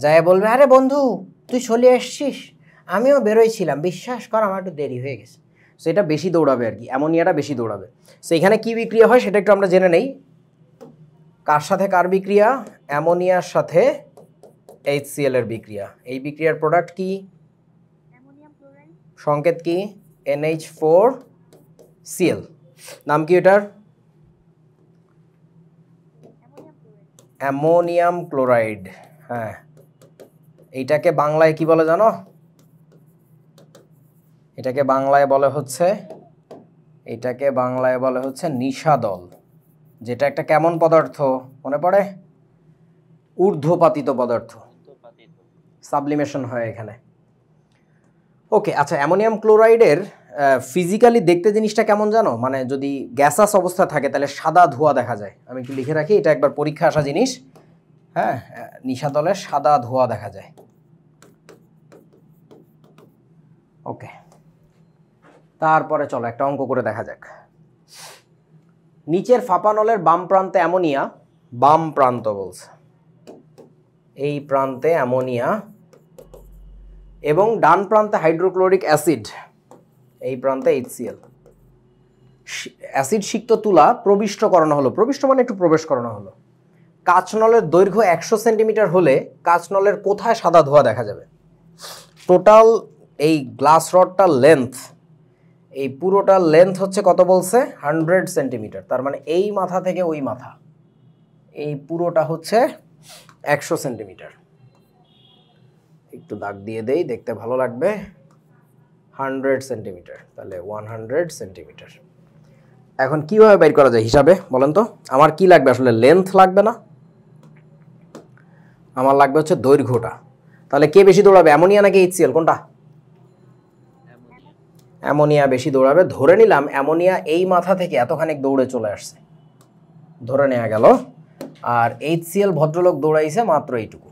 যায় বলবে আরে বন্ধু তুই চলে আসছিস, আমিও বেরোইছিলাম, বিশ্বাস কর আমার একটু দেরি হয়ে গেছে। সো এটা বেশি দৌড়াবে আর কি, অ্যামোনিয়াটা বেশি দৌড়াবে। সো এখানে কি বিক্রিয়া হয় সেটা একটু আমরা জেনে নেই। কার সাথে কার বিক্রিয়া? অ্যামোনিয়ার সাথে HCl এর বিক্রিয়া। এই বিক্রিয়ার প্রোডাক্ট কি? সংকেত কি? NH4Cl। নাম কি এটার? Ammonium chloride. হ্যাঁ, এইটাকে বাংলায় কি বলে জানো? এটাকে বাংলায় বলে হচ্ছে নিশাদল, যেটা একটা কেমন পদার্থ মনে পড়ে? ঊর্ধ্বপাতিত পদার্থ, সাবলিমেশন হয় এখানে। ওকে, আচ্ছা, অ্যামোনিয়াম ক্লোরাইডের ফিজিক্যালি দেখতে জিনিসটা কেমন জানো? মানে যদি গ্যাসাস অবস্থা থাকে তাহলে সাদা ধোঁয়া দেখা যায়। আমি একটু লিখে রাখি, এটা একবার পরীক্ষা আসা জিনিস। হ্যাঁ, নিশাদলের সাদা ধোঁয়া দেখা যায়। ওকে, তারপরে চলো একটা অঙ্ক করে দেখা যাক। নিচের ফাঁপা নলের বাম প্রান্তে অ্যামোনিয়া, বাম প্রান্ত বলছে, এই প্রান্তে অ্যামোনিয়া, এবং ডান প্রান্তে হাইড্রোক্লোরিক অ্যাসিড, এই প্রান্তে HCl। অ্যাসিড সিক্ত তুলা প্রবিষ্ট করানো হলো, প্রবিষ্ট মানে একটু প্রবেশ করানো হলো। কাঁচনলের দৈর্ঘ্য 100 সেন্টিমিটার হলে কাঁচনলের কোথায় সাদা ধোঁয়া দেখা যাবে? টোটাল এই গ্লাস রডটার লেন্থ, এই পুরোটার লেন্থ হচ্ছে কত বলছে? 100 সেন্টিমিটার। তার মানে এই মাথা থেকে ওই মাথা, এই পুরোটা হচ্ছে 100 সেন্টিমিটার। একটু দাগ দিয়ে দেই, দেখতে ভালো লাগবে। 100 সেন্টিমিটার, তাহলে 100 সেন্টিমিটার। এখন কিভাবে বের করা যায় হিসাবে বলেন তো? আমার কি লাগবে আসলে? লেন্থ লাগবে না, আমার লাগবে হচ্ছে দৈর্ঘ্যটা। তাহলে কে বেশি দৌড়াবে, অ্যামোনিয়া নাকি HCl, কোনটা? অ্যামোনিয়া বেশি দৌড়াবে। ধরে নিলাম অ্যামোনিয়া এই মাথা থেকে এতখানি দৌড়ে চলে আসছে, ধরে নেওয়া গেল। আর HCl ভদ্রলোক দৌড়াইছে মাত্র এইটুকু,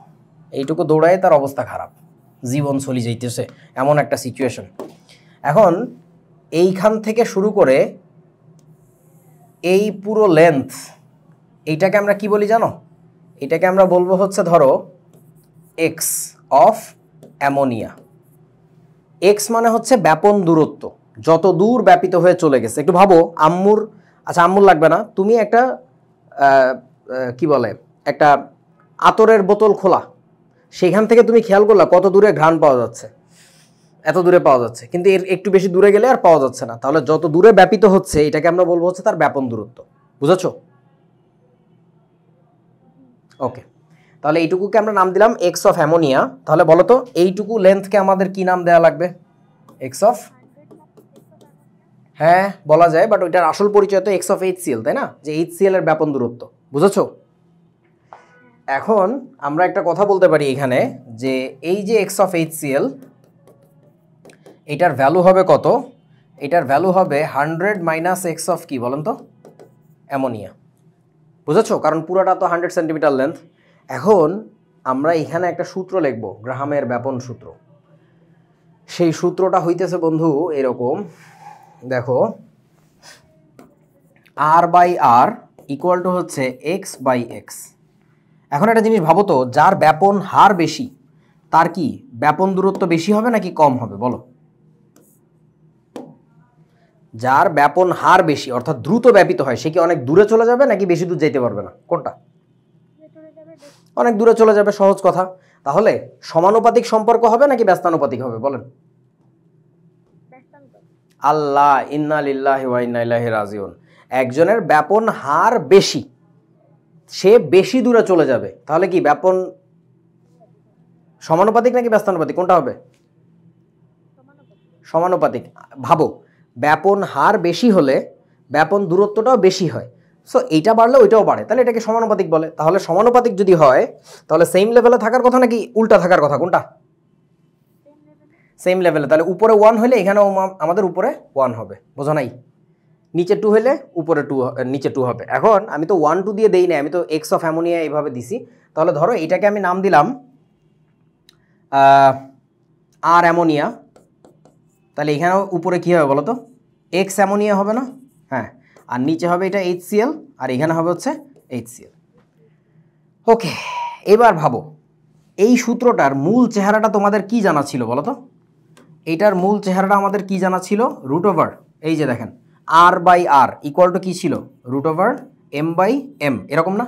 এইটুকু দৌড়াই তার অবস্থা খারাপ, জীবন চলে যাইতেছে, এমন একটা সিচুয়েশন। এখন এইখান থেকে শুরু করে এই পুরো লেন্থ, এইটাকে আমরা কি বলি জানো? এটাকে আমরা বলবো হচ্ছে ধরো এক্স অফ অ্যামোনিয়া। এক্স মানে হচ্ছে ব্যাপন দূরত্ব, যত দূর ব্যাপিত হয়ে চলে গেছে। একটু ভাবো আম্মুর, আচ্ছা আম্মুর লাগবে না, তুমি একটা কি বলে একটা আতরের বোতল খোলা, সেখান থেকে তুমি খেয়াল করলা কত দূরে ঘ্রাণ পাওয়া যাচ্ছে, এত দূরে পাওয়া যাচ্ছে, কিন্তু এর একটু বেশি দূরে গেলে আর পাওয়া যাচ্ছে না। তাহলে যত দূরে ব্যাপিত হচ্ছে এটাকে আমরা বলবো হচ্ছে তার ব্যাপন দূরত্ব। বুঝেছো? ওকে, তাহলে এইটুকুকে আমরা নাম দিলাম এক্স অফ অ্যামোনিয়া। তাহলে বলো তো এইটুকু লেন্থকে আমাদের কি নাম দেওয়া লাগবে? এক্স অফ, হ্যাঁ বলা যায়, বাট ওইটার আসল পরিচয় তো এক্স অফ HCl, তাই না? যে HCl এর ব্যাপন দূরত্ব। বুঝেছো? এখন আমরা একটা কথা বলতে পারি এখানে, যে এই যে এক্স অফ HCl, এটার ভ্যালু হবে কত? এটার ভ্যালু হবে 100 মাইনাস এক্স অফ কি বলেন তো? অ্যামোনিয়া। বুঝেছো? কারণ পুরোটা তো 100 সেন্টিমিটার লেন্থ। এখন আমরা এখানে একটা সূত্র লিখব, গ্রাহামের ব্যাপন সূত্র। সেই সূত্রটা হইতেছে বন্ধু এরকম, দেখো আর বাই আর ইকুয়াল টু হচ্ছে এক্স বাই এক্স। এখন একটা জিনিস ভাবো তো, যার ব্যাপন হার বেশি তার কি ব্যাপন দূরত্ব বেশি হবে নাকি কম হবে বলো? যার ব্যাপন হার বেশি অর্থাৎ দ্রুত ব্যাপিত হয় সে কি অনেক দূরে চলে যাবে নাকি বেশি দূর যেতে পারবে না? কোনটা? অনেক দূরে চলে যাবে, সহজ কথা। তাহলে সমানুপাতিক সম্পর্ক হবে নাকি ব্যস্তানুপাতিক হবে বলেন? আল্লাহ, ইন্না লিল্লাহি ওয়া ইন্না ইলাইহি রাজিউন। একজনের ব্যাপন হার বেশি, সে বেশি দূরে চলে যাবে, তাহলে কি ব্যাপন সমানুপাতিক নাকি ব্যস্তানুপাতিক, কোনটা হবে? সমানুপাতিক। ভাবো ব্যাপন হার বেশি হলে ব্যাপন দূরত্বটাও বেশি হয়, সো এইটা বাড়লে ওইটাও বাড়ে, তাহলে এটাকে সমানুপাতিক বলে। তাহলে সমানুপাতিক যদি হয় তাহলে সেম লেভেলে থাকার কথা নাকি উল্টা থাকার কথা, কোনটা? সেম লেভেলে। তাহলে উপরে 1 হলে এখানেও আমাদের উপরে 1 হবে, বোঝা নাই? নিচে 2 হলে উপরে 2, নিচে 2 হবে। এখন আমি তো 1 2 দিয়ে দেই না, আমি তো এক্স অফ অ্যামোনিয়া এইভাবে দিছি। তাহলে ধরো এইটাকে আমি নাম দিলাম আর অ্যামোনিয়া। তাহলে এখানেও উপরে কি হবে বলো তো? এক্স অ্যামোনিয়া হবে না? হ্যাঁ, আর নিচে হবে এটা HCl, আর এখানে হবে হচ্ছে HCl। ওকে, এবার ভাবো এই সূত্রটার মূল চেহারাটা তোমাদের কি জানা ছিল বলো তো? এইটার মূল চেহারাটা আমাদের কি জানা ছিল? রুট ওভার, এই যে দেখেন R by R equal to কি ছিল? Root over M by M, এরকম না?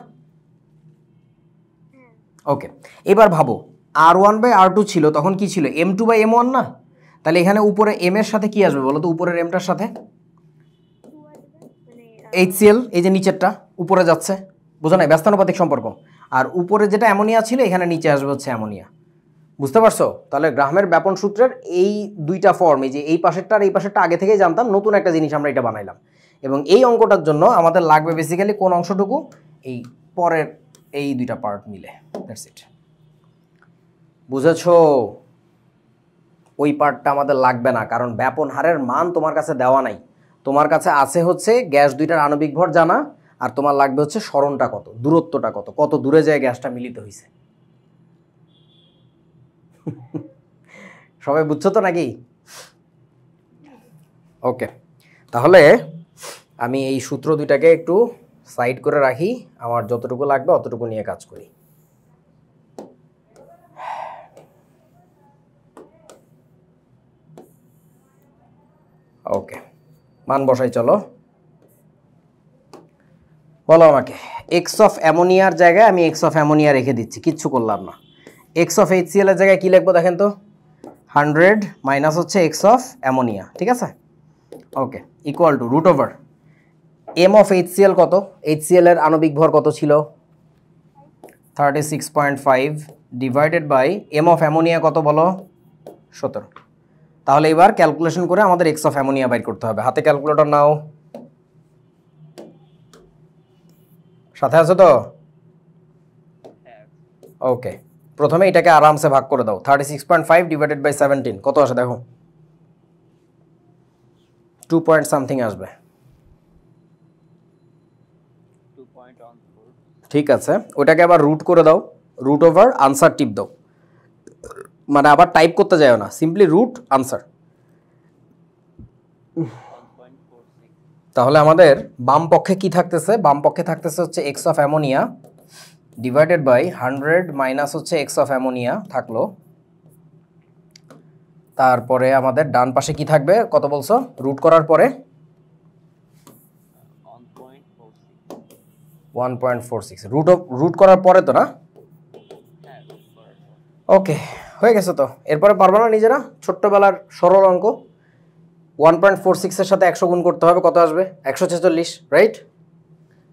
ওকে, এবার ভাবো R1 বাই R2 ছিল, তখন কি ছিল? M2 বাই M1 না? তাহলে এখানে উপরে এম এর সাথে কি আসবে বলো তো? উপরের এমটার সাথে HCl, এই যে নিচেরটা উপরে যাচ্ছে, বোঝা নাই? ব্যস্তানুপাতিক সম্পর্ক। আর উপরে যেটা অ্যামোনিয়া ছিল এখানে নিচে আসবে হচ্ছে অ্যামোনিয়া। বুঝতে পারছো? তাহলে গ্রাহামের ব্যাপন সূত্রের এই দুইটা ফর্ম, এই যে এই পাশেরটা আর এই পাশেরটা আগে থেকেই জানতাম, নতুন একটা জিনিস আমরা এটা বানাইলাম। এবং এই অঙ্কটার জন্য আমাদের লাগবে বেসিক্যালি কোন অংশটুকু? এই পরের এই দুইটা পার্ট মিলে, দ্যাটস ইট। বুঝেছো? ওই পার্টটা আমাদের লাগবে না, কারণ ব্যাপন হারের মান তোমার কাছে দেওয়া নাই। তোমার কাছে আছে হচ্ছে গ্যাস দুইটার আণবিক ভর জানা, আর তোমার লাগবে হচ্ছে সরণটা কত, দূরত্বটা কত, কত দূরে যায় গ্যাসটা মিলিত হয়েছে। সবাই বুঝছো তো নাকি? ওকে, তাহলে আমি এই সূত্র দুইটাকে একটু সাইড করে রাখি, আমার যতটুকু লাগবে অতটুকু নিয়ে কাজ করি। ওকে, মান বসাই চলো। বলো আমাকে এক্স অফ অ্যামোনিয়ার জায়গায় আমি এক্স অফ অ্যামোনিয়া রেখে দিচ্ছি, কিচ্ছু করলাম না। এক্স অফ HCl এর জায়গায় কি লিখবো দেখেন তো, 100 মাইনাস হচ্ছে এক্স অফ অ্যামোনিয়া, ঠিক আছে? Okay, equal to root over M of HCl কত, HCl এর আণবিক ভর কত ছিল 36.5 divided by M of ammonia কত বলো 17। তাহলে এবার ক্যালকুলেশন করে আমাদের এক্স অফ অ্যামোনিয়া বাইর করতে হবে। হাতে ক্যালকুলেটর নাও, সাথে আছে তো? ওকে, প্রথমে এটাকে আরামসে ভাগ করে দাও। 36.5 ডিভাইডেড বাই 17 কত আসে দেখো, 2 পয়েন্ট সামথিং আসবে। ঠিক আছে, ওটাকে আবার রুট করে দাও, রুট ওভার আনসার টিপ দাও, মানে আবার টাইপ করতে যাও না, সিম্পলি রুট আনসার। তাহলে আমাদের বাম পক্ষে কি থাকতেছে, বাম পক্ষে থাকতেছে হচ্ছে X of ammonia divided by 100 minus হচ্ছে এক্স অফ অ্যামোনিয়া থাকলো। তারপরে আমাদের ডান পাশে কি থাকবে কত বলছো, রুট করার পরে 1.46, রুট করার পরে তো না? ওকে, হয়ে গেছে তো। এরপরে পারবো না নিজেরা, ছোট্টবেলার সরল অঙ্ক। 1.46 এর সাথে 100 গুণ করতে হবে, কত আসবে 146, রাইট?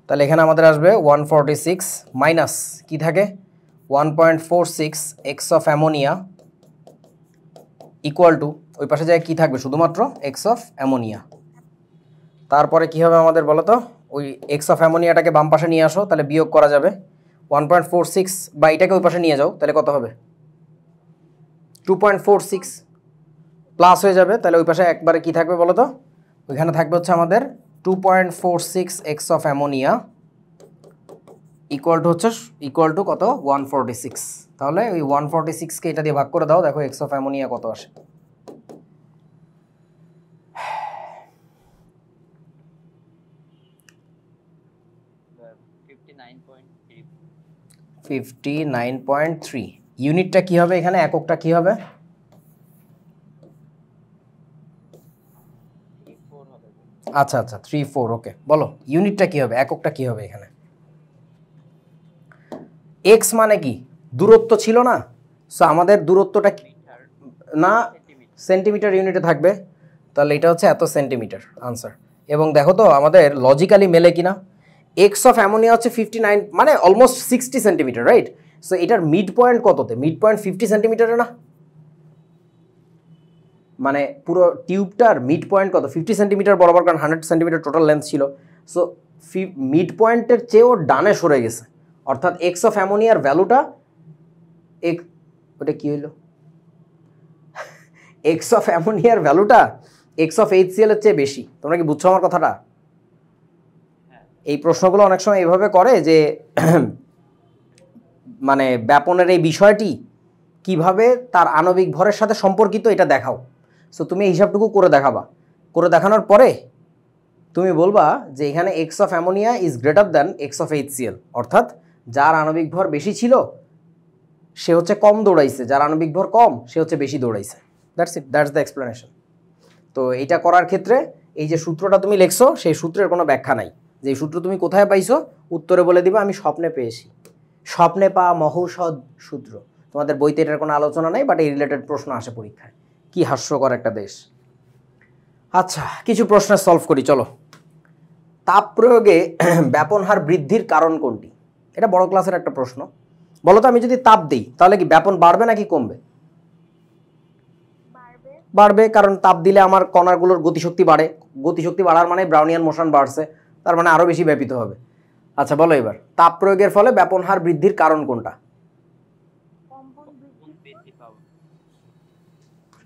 তাহলে এখানে আমাদের আসবে 146 মাইনাস কি থাকে 1.46 x of ammonia equal to ওই পাশে যায় কি থাকবে শুধুমাত্র এক্স অফ অ্যামোনিয়া। তারপরে কি হবে আমাদের বলো তো, ওই এক্স অফ অ্যামোনিয়াটাকে বাম পাশে নিয়ে আসো, তাহলে বিয়োগ করা যাবে 1.46 বা এটাকে ওই পাশে নিয়ে যাও, তাহলে কত হবে 2.46 প্লাস হয়ে যাবে। তাহলে ওই পাশে একবারে কি থাকবে বলো তো, ওইখানে থাকবে হচ্ছে আমাদের 2.46 x of ammonia equal to কত 146। তাহলে ওই 146কে এটা দিয়ে ভাগ করে দাও, দেখো এক্স অফ অ্যামোনিয়া কত আসে। 59.3। ইউনিটটা কি হবে এখানে, এককটা কি হবে? আচ্ছা আচ্ছা 34। ওকে, বলো ইউনিটটা কি হবে, এককটা কি হবে এখানে? এক্স মানে কি দূরত্ব ছিল না, সো আমাদের দূরত্বটা না সেন্টিমিটার ইউনিটে থাকবে, তাহলে এটা হচ্ছে এত সেন্টিমিটার আনসার। এবং দেখো তো আমাদের লজিক্যালি মেলে কিনা, এক্স অফ অ্যামোনিয়া হচ্ছে 59 মানে অলমোস্ট 60 সেন্টিমিটার, রাইট? সো এটার মিড পয়েন্ট কততে, মিড পয়েন্ট 50 সেন্টিমিটারে না, মানে পুরো টিউবটার মিড পয়েন্ট কত 50 সেন্টিমিটার বরাবর, কারণ 100 সেন্টিমিটার টোটাল লেন্থ ছিল। সো মিড পয়েন্টের চেয়েও ডানে সরে গেছে, অর্থাৎ এক্স অফ অ্যামোনিয়ার ভ্যালুটা ওটা কি হইল, এক্স অফ অ্যামোনিয়ার ভ্যালুটা এক্স অফ HCl এর চেয়ে বেশি। তোমরা কি বুঝছো আমার কথাটা? এই প্রশ্নগুলো অনেক সময় এইভাবে করে যে মানে ব্যাপনের এই বিষয়টি কিভাবে তার আণবিক ভরের সাথে সম্পর্কিত এটা দেখাও। সো তুমি এই হিসাবটুকু করে দেখাবা, করে দেখানোর পরে তুমি বলবা যে এখানে x of ammonia is greater than x of HCl, অর্থাৎ যার আণবিক ভর বেশি ছিল সে হচ্ছে কম দৌড়াইছে, যার আণবিক ভর কম সে হচ্ছে বেশি দৌড়াইছে। That's it, that's the explanation. তো এইটা করার ক্ষেত্রে এই যে সূত্রটা তুমি লিখছো সেই সূত্রের কোনো ব্যাখ্যা নাই, যে এই সূত্র তুমি কোথায় পাইছো উত্তরে বলে দিবা আমি স্বপ্নে পেয়েছি, স্বপ্নে পাওয়া মহৌষধ সূত্র। তোমাদের বইতে এটার কোনো আলোচনা নাই, বাট এই রিলেটেড প্রশ্ন আসে পরীক্ষায়। কি হাস্যকর একটা দেশ। আচ্ছা, কিছু প্রশ্ন সলভ করি চলো। তাপ প্রয়োগে ব্যাপন হার বৃদ্ধির কারণ কোনটি? এটা বড় ক্লাসের একটা প্রশ্ন। বলো তো, আমি যদি তাপ দিই তাহলে কি ব্যাপন বাড়বে নাকি কমবে? বাড়বে, কারণ তাপ দিলে আমার কণাগুলোর গতিশক্তি বাড়ে, গতিশক্তি বাড়ার মানে ব্রাউনিয়ান মোশন বাড়ছে, তার মানে আরো বেশি ব্যাপিত হবে। আচ্ছা বলো এবার, তাপ প্রয়োগের ফলে ব্যাপন হার বৃদ্ধির কারণ কোনটা?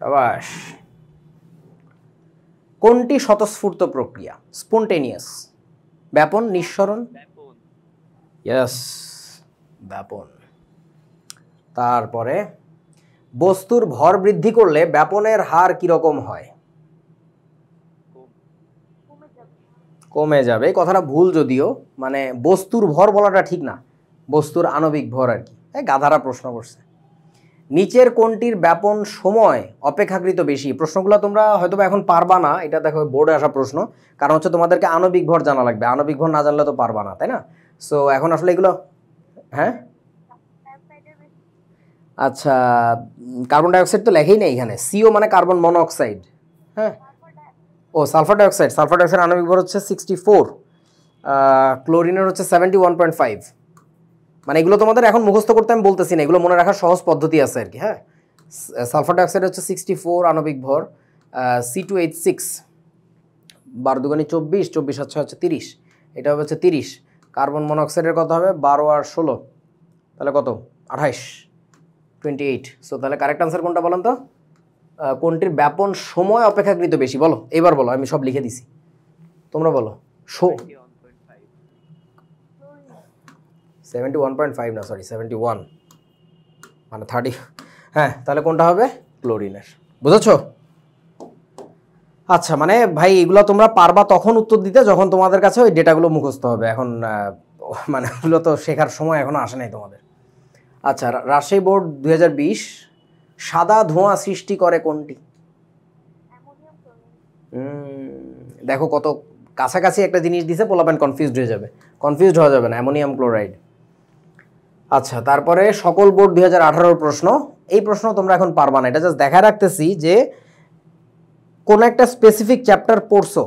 সাবাস। কোনটি স্বতঃস্ফূর্ত প্রক্রিয়া, স্পন্টেনিয়াস? ব্যাপন, নিঃসরণ? ইয়েস, ব্যাপন। তারপরে বস্তুর ভর বৃদ্ধি করলে ব্যাপনের হার কিরকম হয়? কমে যাবে। কথাটা ভুল যদিও, মানে বস্তুর ভর বলাটা ঠিক না, বস্তুর আণবিক ভর আর কি। গাধারা প্রশ্ন করছে। নিচের কোনটির ব্যাপন সময় অপেক্ষাকৃত বেশি? প্রশ্নগুলো তোমরা হয়তো এখন পারবা না, এটা দেখো বোর্ডে আসা প্রশ্ন, কারণ হচ্ছে তোমাদেরকে আণবিক ভর জানা লাগবে, আণবিক ভর না জানলে তো পারবা না, তাই না? সো এখন আসলে এগুলো, হ্যাঁ আচ্ছা, কার্বন ডাইঅক্সাইড তো লেখেই নেই এখানে, সিও মানে কার্বন মনোঅক্সাইড, হ্যাঁ ও সালফার ডাইঅক্সাইড, সালফার ডাইঅক্সাইড আণবিক ভর হচ্ছে 64, ক্লোরিনের হচ্ছে 71.5। মানে এগুলো তোমাদের এখন মুখস্থ করতে আমি বলতেছি না, এগুলো মনে রাখার সহজ পদ্ধতি আছে আর কি। হ্যাঁ, সালফার ডাইঅক্সাইড হচ্ছে 64 আণবিক ভর, C2H6, 12 দুগুণে 24, 24 হচ্ছে 30, এটা হবে হচ্ছে 30। কার্বন মনোঅক্সাইডের কত হবে? 12 আর 16, তাহলে কত? 28, 28। সো তাহলে কারেক্ট আনসার কোনটা বলেন তো? কোনটির ব্যাপন সময় অপেক্ষাকৃত বেশি? বলো, এবার বলো, আমি সব লিখে দিছি, তোমরা বলো। 71.5 না, সরি 71 মানে 30। হ্যাঁ, তাহলে কোনটা হবে? ক্লোরিনের, বুঝেছো? আচ্ছা, মানে ভাই এগুলো তোমরা পারবা তখন উত্তর দিতে যখন তোমাদের কাছে ওই ডেটাগুলো মুখস্থ হবে, এখন মানে ওগুলো তো শেখার সময় এখনো আসে নাই তোমাদের। আচ্ছা, রাজশাহী বোর্ড 2020, সাদা ধোঁয়া সৃষ্টি করে কোনটি? দেখো কত কাছাকাছি একটা জিনিস দিছে, পোলাপান কনফিউজড হয়ে যাবে, কনফিউজড হওয়া যাবে না, অ্যামোনিয়াম ক্লোরাইড। আচ্ছা, তারপরে সকল বোর্ড 2018 প্রশ্ন, এই প্রশ্ন তোমরা এখন পারবা না, এটা জাস্ট দেখা রাখতেছি যে কোন একটা স্পেসিফিক চ্যাপ্টার পড়ছো,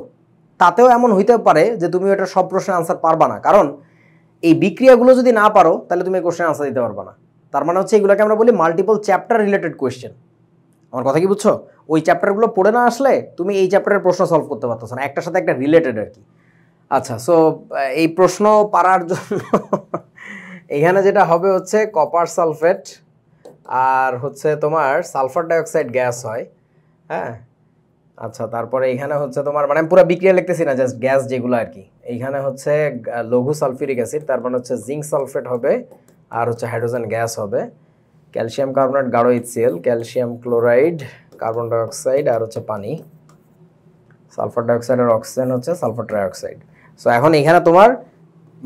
তাতেও এমন হইতে পারে যে তুমি এটা সব প্রশ্নের আনসার পারবা না, কারণ এই বিক্রিয়াগুলো যদি না পারো তাহলে তুমি এই কোশ্চেন আনসার দিতে পারবা না। তার মানে হচ্ছে এগুলোকে আমরা বলি মাল্টিপল চ্যাপ্টার রিলেটেড কোয়েশ্চেন। আমার কথা কি বুঝছো? ওই চ্যাপ্টারগুলো পড়ে না আসলে তুমি এই চ্যাপ্টারের প্রশ্ন সলভ করতে পারতেছো না, একটার সাথে একটা রিলেটেড আর কি। আচ্ছা, সো এই প্রশ্ন পারার জন্য এখানে যেটা হবে হচ্ছে কপার সালফেট আর হচ্ছে তোমার সালফার ডাইঅক্সাইড গ্যাস হয়, হ্যাঁ। আচ্ছা, তারপরে এখানে হচ্ছে তোমার, মানে আমি পুরো বিক্রিয়া লিখতেছি না, জাস্ট গ্যাস যেগুলো আর কি। এইখানে হচ্ছে লঘু সালফিউরিক অ্যাসিড, তারপর হচ্ছে জিঙ্ক সালফেট হবে, আর হচ্ছে হাইড্রোজেন গ্যাস হবে, ক্যালসিয়াম কার্বনেট গাঢ় HCl, calcium chloride, carbon dioxide, আর হচ্ছে পানি, সালফার ডাইঅক্সাইডের অক্সিজেন হচ্ছে সালফার ট্রাইঅক্সাইড। সো এখন এখানে তোমার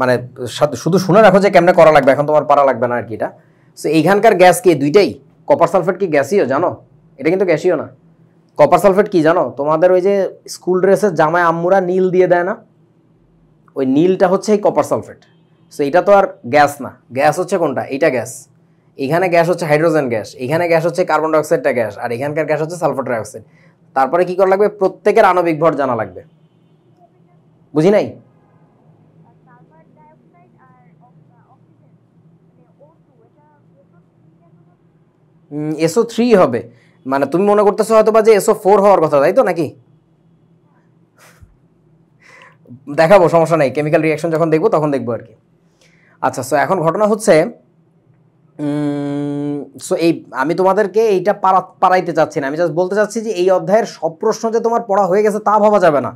মানে শুধু শুনে রাখো যে কেমনে করা লাগবে, এখন তোমার পারা লাগবে না আর কি এটা। সো এইখানকার গ্যাস কি দুইটাই? কপার সালফেট কি গ্যাসীয় জানো? এটা কিন্তু গ্যাসীয় না। কপার সালফেট কি জানো? তোমাদের ওই যে স্কুল ড্রেসের জামায় আম্মুরা নীল দিয়ে দেয় না, ওই নীলটা হচ্ছে এই কপার সালফেট। সো এটা তো আর গ্যাস না, গ্যাস হচ্ছে কোনটা? এইটা গ্যাস। এখানে গ্যাস হচ্ছে হাইড্রোজেন গ্যাস, এখানে গ্যাস হচ্ছে কার্বন ডাইঅক্সাইডটা গ্যাস, আর এখানকার গ্যাস হচ্ছে সালফার ট্রাইঅক্সাইড। তারপরে কি করা লাগবে? প্রত্যেকের আণবিক ভর জানা লাগবে। বুঝি নাই? SO3 হবে, মানে তুমি মনে করতেছো হয়তো বা যে SO4 হওয়ার কথা, তাই তো নাকি? দেখাবো, সমস্যা নাই, কেমিক্যাল রিয়াকশন যখন দেখবো তখন দেখবো আর কি। আচ্ছা, সো এখন ঘটনা হচ্ছে সো এই আমি তোমাদেরকে এইটা পারাইতে চাচ্ছি না, আমি জাস্ট বলতে চাচ্ছি যে এই অধ্যায়ের সব প্রশ্ন যে তোমার পড়া হয়ে গেছে তা ভাবা যাবে না।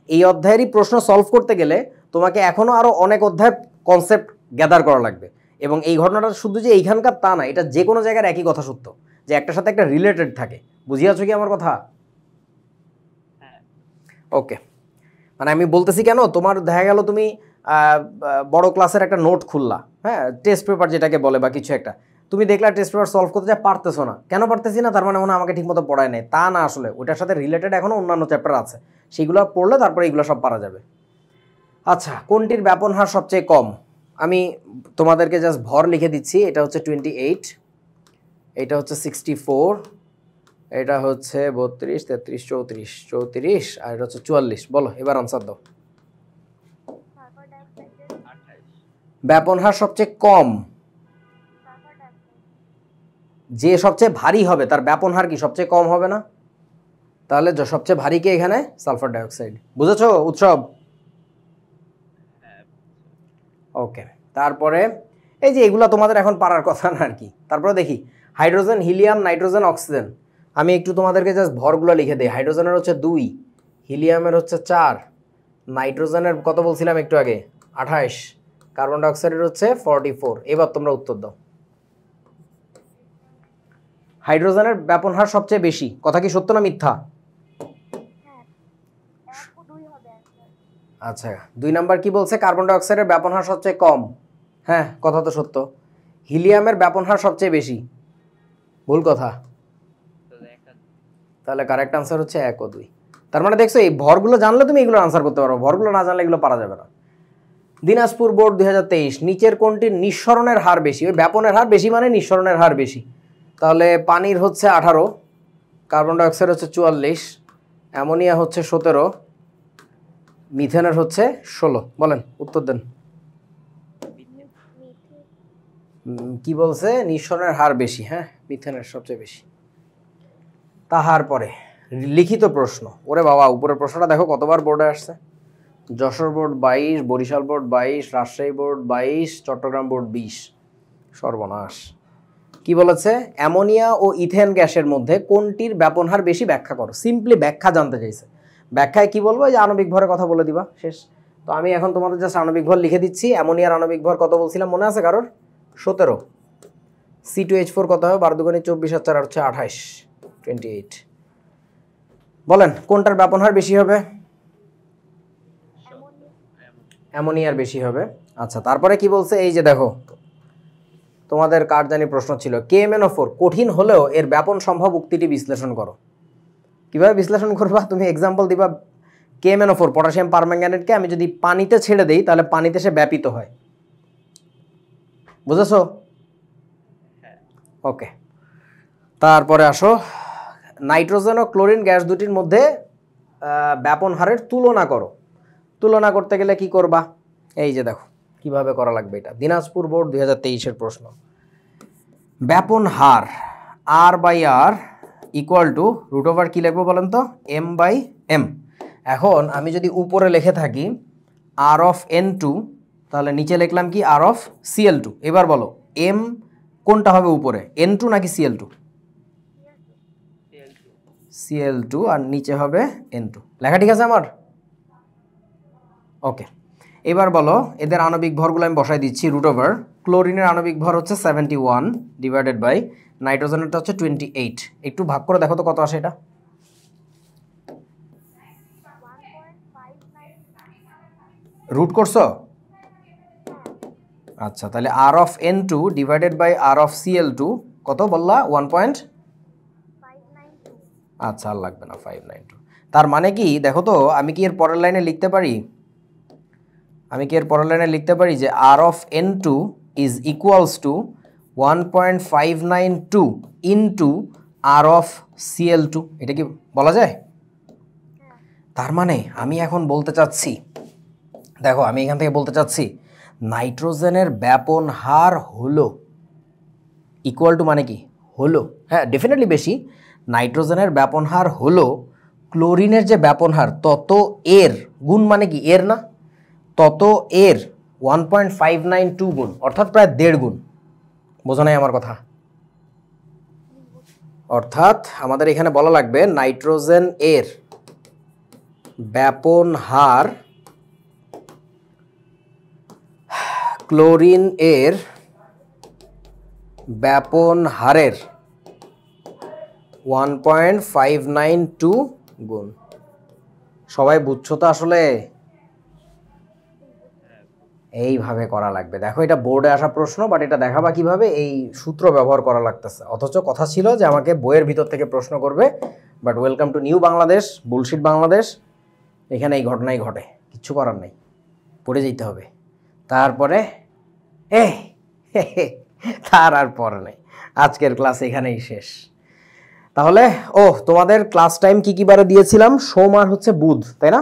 এই অধ্যায়েরই প্রশ্ন সলভ করতে গেলে তোমাকে এখনও আরও অনেক অধ্যায়ের কনসেপ্ট গ্যাদার করা লাগবে। এবং এই ঘটনাটা শুধু যে এইখানকার তা না, এটা যে কোনো জায়গার একই কথা সত্য, যে একটার সাথে একটা রিলেটেড থাকে। বুঝিয়াছো কি আমার কথা? ওকে, মানে আমি বলতেছি কেন, তোমার দেখা গেল তুমি বড় ক্লাসের একটা নোট খুললা, হ্যাঁ, টেস্ট পেপার যেটাকে বলে বা কিছু একটা, তুমি দেখলা টেস্ট পেপার সলভ করতে যা পারতেছো না, কেন পারতেছি না? তার মানে মনে আমাকে ঠিকমতো পড়ায় নেই, তা না, আসলে ওইটার সাথে রিলেটেড এখনও অন্যান্য চ্যাপ্টার আছে, সেগুলো পড়লে তারপরে এইগুলো সব পারা যাবে। আচ্ছা, কোনটির ব্যাপন হার সবচেয়ে কম? আমি তোমাদেরকে জাস্ট ভর লিখে দিচ্ছি, এটা হচ্ছে 28, এটা হচ্ছে 64, এটা হচ্ছে 32, 33, 34, 34, আর এটা হচ্ছে 44। বলো এবার আনসার দাও। ব্যাপন হার সবচেয়ে কম, যে সবচেয়ে ভারী হবে তার ব্যাপন হার কি সবচেয়ে কম হবে না? তাহলে সবচেয়ে ভারী কে এখানে? Sulphur dioxide. বুঝেছো উৎসব? ওকে, তারপরে এই যে এগুলো তোমাদের এখন পারার কথা না আর কি। তারপরে দেখি হাইড্রোজেন, হিলিয়াম, নাইট্রোজেন, অক্সিজেন। আমি একটু তোমাদেরকে জাস্ট ভরগুলো লিখে দিই। হাইড্রোজেনের হচ্ছে 2, হিলিয়ামের হচ্ছে 4, নাইট্রোজেনের কত বলছিলাম একটু আগে 28, কার্বন ডাইঅক্সাইডের হচ্ছে 44। এবার তোমরা উত্তর দাও। হাইড্রোজেনের ব্যাপন হার সবচেয়ে বেশি, কথা কি সত্য না মিথ্যা? আচ্ছা, 2 নাম্বার কি বলছে? কার্বন ডাইঅক্সাইডের ব্যাপন হার সবচেয়ে কম। হ্যাঁ, কথা তো সত্য। হিলিয়ামের ব্যাপন হার সবচেয়ে বেশি, ভুল কথা। তাহলে কারেক্ট আনসার হচ্ছে 1 ও 2। তার মানে দেখছো এই ভরগুলো জানলে তুমি এগুলো আনসার করতে পারো, ভরগুলো না জানলে এগুলো পারা যাবে না। দিনাজপুর বোর্ড 2023, নিচের কোনটির নিঃসরণের হার বেশি? ওই ব্যাপনের হার বেশি মানে নিঃসরণের হার বেশি। তাহলে পানির হচ্ছে 18, কার্বন ডাইঅক্সাইড হচ্ছে 44, অ্যামোনিয়া হচ্ছে 17, মিথেনের হচ্ছে 16। বলেন উত্তর দেন। কি বলছে? নিঃসরণের হার বেশি। হ্যাঁ, মিথেনের সবচেয়ে বেশি। তাহার পরে লিখিত প্রশ্ন। ওরে বাবা, উপরের প্রশ্নটা দেখো কতবার বোর্ডে আসছে। Jessore board 22, Barishal board 22, Rajshahi board 22, Chattogram board 20। সর্বনাশ। কি বলেছে? অ্যামোনিয়া ও ইথেন গ্যাসের মধ্যে কোনটির ব্যাপন হার বেশি ব্যাখ্যা করো। সিম্পলি ব্যাখ্যা জানতে চাইছে। ব্যাখ্যায় কি বলবো? যে আণবিক ভরের কথা বলে দিবা, শেষ। তো আমি এখন তোমাদের জাস্ট আণবিক ভর লিখে দিচ্ছি। অ্যামোনিয়ার আণবিক ভর কত বলছিলাম, মনে আছে কারোর? 17। C2H4 কত হবে? 12 দুগুণে 24 আর 4 হচ্ছে 28, 28। বলেন কোনটার ব্যাপন হার বেশি হবে? অ্যামোনিয়ার বেশি হবে। আচ্ছা, তারপরে কি বলছে? এই যে দেখো, তোমাদের কার জানি প্রশ্ন ছিল, KMnO4 কঠিন হলেও এর ব্যাপন সম্ভব উক্তিটি বিশ্লেষণ করো। কিভাবে বিশ্লেষণ করবা? তুমি এক্সাম্পল দিবা, KMnO4 পটাশিয়াম পারম্যাঙ্গানেটকে আমি যদি পানিতে ছেড়ে দেই তাহলে পানিতে সে ব্যাপিত হয়। বুঝেছো? ওকে। তারপরে আসো, নাইট্রোজেন ও ক্লোরিন গ্যাস দুটির মধ্যে ব্যাপন হারের তুলনা করো। তুলনা করতে গেলে কি করবা? এই যে দেখো কিভাবে করা লাগবে এটা। দিনাজপুর বোর্ড 2023-এর প্রশ্ন। ব্যাপন হার R/R equal to root over কী লিখবো বলেন তো? M/M। এখন আমি যদি উপরে লিখে থাকি R(N2), তাহলে নিচে লিখলাম কি? R(Cl2). এবার বলো M কোনটা হবে উপরে, N2 নাকি Cl2? Cl2, আর নিচে হবে N2। লেখা ঠিক আছে আমার? ওকে। এবার বলো এদের আণবিক ভরগুলো আমি বসাই দিচ্ছি। রুট ওভার ক্লোরিনের আণবিক ভর হচ্ছে 71 ডিভাইডেড বাই নাইট্রোজেনেরটা হচ্ছে 28। একটু ভাগ করে দেখো তো কত আসে এটা। রুট করছো? আচ্ছা, তাহলে R(N2) ডিভাইডেড বাই R(Cl2) কত বললা? 1.592। আচ্ছা, আর লাগবে না 592। তার মানে কি দেখো তো, আমি কি এর পরের লাইনে লিখতে পারি? যে R(N2) is equals to 1.592 into R(Cl2). এটা কি বলা যায়? তার মানে আমি এখন বলতে চাচ্ছি, দেখো আমি এখান থেকে বলতে চাচ্ছি নাইট্রোজেনের ব্যাপন হার হলো ইকুয়াল টু, মানে কি হলো, হ্যাঁ ডেফিনেটলি বেশি। নাইট্রোজেনের ব্যাপন হার হলো ক্লোরিনের যে ব্যাপন হার তত এর গুণ, মানে কি এর না, তত এর 1.592 গুণ, অর্থাৎ প্রায় 1.5 গুণ। বোঝা নাই আমার কথা? অর্থাৎ আমাদের এখানে বলা লাগবে নাইট্রোজেন এর ব্যাপন হার ক্লোরিন এর ব্যাপন হারের 1.592 গুণ। সবাই বুঝছো তো? আসলে এইভাবে করা লাগবে। দেখো এটা বোর্ডে আসা প্রশ্ন, বাট এটা দেখাবা কিভাবে? এই সূত্র ব্যবহার করা লাগতেছে। অথচ কথা ছিল যে আমাকে বইয়ের ভিতর থেকে প্রশ্ন করবে, but welcome to new Bangladesh, bullshit Bangladesh. এখানে এই ঘটনাই ঘটে, কিচ্ছু করার নেই, পড়ে যেতে হবে। তারপরে তার আর পরে নেই, আজকের ক্লাস এখানেই শেষ। তাহলে তোমাদের ক্লাস টাইম কি কি বারে দিয়েছিলাম? সোম আর হচ্ছে বুধ, তাই না?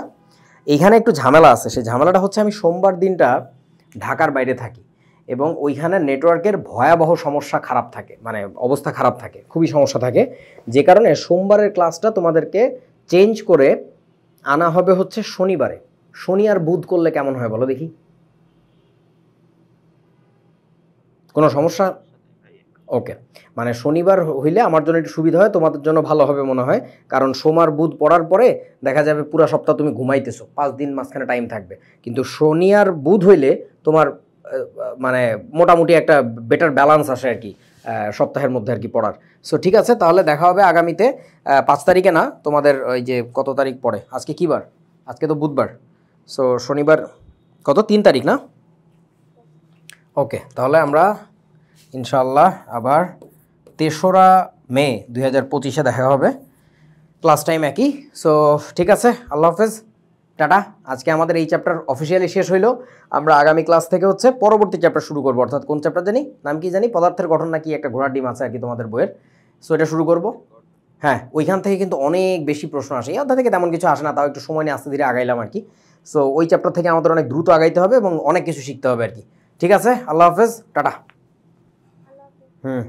এইখানে একটু ঝামেলা আছে। সেই ঝামেলাটা হচ্ছে আমি সোমবার দিনটা ঢাকার বাইরে থাকি এবং ওইখানে নেটওয়ার্কের ভয়াবহ সমস্যা খারাপ থাকে, মানে অবস্থা খারাপ থাকে, খুবই সমস্যা থাকে। যে কারণে সোমবারের ক্লাসটা তোমাদেরকে চেঞ্জ করে আনা হবে হচ্ছে শনিবারে। শনি আর বুধ করলে কেমন হয় বলো দেখি? কোনো সমস্যা? ওকে, মানে শনিবার হইলে আমার জন্য একটু সুবিধা হয়, তোমাদের জন্য ভালো হবে মনে হয়। কারণ সোম আর বুধ পড়ার পরে দেখা যাবে পুরো সপ্তাহ তুমি ঘুমাইতেছো, 5 দিন মাঝখানে টাইম থাকবে। কিন্তু শনি আর বুধ হইলে তোমার মানে মোটামুটি একটা বেটার ব্যালেন্স আসে আর কি সপ্তাহের মধ্যে আর কি পড়ার। সো ঠিক আছে, তাহলে দেখা হবে আগামীতে 5 তারিখে না, তোমাদের ওই যে কত তারিখ পড়ে, আজকে কী বার? আজকে তো বুধবার। সো শনিবার কত, 3 তারিখ না? ওকে, তাহলে আমরা ইনশাআল্লাহ আবার তেসরা মে 2025 দেখা হবে, ক্লাস টাইম একই। সো ঠিক আছে, আল্লাহ হাফেজ, টাটা। আজকে আমাদের এই চ্যাপ্টার অফিসিয়ালি শেষ হইলো। আমরা আগামী ক্লাস থেকে হচ্ছে পরবর্তী চ্যাপ্টার শুরু করবো, অর্থাৎ কোন চ্যাপ্টার জানি, নাম কি জানি, পদার্থের গঠন নাকি একটা ঘোড়ার ডিম আছে আর কি তোমাদের বইয়ের। সো এটা শুরু করবো। হ্যাঁ, ওইখান থেকে কিন্তু অনেক বেশি প্রশ্ন আসে, এই অধ্যায় থেকে তেমন কিছু আসে না, তাও একটু সময় নিয়ে আস্তে ধীরে আগাইলাম আর কি। সো ওই চ্যাপ্টার থেকে আমাদের অনেক দ্রুত আগাইতে হবে এবং অনেক কিছু শিখতে হবে আর কি। ঠিক আছে, আল্লাহ হাফেজ, টাটা। হুম।